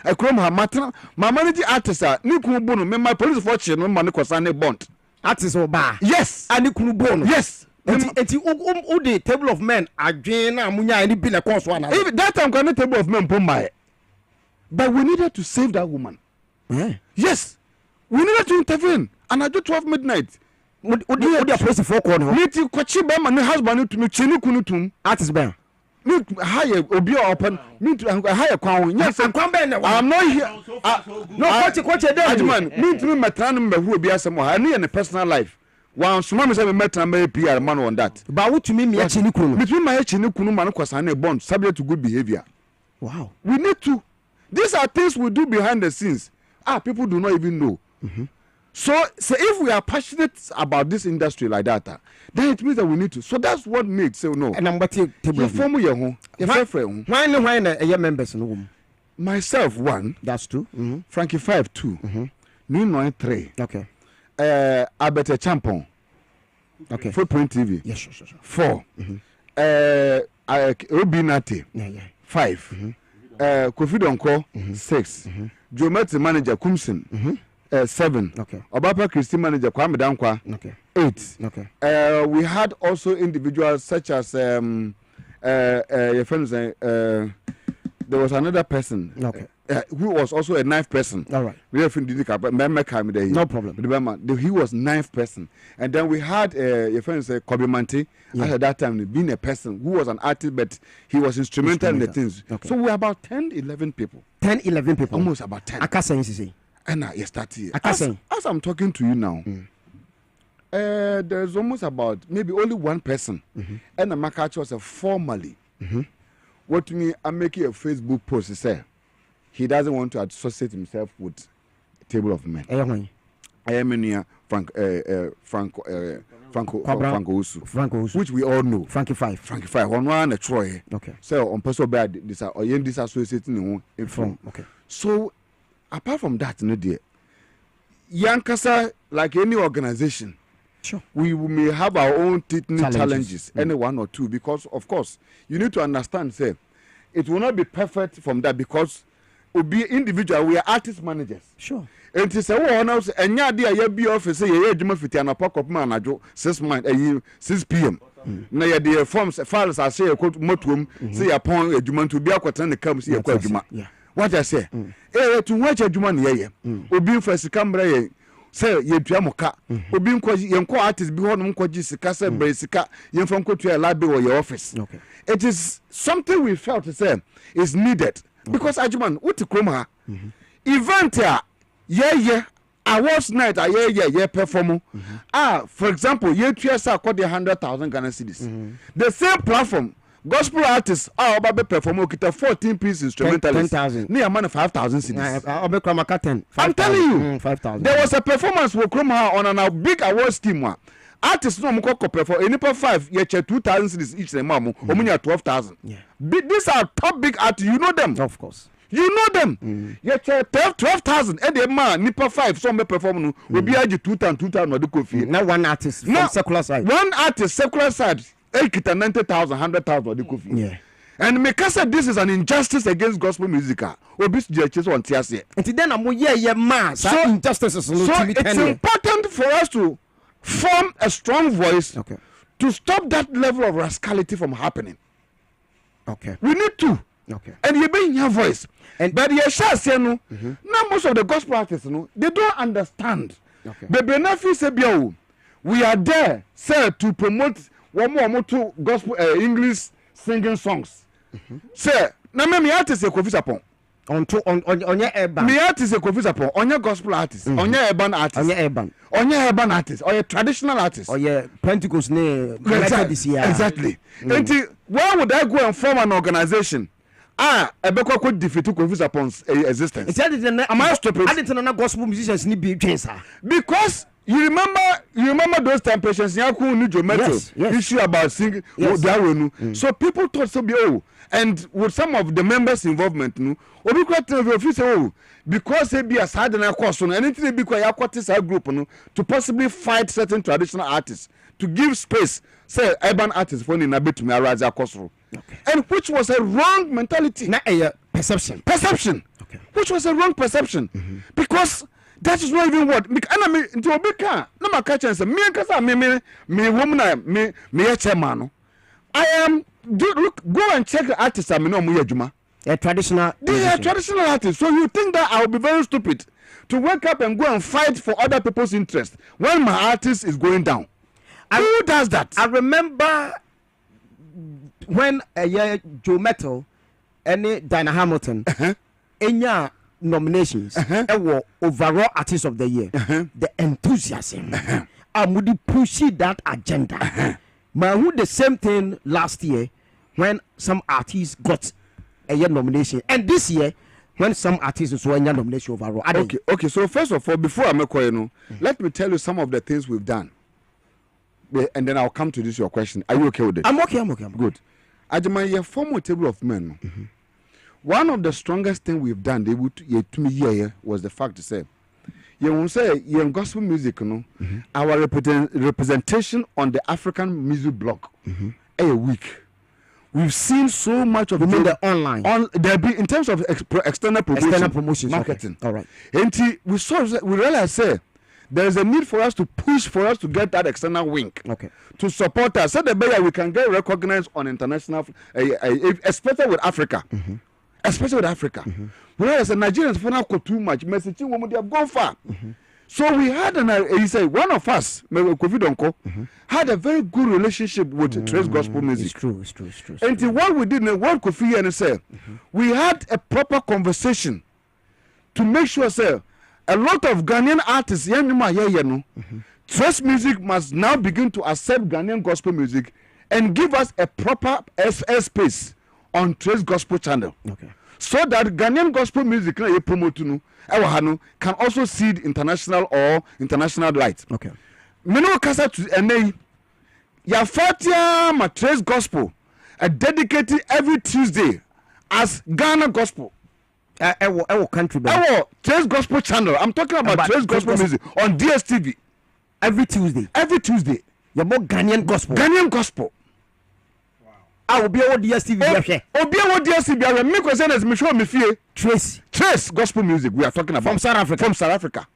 I crom her matter, my managing artist, Niku Bono, my police fortune, no money cosane bond. Artist or bar. Yes, and Niku Bono. Yes. The table of men again any bill a course one. If that time can table of men put my but we needed to save that woman. Yes, we needed to intervene. And I do 12 midnight. Would you place for corner? Me to Kochi Bama and husband to me Chini Kunutum. Artist bear. Me higher Obi open me to higher crown. Yes, I'm not here. No, Kochi Agyemang. Me to me matranum who will be as someone. I need in a personal life. One small say met and may PR man on that. But what to me Chini Kunu? Between my Chini Kunu man kwasane bond subject to good behavior. Wow. We need to. These are things we do behind the scenes. People do not even know. So if we are passionate about this industry like that, then it means that we need to. So that's what makes say no. And I'm table. You form your home. Why no members in the room? Myself 1. That's 2. Frankie 5 2. New 3. Okay. Abete Champon. Okay. Footprint TV. Yes, sure. 4. Obinati. 5. Kofi Donko. 6. Geometry manager Kumsin. 7. Okay. Obapa Christi manager Kwame Dankwa. Okay. 8. Okay. We had also individuals such as your friends. There was another person. Okay. Who was also a 9th person. All right. We have no problem. He was 9th person. And then we had your friend say Kobe Manti at that time being a person who was an artist, but he was instrumental in the things. Okay. So we're about 10-11 people. 10-11 people. Almost about 10. Akasen. And you start here. As I'm talking to you now, there's almost about maybe only 1 person. And the market was formally. What to me, I'm making a Facebook post to say he doesn't want to associate himself with a table of men. I am in here, Franco Usu, which we all know. Frankie 5. One a Troy. Okay. So on person bad this or yen disassociating in from. Okay. So apart from that, no dear, Yankasa, like any organization, sure, we may have our own challenges, any 1 or 2, because of course you need to understand, say, it will not be perfect from that because we'll be individual, we are artist managers. Sure. And to say, oh, no, and ya dear, you be office, say, yeah, you must and a pocket of man, I do 6 p.m. Now, your dear forms, files, I say, a quote, motum, say, upon a juman to be a quarter and come see a quadjuma. What I say, to watch a juman, yeah, will be first camera. Say ye piamoka obi nko artist bi hono nko jisika say bresika ye from ko to a lab or your office. Okay. It is something we felt to say is needed because Agyemang what krom ha event yeah awards night yeah perform for example ye tuasa akode 100,000 Ghana cedis. The same platform gospel artists oba perform okita 14 piece instrumentalist 10,000 near man 5,000 cedis. Obe kromaka 10. I'm telling you 5,000. There was a performance we kroma on a big award scheme. Artists no mo perform any per 5 ye 2,000 cedis each the mamo omunya 12,000. These are top big artists, you know them. Of course. You know them. Ye 12,000 and the man nipa 5 some perform no we be age 2,000 no de kofi. Now one artist from secular side. One artist secular side 90,000 100,000 the coffee. Yeah. And because this is an injustice against gospel music, obi suggest on TSA. And then I'm so injustices. So it's important for us to form a strong voice to stop that level of rascality from happening. Okay. We need to. Okay. And you bring your voice. And but you shall say no. Now most of the gospel artists, they don't understand. Okay. But benefit say we are there, sir, to promote one more to gospel English singing songs. Sir, now me artist a confuse upon. On your urban. Me artist a confuse upon. On your gospel artist. On your urban artist. On your urban. On your urban artist. Or your traditional artist. Or your Pentecost name. Exactly. Why would I go and form an organization? Ebeko could defeat to confuse upon existence. Am I stupid? I didn't know gospel musicians need be because you remember those time patients issue about singing so people thought so and with some of the members involvement because they be a side and course anything be a group to possibly fight certain traditional artists to give space say urban artists for in a bit to me arise and which was a wrong mentality perception which was a wrong perception because that is not even what enemy into obeka na maka chance me nkasa me woman me chairman I am go and check the artists am no mo adwuma traditional artists. So you think that I will be very stupid to wake up and go and fight for other people's interest when my artist is going down? Who does that? I remember when Joe Metal and Diana Hamilton enya nominations overall artist of the year the enthusiasm and would push that agenda but who the same thing last year when some artists got a year nomination and this year when some artists were a nomination overall. Okay, so first of all, before I make let me tell you some of the things we've done and then I'll come to this your question. Are you okay with it? I'm okay. Good. Agyemang, your former table of men. One of the strongest things we've done to me was the fact to say, you won't say in gospel music, our representation on the African music block a week. We've seen so much of the online in terms of external promotion, marketing. Okay. All right. And we realized there is a need for us to push for us to get that external wing. Okay. To support us so the better we can get recognized on international, especially with Africa. Especially with Africa. Whereas the Nigerians for now got too much messaging women they have gone far. So we had he said one of us, had a very good relationship with Trace Gospel Music. It's true. And what we did in what Kofi and said, we had a proper conversation to make sure a lot of Ghanaian artists, Trace Music must now begin to accept Ghanaian gospel music and give us a proper space on Trace Gospel channel. Okay. So that Ghanaian gospel music can also see international or international light. Okay. Meno kasa to ene ya fatia ma Trace Gospel dedicated every Tuesday as Ghana Gospel. Country Trace Gospel channel. I'm talking about Trace Gospel music on DSTV every Tuesday. You're more Ghanaian Gospel. I will be on DSTV. Me concern as me show me fear. Trace Gospel music we are talking about from South Africa.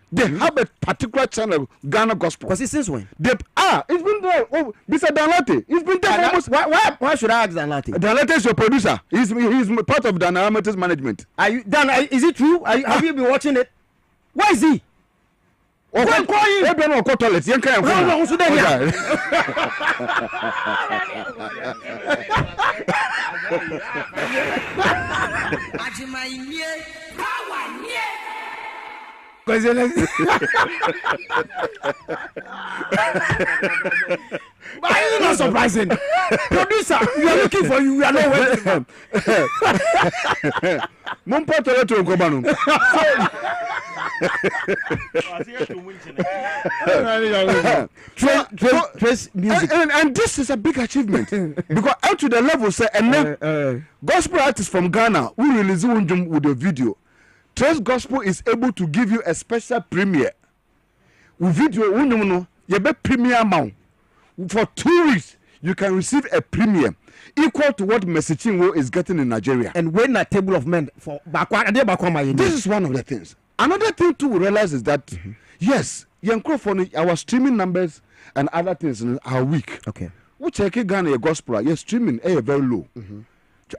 They have a particular channel, Ghana Gospel. Because since when? It's been there. Oh, Mr. Danlate. It's been there almost. Why should I ask Danlate? Danlate is your producer. He's part of Danlata's management. Are you Dan? Is it true? Have you been watching it? Where is he? Go and call him. Everyone go toilet. You can't go. But it's not surprising. Producer, we are looking for you. We are not waiting. Trace music. And this is a big achievement because up to the level say and gospel artists from Ghana who release with a video. Trace Gospel is able to give you a special premiere. With video, you be premiere amount for 2 weeks. you can receive a premium equal to what Mercy Chinwo is getting in Nigeria. And when a table of men for this is one of the things. Another thing too we realize is that yes, our streaming numbers and other things are weak. Okay. We check Ghana your gospel, your streaming is very low.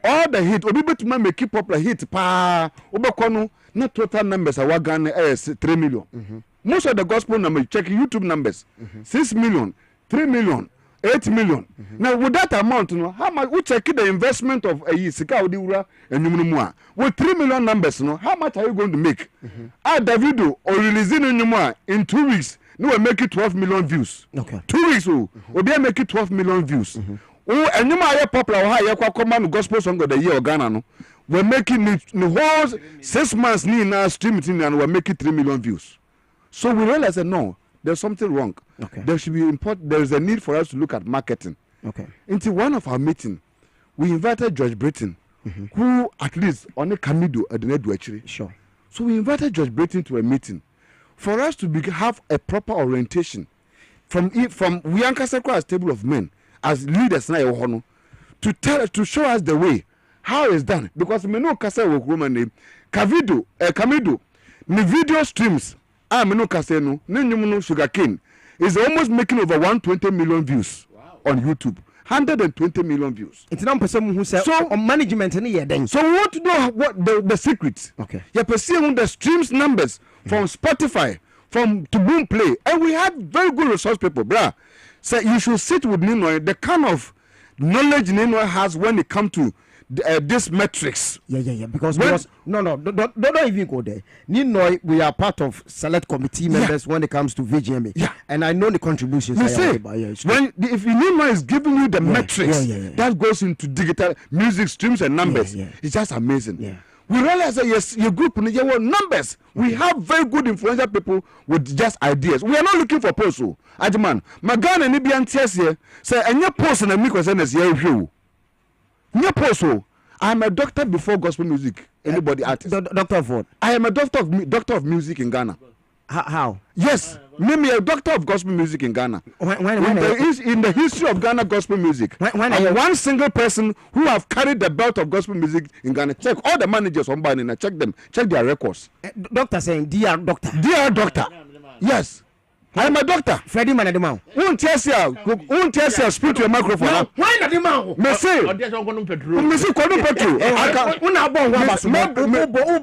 All the hit, obi betuma make keep popular hit pa obekono not total numbers are Ghana is 3 million. Most of the gospel numbers, check YouTube numbers, 6 million, 3 million, 8 million. Now with that amount, how much we check the investment of a year, with 3 million numbers, how much are you going to make? Davido or releasing in 2 weeks, no will make it 12 million views. Okay. 2 weeks, we'll be make it 12 million views. Oh, and you might popular command gospel song of the year Ghana. No, we're making it the whole 6 months now streaming and we're making 3 million views. So we realize that no, there's something wrong. Okay. There should be there is a need for us to look at marketing. Okay. Into one of our meeting, we invited George Britton, who at least on a Camido at the actually. Sure. So we invited George Britton to a meeting for us to have a proper orientation from Wiankasa table of men as leaders now to show us the way how it's done, because me no kasa wo woman name Camido the video streams me no kasa no nyum sugarcane is almost making over 120 million views on YouTube. 120 million views. It's not person who said so on management then. So we want to know what the secret. Okay. You're pursuing the streams numbers from Spotify, from to Boom Play, and we have very good resource people, bruh. So you should sit with Ninoy, the kind of knowledge Ninoy has when it comes to this metrics. Yeah. Because don't even go there. Ninoy, we are part of select committee members when it comes to VGMA. Yeah. And I know the contributions. You see, if Ninoy is giving you the metrics that goes into digital music streams and numbers, it's just amazing. Yeah. We realize that yes, your group your numbers. We have very good influential people with just ideas. We are not looking for posts. Agyemang, Magana and Nibian Tias here say, and your post and a micro sentence here. Your post. I am a doctor before gospel music. Anybody artist? Doctor of what? I am a doctor of music in Ghana. How? Yes, me a doctor of gospel music in Ghana. In the history of Ghana gospel music, I'm one single person who have carried the belt of gospel music in Ghana. Check all the managers on Bani, check them, check their records. Doctor saying, dear doctor. Dear doctor. Yes. I am a doctor. Freddie Manadimau. Won't tell you, speak to your microphone. Why not the man?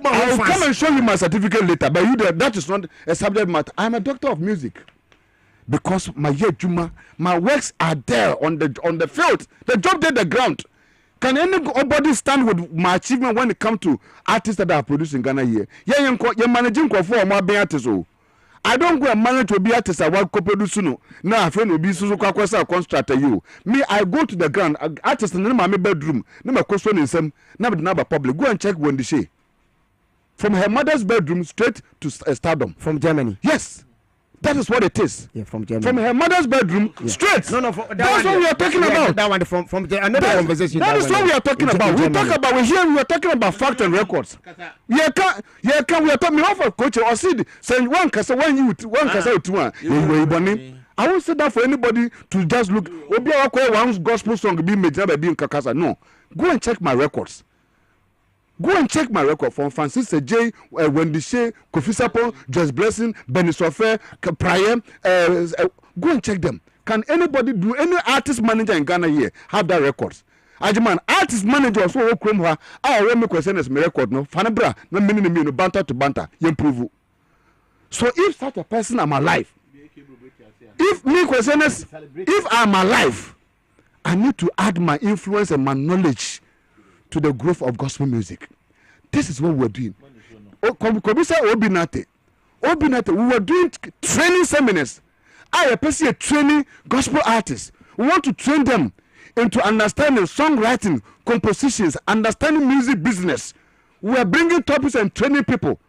I'll come and show you my certificate later, but that is not a subject matter. I am a doctor of music. Because my works are there on the field. The job did the ground. Can anybody stand with my achievement when it comes to artists that are produced in Ghana here? You're managing for more artists. I don't go and manage to be artist. I want to produce no. Now, friend will be so construct you. Me, I go to the ground. Artist in my bedroom. No, question in some. Never public. Go and check when they say. From her mother's bedroom straight to stardom. From Germany. Yes. That is what it is. Yeah, from Germany. From her mother's bedroom straight. No, that's what we are talking about. That one from another conversation. That is what we are talking about. We talk about we are talking about fact and records. We are talking of coach or see saying one kasa when you one kasa to one. I won't say that for anybody to just look. Obi one gospel song be made by being kakasa. No, go and check my records. Go and check my record from Francis J, Wendy Shea, Kofi Sapo, Just Blessing, Benny Sofer, Priam. Go and check them. Can anybody do any artist manager in Ghana here have that records? Agyemang, artist manager also work from her. I already question my record no. Fanabra, no meaning me no banter to banter. You improve. So if such a person am alive, if me question is, if I'm alive, I need to add my influence and my knowledge to the growth of gospel music. This is what we're doing. Obinate, we were doing training seminars. I appreciate training gospel artists. We want to train them into understanding songwriting, compositions, understanding music business. We are bringing topics and training people.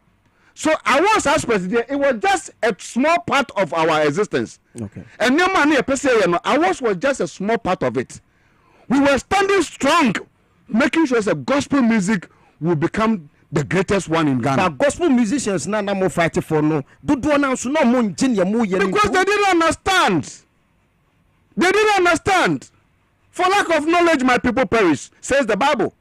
So I was as president, it was just a small part of our existence. Okay. And ours was just a small part of it. We were standing strong, making sure that gospel music will become the greatest one in Ghana. But gospel musicians now more fighting for no. Because they didn't understand. They didn't understand. For lack of knowledge, my people perish, says the Bible.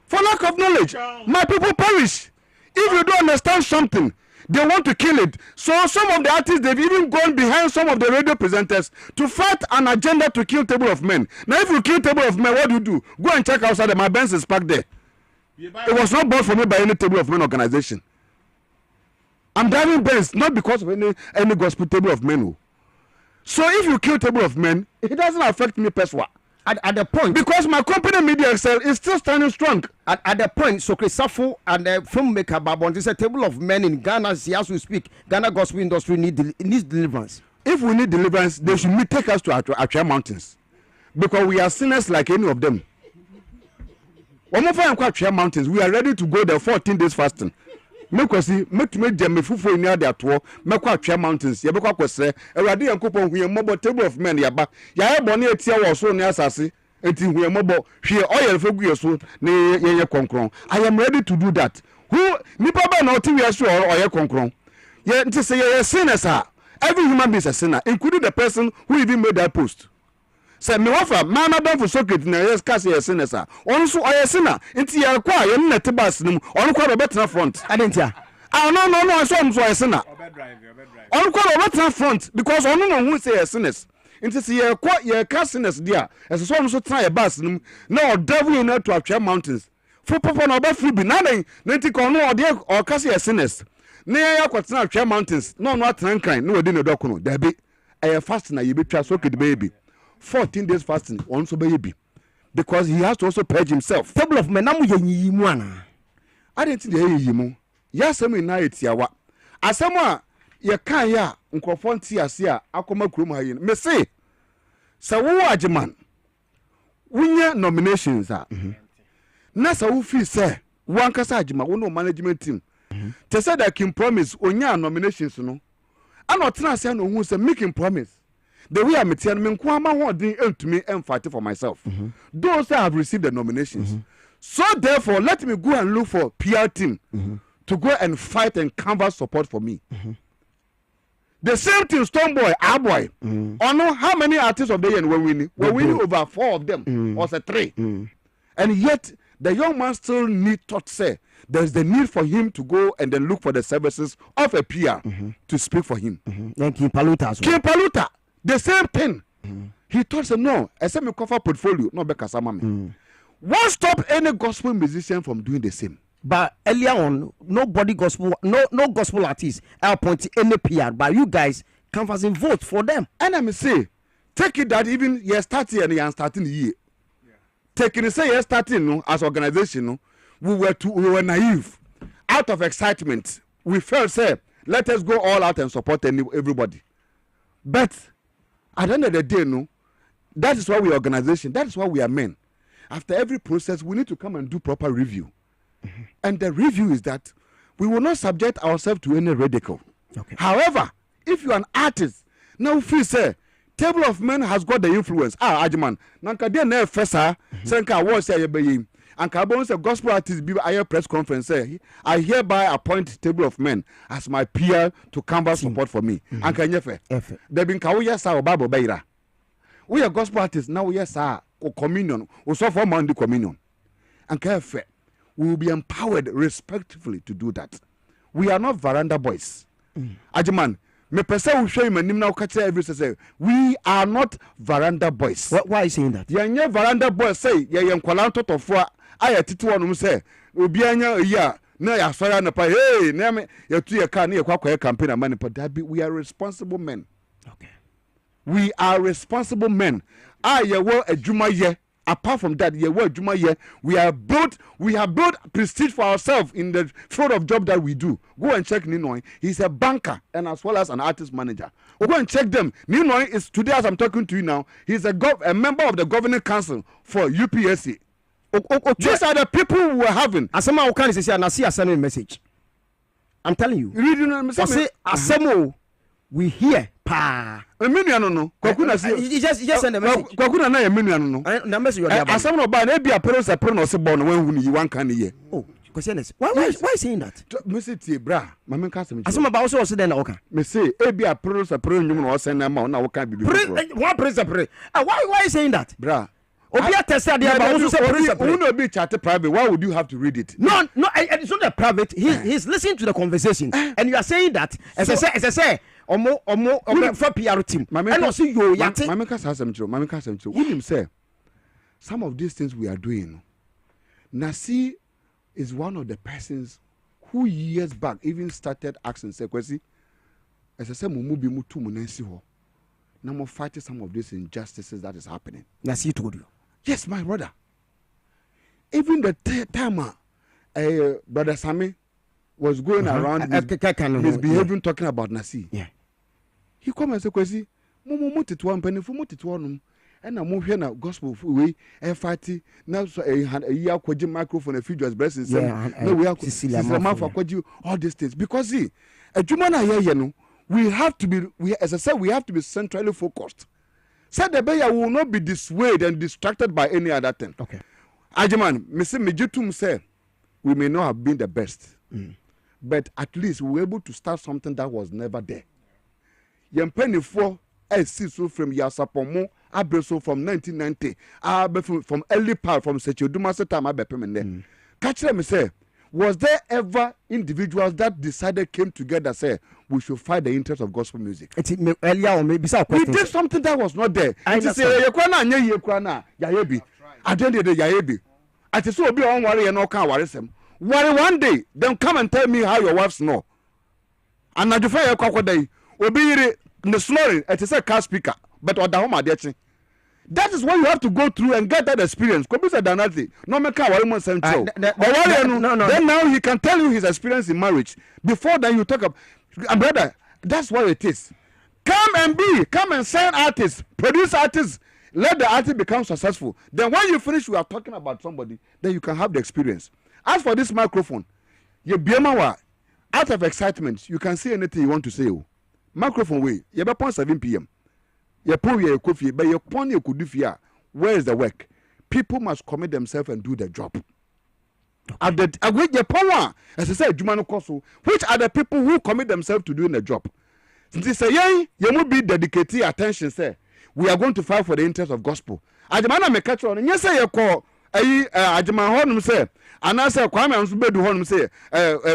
For lack of knowledge, my people perish. If you don't understand something, they want to kill it. So some of the artists, they've even gone behind some of the radio presenters to fight an agenda to kill Table of Men. Now, if you kill Table of Men, what do? Go and check outside. My Benz is parked there. It was not bought for me by any Table of Men organization. I'm driving Benz not because of any gospel Table of Men. So if you kill Table of Men, it doesn't affect me personally. At the point, because my company Media Excel is still standing strong. At the point, so Chris Safo and the filmmaker Babon, this is a Table of Men in Ghana. As we speak, Ghana gospel industry needs deliverance. If we need deliverance, they should take us to Agyemang Mountains, because we are sinners like any of them. Agyemang Mountains, we are ready to go there 14 days fasting. Mekwasi metume jam fufu ni ade ato mekwa Agyemang Mountains ye bekwa kwese awade yankopon huye mobo Table of Men yaba ya ebone etia wo so ni asase eti huye mobo hwe oyel fegu yeso ni ye konkron. I am ready to do that. Who nipa ba na oti wi aso oye konkron ye nti say ye sinners. Every human being is a sinner, including the person who even made that post. Say me wafa mama don for socket na yes cast ye sinners on so oye sinner nti ye kwa ye nete bas nim on kwa better front adentia no so oye sinner on kwa better front because on no who say ye sinners nti say ye kwa ye cast sinners dia eso so so try ye bas nim na o devil in to Agyemang Mountains for papa na oba free bi na den nti ko no o de o cast ye sinners na ye akwatena Agyemang Mountains no atran kan na odi ne doko no da bi e fast na ye betwa socket baby 14 days fasting also be because he has to also purge himself. Table of Men namu yenyi mu ana. I didn't think ye yimu. Ya semu na etiawa. Asemu a ye kan ya nkrofo nti ase a akoma kurom ha yi. Me say sa wo Agyemang wunya nominations a. Na sa wo fi say wan kasa Agyemang wo no management team. Te say that King Promise onya nominations no. Ana otena ase na ohun say making promise. The way I'm telling me, I'm fighting for myself. Those that have received the nominations. So therefore, let me go and look for PR team to go and fight and canvas support for me. The same thing, Stoneboy, Boy. I know how many artists of the year were winning. We're winning over 4 of them, or say 3. And yet, the young man still need to say there's the need for him to go and then look for the services of a PR to speak for him. And King Paluta as well. King Paluta. The same thing. He told us, no, I said, me cover portfolio, no be kasama. Won't stop any gospel musician from doing the same. But earlier on, no gospel artist appoint any PR, but you guys canvassing vote for them. And I may say, take it that even you're starting and you're starting the year. Taking it say you're starting no, as organization, no, we were naive. Out of excitement, we felt say, let us go all out and support everybody. But at the end of the day, no, that is why we are organization. That is why we are men. After every process, we need to come and do proper review. And the review is that we will not subject ourselves to any ridicule. Okay. However, if you are an artist, now feel say, Table of Men has got the influence. Agyemang, nanka dey na fesa, senka award say yebeyim. Anka bon say gospel artist be a press conference say, I hereby appoint Table of Men as my peer to canvas support for me. Anka nyefe. There been ka wo yesa Bible beira. We are gospel artists now yes communion. We so for Monday communion. Anka efe. We will be empowered respectfully to do that. We are not veranda boys. Agyemang, me pesa we show him and now catch every say we are not veranda boys. Why are you saying that? Yeah, veranda boys say yeah, nkwalanto tofo aya titi wonu say obi anya ya na ya so ya na pa hey na me ya tu ya ka na ya kwakwa campaign amani pa that we are responsible men. Okay. We are responsible men. Ya wo adwuma ye. Apart from that, we have built prestige for ourselves in the field of job that we do. Go and check Ninoy. He's a banker and as well as an artist manager. Go and check them. Ninoy is today as I'm talking to you now. He's a member of the governing council for UPSC. These are the people we were having. Asema Okani say na see a message. I'm telling you. Reading the message. Say Asemo we hear pa. Emenu no. Kwakuna say. You just send a message. Kwakuna na emenu no. Na message you dey. Asem no ba na bia parents apro no se born when hu ni wan kan ye. Oh. Questioners. Why saying that? Mr. T. Bra, Mamma Cassim. As some about also then, okay. Me say, be a produce a pro, you know, send them out now. Can be one praise a pray. Why saying that? Bra. Obia tested the about also praise a pray. Be chat private. Why would you have to read it? No, it's not a private. He's listening to the conversation, and you are saying that as I say. Omo for PR team. And also you yate. Mamma Cassim. William say some of these things we are doing. Nasi is one of the persons who years back even started asking Sekwesi, as I said, Mumubi Mutu Munensi ho. Now more fighting some of these injustices that is happening. Nasi told you. Yes, my brother. Even the time Brother Sami was going around misbehaving, talking about Nasi. Yeah. He come and say, Kwesi, Mumu Mutitwan Penifu Mutitwanum. And I'm moving na gospel way fighting now so a year kwaji microphone a few just blessings no we have kwaji all these things because see a juma here no we have to be as I said we have to be centrally focused. Said the bear will not be dissuaded and distracted by any other thing. Okay. Agyemang, Mr. Mejitum say we may not have been the best, but at least we were able to start something that was never there. Yempeni for so from Yasapomo Abreso from 1990 from early part from Sechodumase time Abepemene. Catch them say, was there ever individuals that decided came together say we should fight the interest of gospel music? Earlier or maybe we did something that was not there. It is Yayebi. At the end of the Yayebi. At the so be on worry and no can worry them. Worry one day, then come and tell me how your wives know. And I defy a crocodile will be the snoring it is a car speaker but or the that is what you have to go through and get that experience. No then now he can tell you his experience in marriage before then you talk about brother. That's what it is. Come and sign artists, produce artists, let the artist become successful. Then when you finish we are talking about somebody, then you can have the experience. As for this microphone, you be out of excitement you can say anything you want to say. Microphone way, you be 7 p.m. You pour your coffee, but you pon you could do where is the work? People must commit themselves and do the job. At the your power, as I said, Jumano Koso, which are the people who commit themselves to doing the job? Since they say, you will be dedicated attention, say, we are going to fight for the interest of gospel. Agyemang me catch on, and yes, say you call Agyemang Honum say, and I say, Kwame Ansubedu Honum say,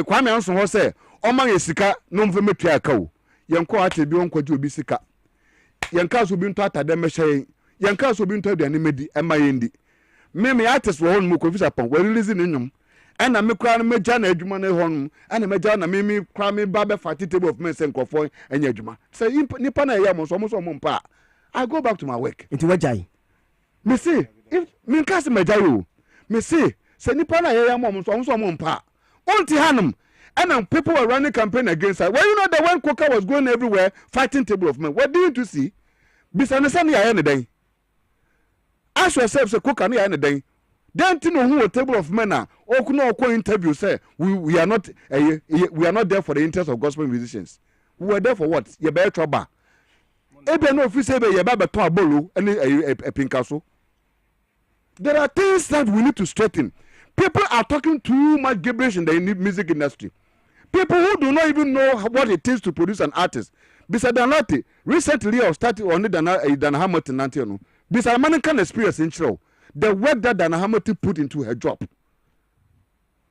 Kwame Ansun say, Omang Esika, no Vemetia cow. Yanko ate bi onko ju obi sika yanka so bi nto atade mehye yanka so bi nto aduane medi ema yendi me artist wo honum ko fisa pon we release ni nyum ena me kra na meja na adwuma na honum ena meja na me kra me ba be fati table of men sen krofo enya adwuma say nipa na ye mo so mo mpa I go back to my work into wajai me say if me nka se meja yo me say nipa na ye mo so mo mpa onti hanum. And people were running campaign against her. Well, you know that when Coca was going everywhere fighting table of men, what didn't you see? Bisanasani ya any day. Ask yourself, say Coca ni any day. Don't you know who a table of men are? Or could not interview say we are not there for the interest of gospel musicians. We were there for what? You better trouble. Ebe no fi say be you better to abolo any a pinkaso. There are things that we need to straighten. People are talking too much gibberish in the music industry. People who do not even know what it is to produce an artist. Bisa Danati, recently I started on Dan Hamilton Nantiano. Bisa man can experience in show the work that Dan Hamilton put into her job.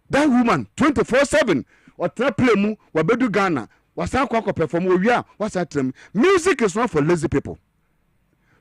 That woman 24/7 or play mu or bedu Ghana was perform what's that term? Music is not for lazy people.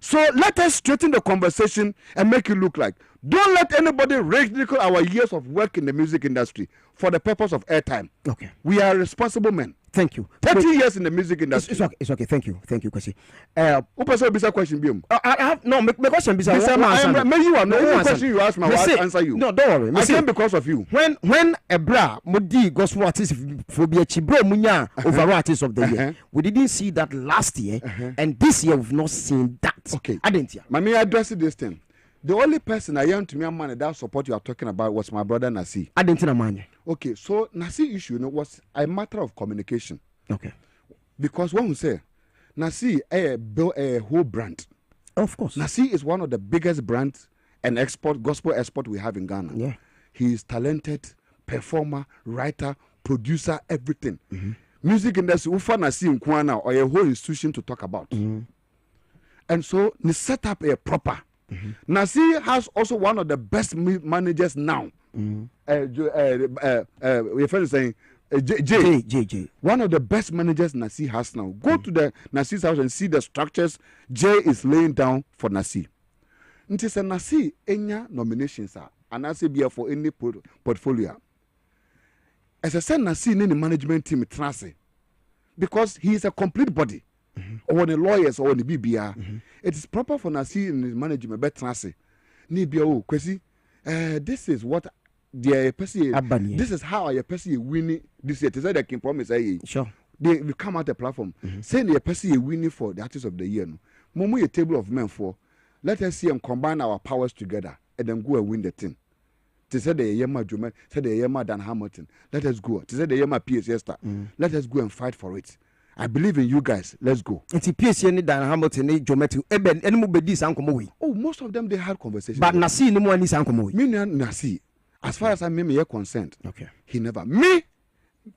So let us straighten the conversation and make it look like. Don't let anybody ridicule our years of work in the music industry for the purpose of airtime. Okay. We are responsible men. Thank you. 30 years in the music industry. It's okay. Thank you, Kwesi. Bisa question biom. I have no my question bisa. May you are no question you ask me, I will answer you. No, don't worry. I came because of you. When a bra mudi gospel artist for be a chibro munya overall artist of the year. We didn't see that last year, and this year we've not seen that. Okay. I didn't. May I address this thing? The only person I am to me a man that support you are talking about was my brother Nasi. I didn't know. Okay, so Nasi issue was a matter of communication. Okay. Because when we say Nasi built a whole brand. Of course. Nasi is one of the biggest brands and gospel export we have in Ghana. Yeah. He is talented, performer, writer, producer, everything. Music industry, ufa na si nkwana or a whole institution to talk about. And so, they set up a proper. Nasi has also one of the best managers now. Your friend is saying, J. One of the best managers Nasi has now. Go to the Nasi's house and see the structures J is laying down for Nasi. It is a Nasi enya nominations and Nasi be for any portfolio. As I said, Nasi in the management team trust because he is a complete body. Or the lawyers or the BBR. It is proper for Nasi in his management but trust. Nibio kwesi this is what the person this is how a person winning this year. They say they can promise sure. They will come out the platform. Saying the person winning for the artist of the year. No. Momo a table of men for let us see and combine our powers together and then go and win the thing. They said the Yema Juman, said the Yema Dan Hamilton. Let us go. They said the Yema PSS star. Let us go and fight for it. I believe in you guys. Let's go. It's PSN Dan Hamilton, Jometu, Eben, and Mubedi Sankomowi. Oh, most of them they had conversations. But Nasi no one is Sankomowi. Me Nasi, as far as I may consent. Okay. He never. Me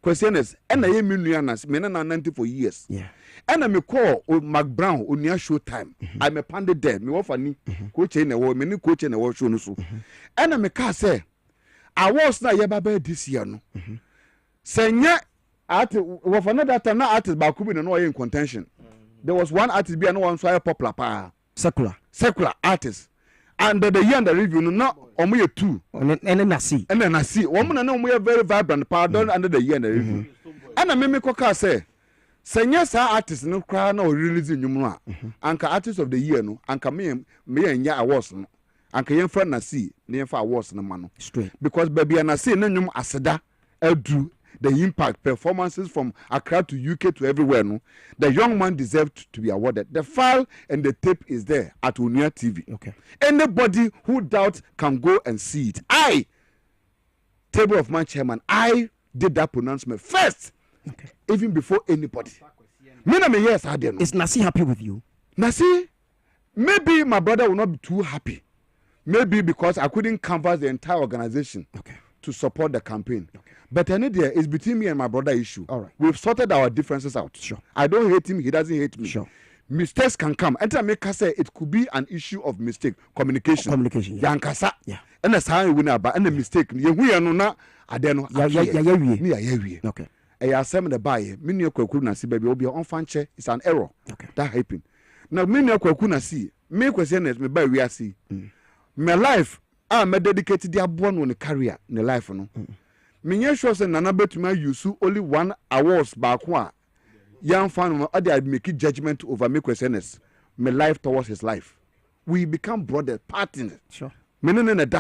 question is, and I am Nasi, men are 90 for years. Yeah. And I may call Mark Brown on your show time. I'm a pandit there. Me offer ni coach in the world, many coach in the world show no so. And I may say, I was not yeba this year no. Senya artist was another time not artist but could be no in contention. There was one artist be no one so popular pa secular artist. And the year the review no omo two and then I see woman no we very vibrant pardon under the year the review. And I me koka say senya sa artist no cry no release nyumu a anka artist of the year no anka me nya awards no anka yen friend na see na yen fa awards no ma no straight because baby na see na nyum aseda adu the impact performances from Accra to UK to everywhere no the young man deserved to be awarded. The file and the tape is there at Unia TV. Okay, anybody who doubts can go and see it. I Table of Man chairman, I did that pronouncement first. Okay, even before anybody. Yes, I didn't. Is Nasi happy with you? Nasi, maybe my brother will not be too happy. Maybe because I couldn't canvass the entire organization to support the campaign. Okay. But anyway, it's between me and my brother issue. All right. We've sorted our differences out. Sure. I don't hate him. He doesn't hate me. Sure. Mistakes can come. And I make say it could be an issue of mistake. Communication. Communication. Yeah. Yankasa. Yeah. And that's how we win about any mistake. We are no I don't know. Yeah. Okay. I assume the buy. Mini okuna see baby obi on fanche. It's an error. Okay. That happened. Now mini okuna see. Me question is me buy we are see. My life I'm dedicated to born on a career in the life no. Me sure say nana betuma use only one awards back one. Young fan I make judgment over me questions. My life towards his life. We become brother partners. Sure.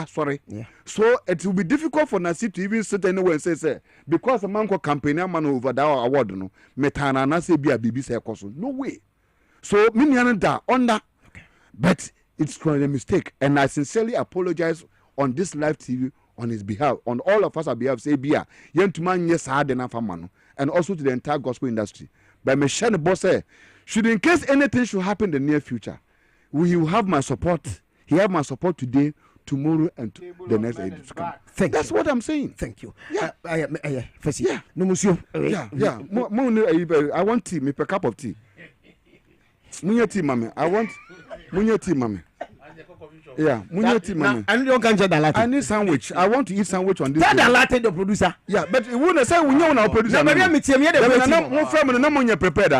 Sorry. Yeah. So it will be difficult for Nasi to even sit anywhere and say because a man called campaigner man over that award no metana na say be a BB say koso. No way. So me da under. But it's a mistake and I sincerely apologize on this live TV on his behalf, on all of us on behalf, say Bia, Yentuman, yes, hard enough for man, and also to the entire gospel industry. But Michelle Boss, should in case anything should happen in the near future, will have my support. He have my support today, tomorrow, and the next day to come. That's what I'm saying. Thank you. Yeah. Yeah. No, monsieur. Yeah. I want tea, me a cup of tea. Munya tea, mommy. I want munya tea, mommy. Yeah, I need sandwich. I want to eat sandwich on this. That the producer. Yeah, but you wouldn't say we know our producer. No, prepared.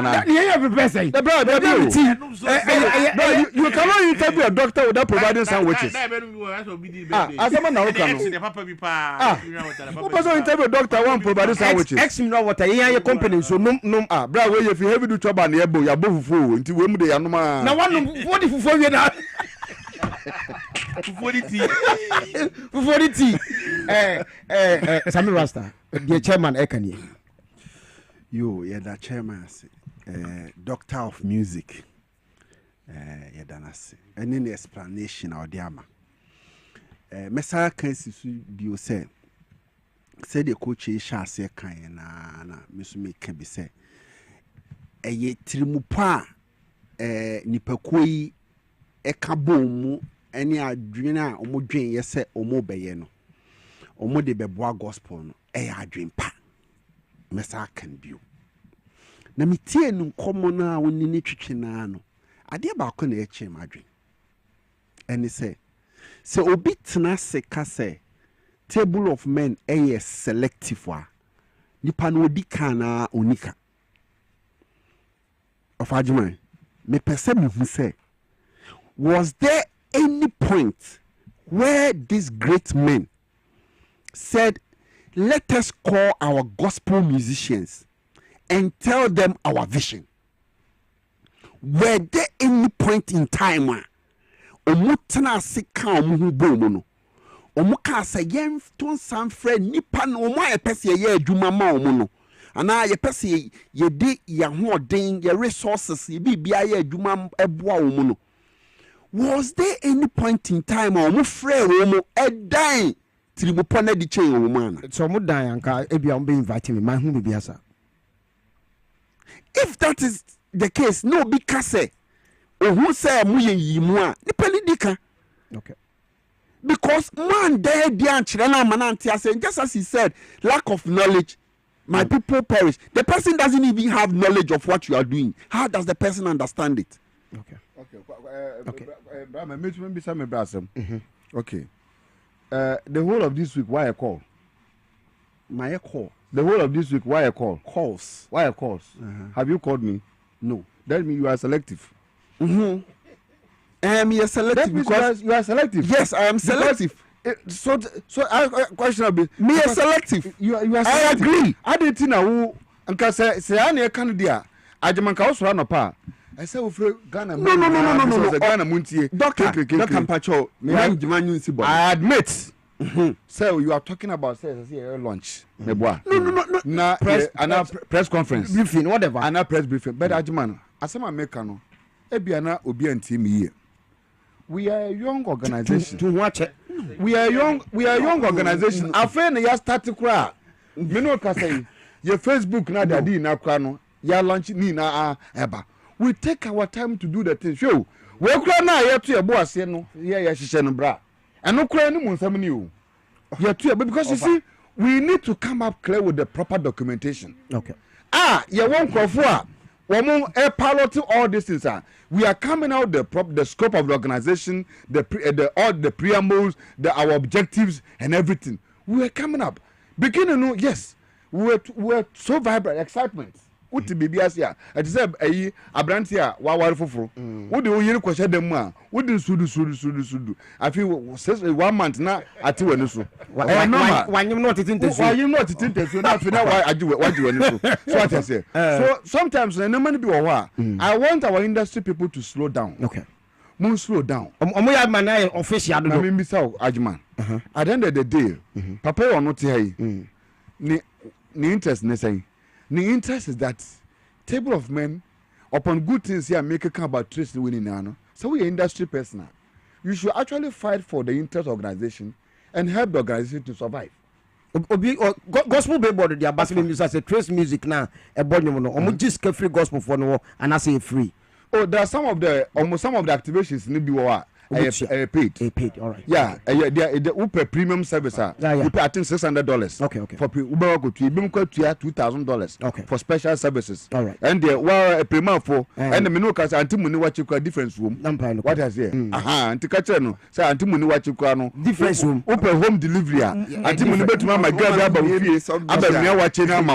You cannot interview a doctor without providing sandwiches. As a man now can. Who person interview a doctor won't provide sandwiches? Ex know what I company so no bro, if you have to do trouble on the elbow, you're both full until we move the animal. Now what if you forget that? For the tea. Sammy Rasta, the chairman Ekanye. That chairman, doctor of music. And in the explanation or diama. Messa Kensi be say the coach shall say kind Miss Me can be said. A ye trimupa nipakui. Eka bomu eni adwena omodwen yese omobeye no omo de beboa gospel no adwempa mesa can be na metie no komo na woni ne twetwe na no ade ba ko na eche madwen ene say obi tena se ka say table of men selective wa nipa no odi kana onika of Agyemang me pese me hu say was there any point where these great men said, let us call our gospel musicians and tell them our vision? Were there any point in time where omutana sika omuhu bomu no omuka sa yen ton san frɛ nipa no omo ayepese ye adwuma ma omu no ana yepese ye de ye hoɔden ye resources ye bibia ye adwuma eboa omu no? Was there any point in time omu frɛ omu edan tribupona di chain omu ana? So omu dan anka ebia omu be invite me man hu bibia sa. If that is the case, no be kase who say mu ye yimu a nipa ni dika. Okay. Because man there be anchire na manantia say just as he said, lack of knowledge, my people perish. The person doesn't even have knowledge of what you are doing. How does the person understand it? Okay. Okay. The whole of this week, why a call? My call. The whole of this week, why a call? Calls. Why a calls? Have you called me? No. That means you are selective. You are selective because you are selective. Yes, I am selective. So I question be me is selective. You are selective. I agree. I didn't know anka say ane kan dia Agyemang ka osora no pa. I say we free Ghana. No. Ghana muntie. Doctor Mpacho, me Agyemang nsi boy. I admit. So you are talking about say lunch. No. Na press conference. Briefing whatever. Ana press briefing. But Agyemang, asema meka no. Ebia na obi antie me here. We are a young organization. To watch it. We are a young organization. After na ya start kra. Me no ka say your Facebook na dadi na kra no. Ya launch ni na eba. We take our time to do the thing. Show. We kra na ya to ebo ase no. Ya hihye no bra. Eno kra ni mu nsam ni o. Ya to because you see we need to come up clear with the proper documentation. Okay. Ya won krofo a piloting all these things. We are coming out the scope of the organization, all the preambles, our objectives and everything. We are coming up. Beginning, yes, we were so vibrant, excitement. Uti bibias ya. It is abrantia wa foforo. Udi o yiri kwahye dem a, udi sudu. I feel 1 month na ati wani so. Wanyim not tintesu na afi na waji wani so. So what I say. So sometimes na many be wa. I want our industry people to slow down. Okay. Mun slow down. Omo ya man na official do. Na me bisa Agyemang. At the end of the day, papa you not here. Ni interest ne say. The interest is that table of men upon good things here make a come about trace winning now. So we are industry personnel. You should actually fight for the interest organization and help the organization to survive. Gospel billboard the ambassador music as a trace music now a bonum no omo just free gospel for no and I say free. Oh, there are some of the activations need be paid. All right. Yeah, the Uber premium service. You pay I think $600. Okay. For Uber go to $2,000. Okay. For special services. All right. And a premium for and the menu cause anti money watch you different room. What I say? Anti catcher no. Say anti money watch you no different room. Uber home delivery. Anti money bet my girl about me watching am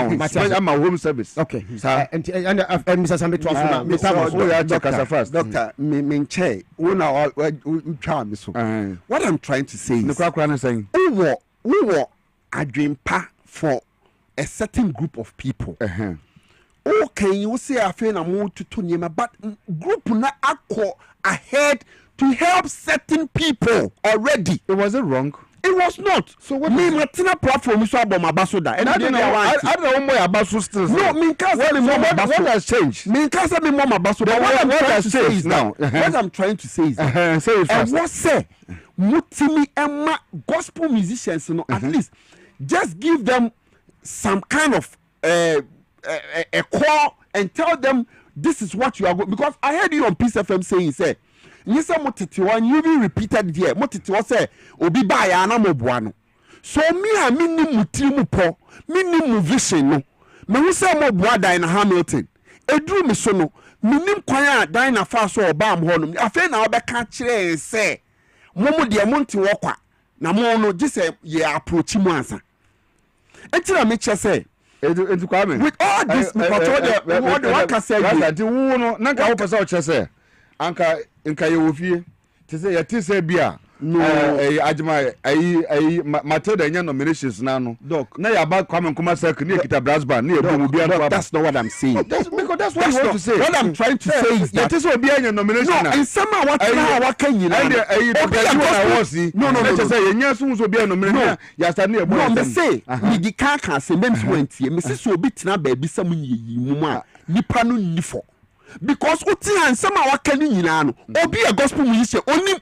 home service. Okay. And Mr. Sambe Mr. First. Doctor, me chair. What I'm trying to say is we were Adwempa for a certain group of people. Okay, you say I feel I'm more to Tonyama, but group na go ahead to help certain people already. It wasn't wrong. It was not. So what me Martina platform is about my basoda. And I don't know more about still. No, what has changed? Me can't me more basoda. What has changed now? What I'm trying to say is and what say Mutimi Emma gospel musicians, you know, at least just give them some kind of a call and tell them this is what you are going, because I heard you on Peace FM saying say you say motete one you be repeated there motete say obi ba ya na moboa no so me a minni mutiri mu po minni mu vision no me hu say mo boa dan na Hamilton eduru me so no minnim kwan a dan na fa so oba am ho no afa na obeka kire say mo de mo nti wo kwa na mo no gise ye approach mu ansa etira me che say Edu kwame with all this what the can say that wo no na ka wo pesa o che say anka ye wo fie te say ye te say bia no Agyemang Matilda nya nominations na no doc na ya ba kwame nkoma circle na kita brass band na e mu bia no. That's not what I'm saying. That's what you want to say. What I'm trying to say is that is obi anya nomination no in some what can you and I was no say nya so obi anya nomination ya start na e no me say me di kan say me so antie me say so obi tena ba bi sam yi mu a nipa no nifo because uti an some what can you no obi a gospel musician oni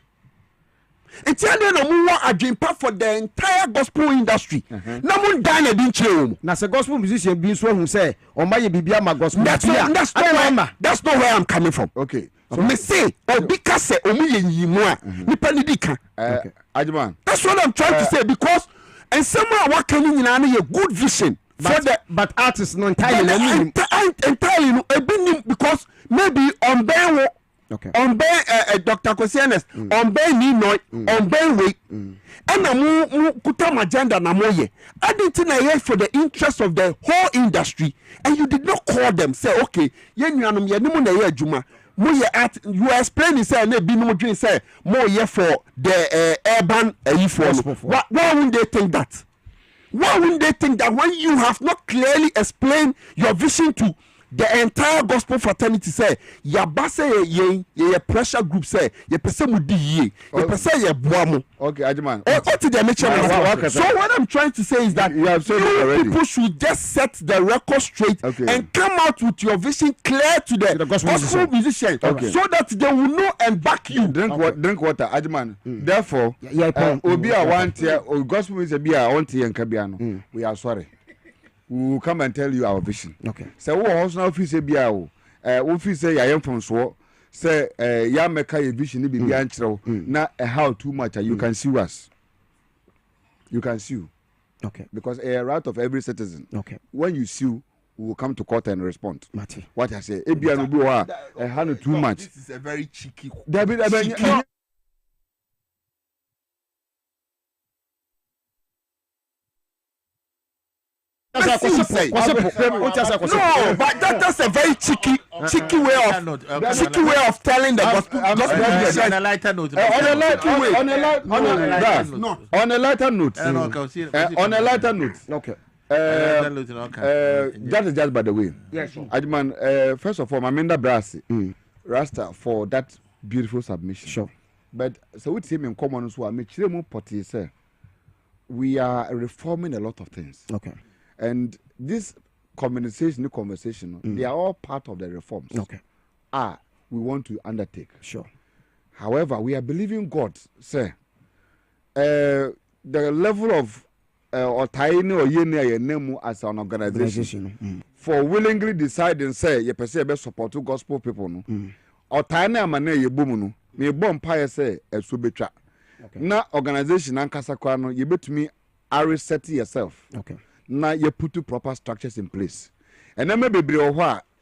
it's a no more Agyemang for the entire gospel industry. No one done a dinche. Now, a gospel musician being so who say, "Oh my, bibia my gospel." That's not where I'm coming from. Okay. So me say, oh, because say, oh me ye more, ni panidika. Agyemang. That's what I'm trying to say because, and someone what can you know a good vision for the but artists no entirely because maybe on Ben. Okay. On Ben Dr. Kosienes on Ben Ninoy on Ben Way and mu kutam agenda na moye I didn't know for the interest of the whole industry and you did not call them say okay ye nuanom ye nimu na ye adwuma mo ye at you are explaining say na bi no dream say mo ye for the urban why wouldn't they think that when you have not clearly explained your vision to the entire gospel fraternity say ya base ye pressure group say ye pese mu di ye pese ye boamo. Okay, Agyemang. What did they mention? So what I'm trying to say is that you people should just set the record straight and come out with your vision clear to the gospel musician so that they will know and back you. Drink water, Agyemang. Therefore, obi a want here gospel musician be a want here nka bia no. We are sorry. We will come and tell you our vision. Okay. So we also now feel say bia o. We feel say ya from so say ya meka your vision ni bibia nkyerɛw na how too much you can sue us. You can sue. Okay. Because a right of every citizen. Okay. When you sue, we will come to court and respond. Mati. What I say, ebia no bi wa handle too much. This is a very cheeky. No, but that's a very cheeky way of telling the gospel. On a lighter note. Okay. That is just by the way. Yes. Agyemang, first of all, Mamenda Brasi, Rasta for that beautiful submission. Sure. But so with him in common so I make sure we are reforming a lot of things. Okay. And this conversation, they are all part of the reforms. Okay. We want to undertake. Sure. However, we are believing God, sir. The level of or tiny or name as an organization for willingly deciding say you perceive support to gospel people no or tiny amane ye boom no me bomb pie say so betra na organization ankasa kwa no you betumi reset yourself. Okay. Now you put proper structures in place. And then maybe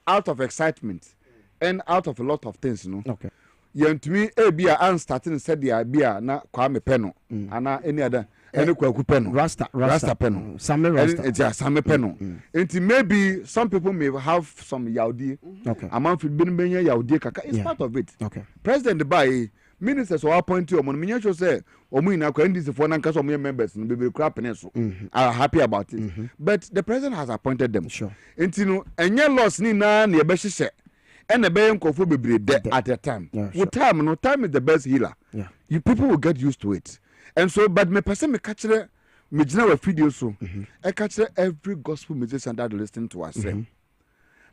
out of excitement and out of a lot of things, you know. Okay. You to me, I'm starting to say the idea na Kwame Peno, and any other any Peno. Rasta Peno. Same Rasta. It's Same Peno. And maybe some people may have some Yaudi. Okay. Amount of Benbenya Yaudi Kaka is part of it. Okay. President by ministers or appointee or Munyacho say, Omina Kwendis for Nankas members and be crap are happy about it. But the president has appointed them. Sure. And you know, and your loss Nina near Beshisha and the Bayan Kofu be dead at a time. With time, no time is the best healer. Yeah. You people will get used to it. And so, but me person me catch it, me general video so. I catch every gospel musician that listening to us say.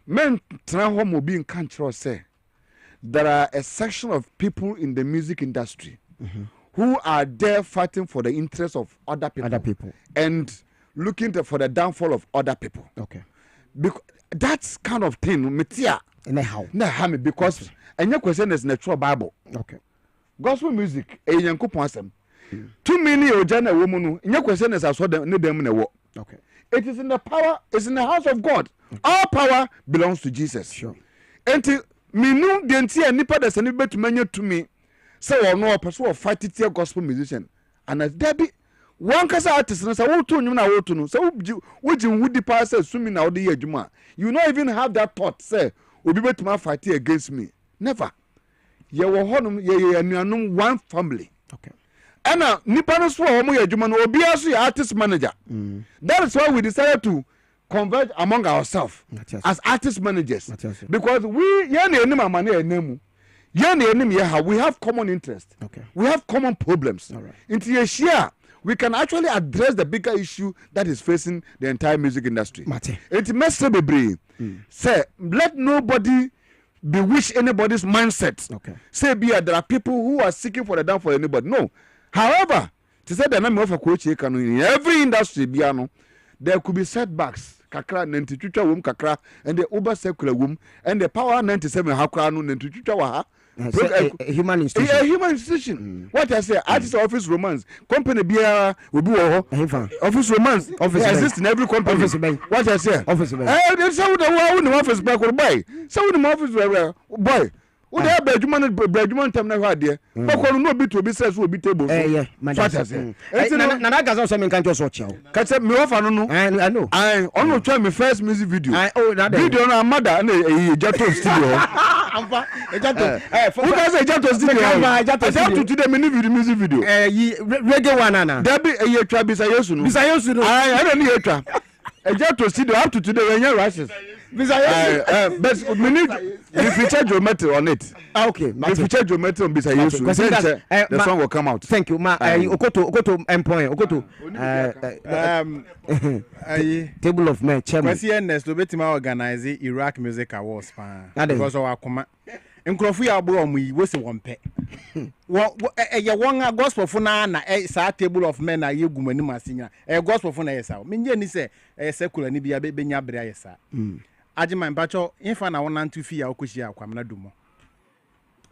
Men try home will be in country say. There are a section of people in the music industry who are there fighting for the interests of other people and looking for the downfall of other people. Okay. Because that's kind of thing, metia. Because and your question is natural Bible. Okay. Gospel music, Too many ojana woman no. Nya question is aso dem ne dem na wo. Okay. It is in the power, it's in the house of God. All power belongs to Jesus. Sure. Enti minu de nti anipa da sene betumanya to me. Say or no person of fight it here gospel musician. And as Debbie one kasa artist no say wo to nyum na wo to no. So woji wudi pa say sumi na wo de adwuma. You not even have that thought say obi betuma fight against me. Never. Ye wo honum ye anuanum one family. Okay. Ana nipa no so omo ye adwuma no obi aso ya artist manager. That is why we decided to converge among ourselves as artist managers. Because we ye na enim amane enemu. Ye na enim ye ha, we have common interest. Okay. We have common problems. All right. Into ye share we can actually address the bigger issue that is facing the entire music industry. It must be say let nobody bewitch anybody's mindset. Okay. Say there are people who are seeking for the down for anybody. No. However, to say the name of a coach in every industry biano, there could be setbacks. Kakra 92 womb kakra and the uber circular womb and the power 97 hakra no 92 waha. A human institution. A human institution. What I say, artist office romance, company beer will be office romance. Office exists in every company. What I say, office. They say the office back or buy. So the office boy. Wo dey bedjuman tam na hwa de bokoro no bi to bi says wo bi table so na na gaza so me kan so chew ka say me offer no I know on no try me first music video video na mother na Ejato studio ampa Ejato who does Ejato studio Ejato today me music video reggae one na there be twa bisa yesu no I don't need twa Ejato studio up to today when you rushes but we need the feature geometry on it. Okay. The feature geometry on Bisa Yesu. The song will come out. Thank you. Okoto employee. Okoto. Table of Men chairman. Kwesi next to betima organize Iraq Music Awards because of akoma. Nkrofo ya agbo omu yi wose wonpe. Ye won gospel fo na sa Table of Men na ye gumani masinya. Gospel fo na yesa. Menje ni se secular ni bia benya bere yesa. Agyemang Prempeh infa na wonantu fi ya okoshi akwamna dumo.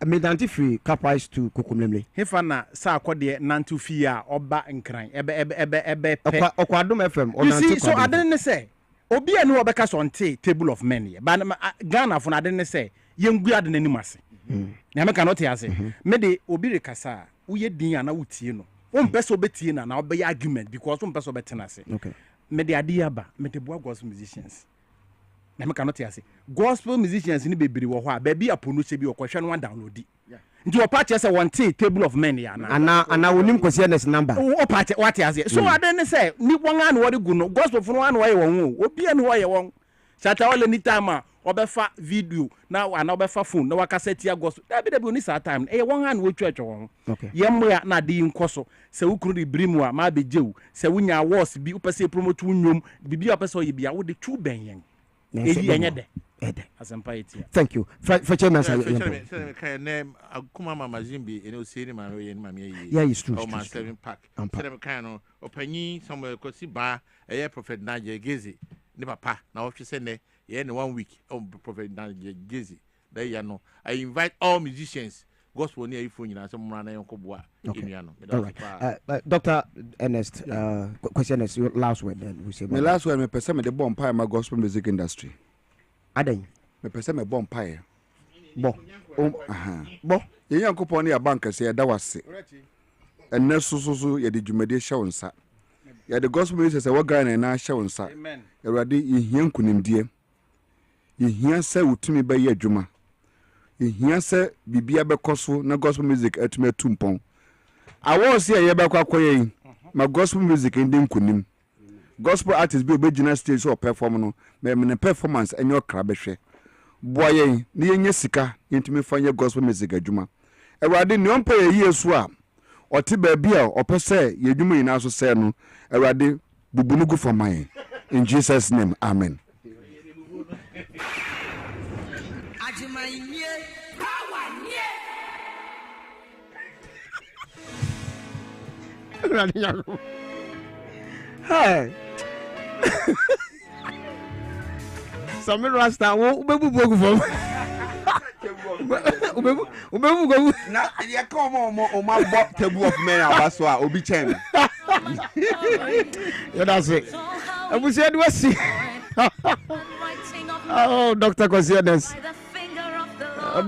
Medanti free capais to kokomlemle. Infa na sa akode nantu fi ya oba nkran ebe okwadom FM onantu. So adene say obi anu obeka so nte Table of Men ye. Ba Ghana fo na adene say yengu adene ni mase. Na me cannot ase. Me de obi rekasa uye din ana wutie no. Won pese obetie na obe argument because won pese obetena se. Okay. Me de adiaba me de boa gospel musicians. Na me cannot ase. Gospel musicians ni bebiri wo ho a ba bi aponu che bi okwohwe no download. Nti o patch say one Table of Men ya na. Ana wonim kwesianes number. O patch what ase. So adene say ni won anu wo de gu no gospel fo no anu wo ye won o. Obi anu wo ye won. Chata ole ni time obefa video na obefa phone na wakaseti ya gospel da bi oni sa time won han wo church won yemmoa na de nkoso se wukuru de brimu a ma bejewu se wunya awards bi upese promote wunyom bibi upese oyibia wo de tu benyen enye de asempa eti. Thank you for chairman say name akuma mama zimbi ene osiri ma no yen mama yi yeah it's true o ma 7 pack say kan no opanyi somewhere kosi ba prophet naje gezi ni papa na wo hwese ne in 1 week prophet Advocacy that you know I invite all musicians gospel near phone you some run na yonkobua Dr. Ernest question is your last word then we say my last word me person me the bomb pie my gospel music industry adan me person me bomb pie bo ye yankopon ne ya bank say da wase enne so ye de dwumade hye wonsa ye de gospel music say what guy na hye wonsa erade ye hia kunimdie yehia se utumi ba ye adwuma yehia se bibia be koso na gospel music atumi atumpon awo se ye be kwakoye ma gospel music ndi nkunim gospel artist bi obegina stage so perform no me performance enyo kra behwe boye ni yenye sika yentumi fanye gospel music adwuma ewade ni ompa ye yesu a ote ba bia opese ye adwuma ina so se no ewade bubunugu for mine in Jesus name amen. Hey. Some rasta wo bebu bogu for. Na ye come on my table of men abaswa obi chen. Yeah, that's it. I was here to see. Oh, Dr. Kosiedes.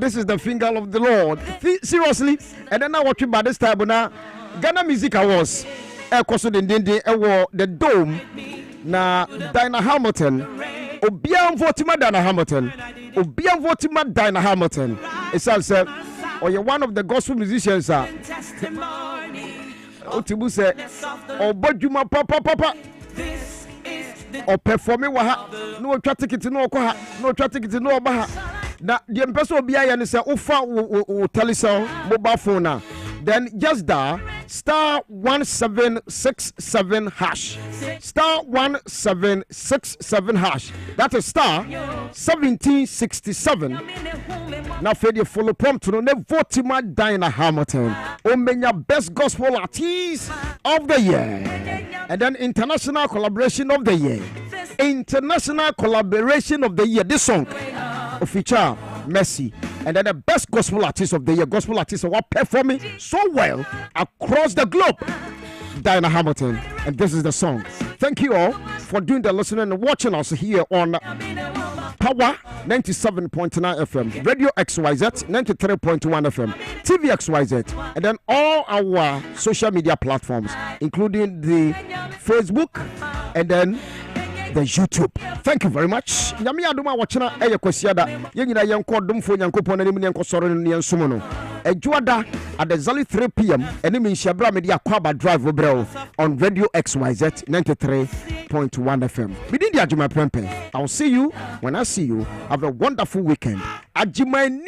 This is the finger of the Lord. Seriously. And then I watch by this time now. Ghana Music Awards. The Dome. Na Dinah Hamilton. Obian Votima Dinah Hamilton. Obian Votima Dinah Hamilton. It says, or you're one of the gospel musicians. Otibu said, oh, but you papa. Or performing waha. No try ticket no kwa. No try ticket no baha. Na the person be and say, Ufa will tell us mobile phone now. Then just dial *1767 hash. *1767 hash. That is *1767. Now for the follow prompt to the Votima Dinah Hamilton. Omenya best gospel artist of the year. And then international collaboration of the year. International collaboration of the year. This song feature Mercy. And then the best gospel artist of the year. Gospel artist who are performing so well across the globe. Dinah Hamilton. And this is the song. Thank you all for doing the listening and watching us here on Power 97.9 FM, Radio XYZ 93.1 FM, TV XYZ, and then all our social media platforms, including the Facebook and then the YouTube. Thank you very much. Nyame adoma watching eye kwasiada. Yenyina yenko domfo nyankopon anim yenko soro ne yensomo no. Ejuada at exactly 3 p.m. Enemy Shabra Media Kwaba Drive Obrel on Radio XYZ 93.1 FM. Within the Agyemang Prempeh. I'll see you when I see you. Have a wonderful weekend. Agyemang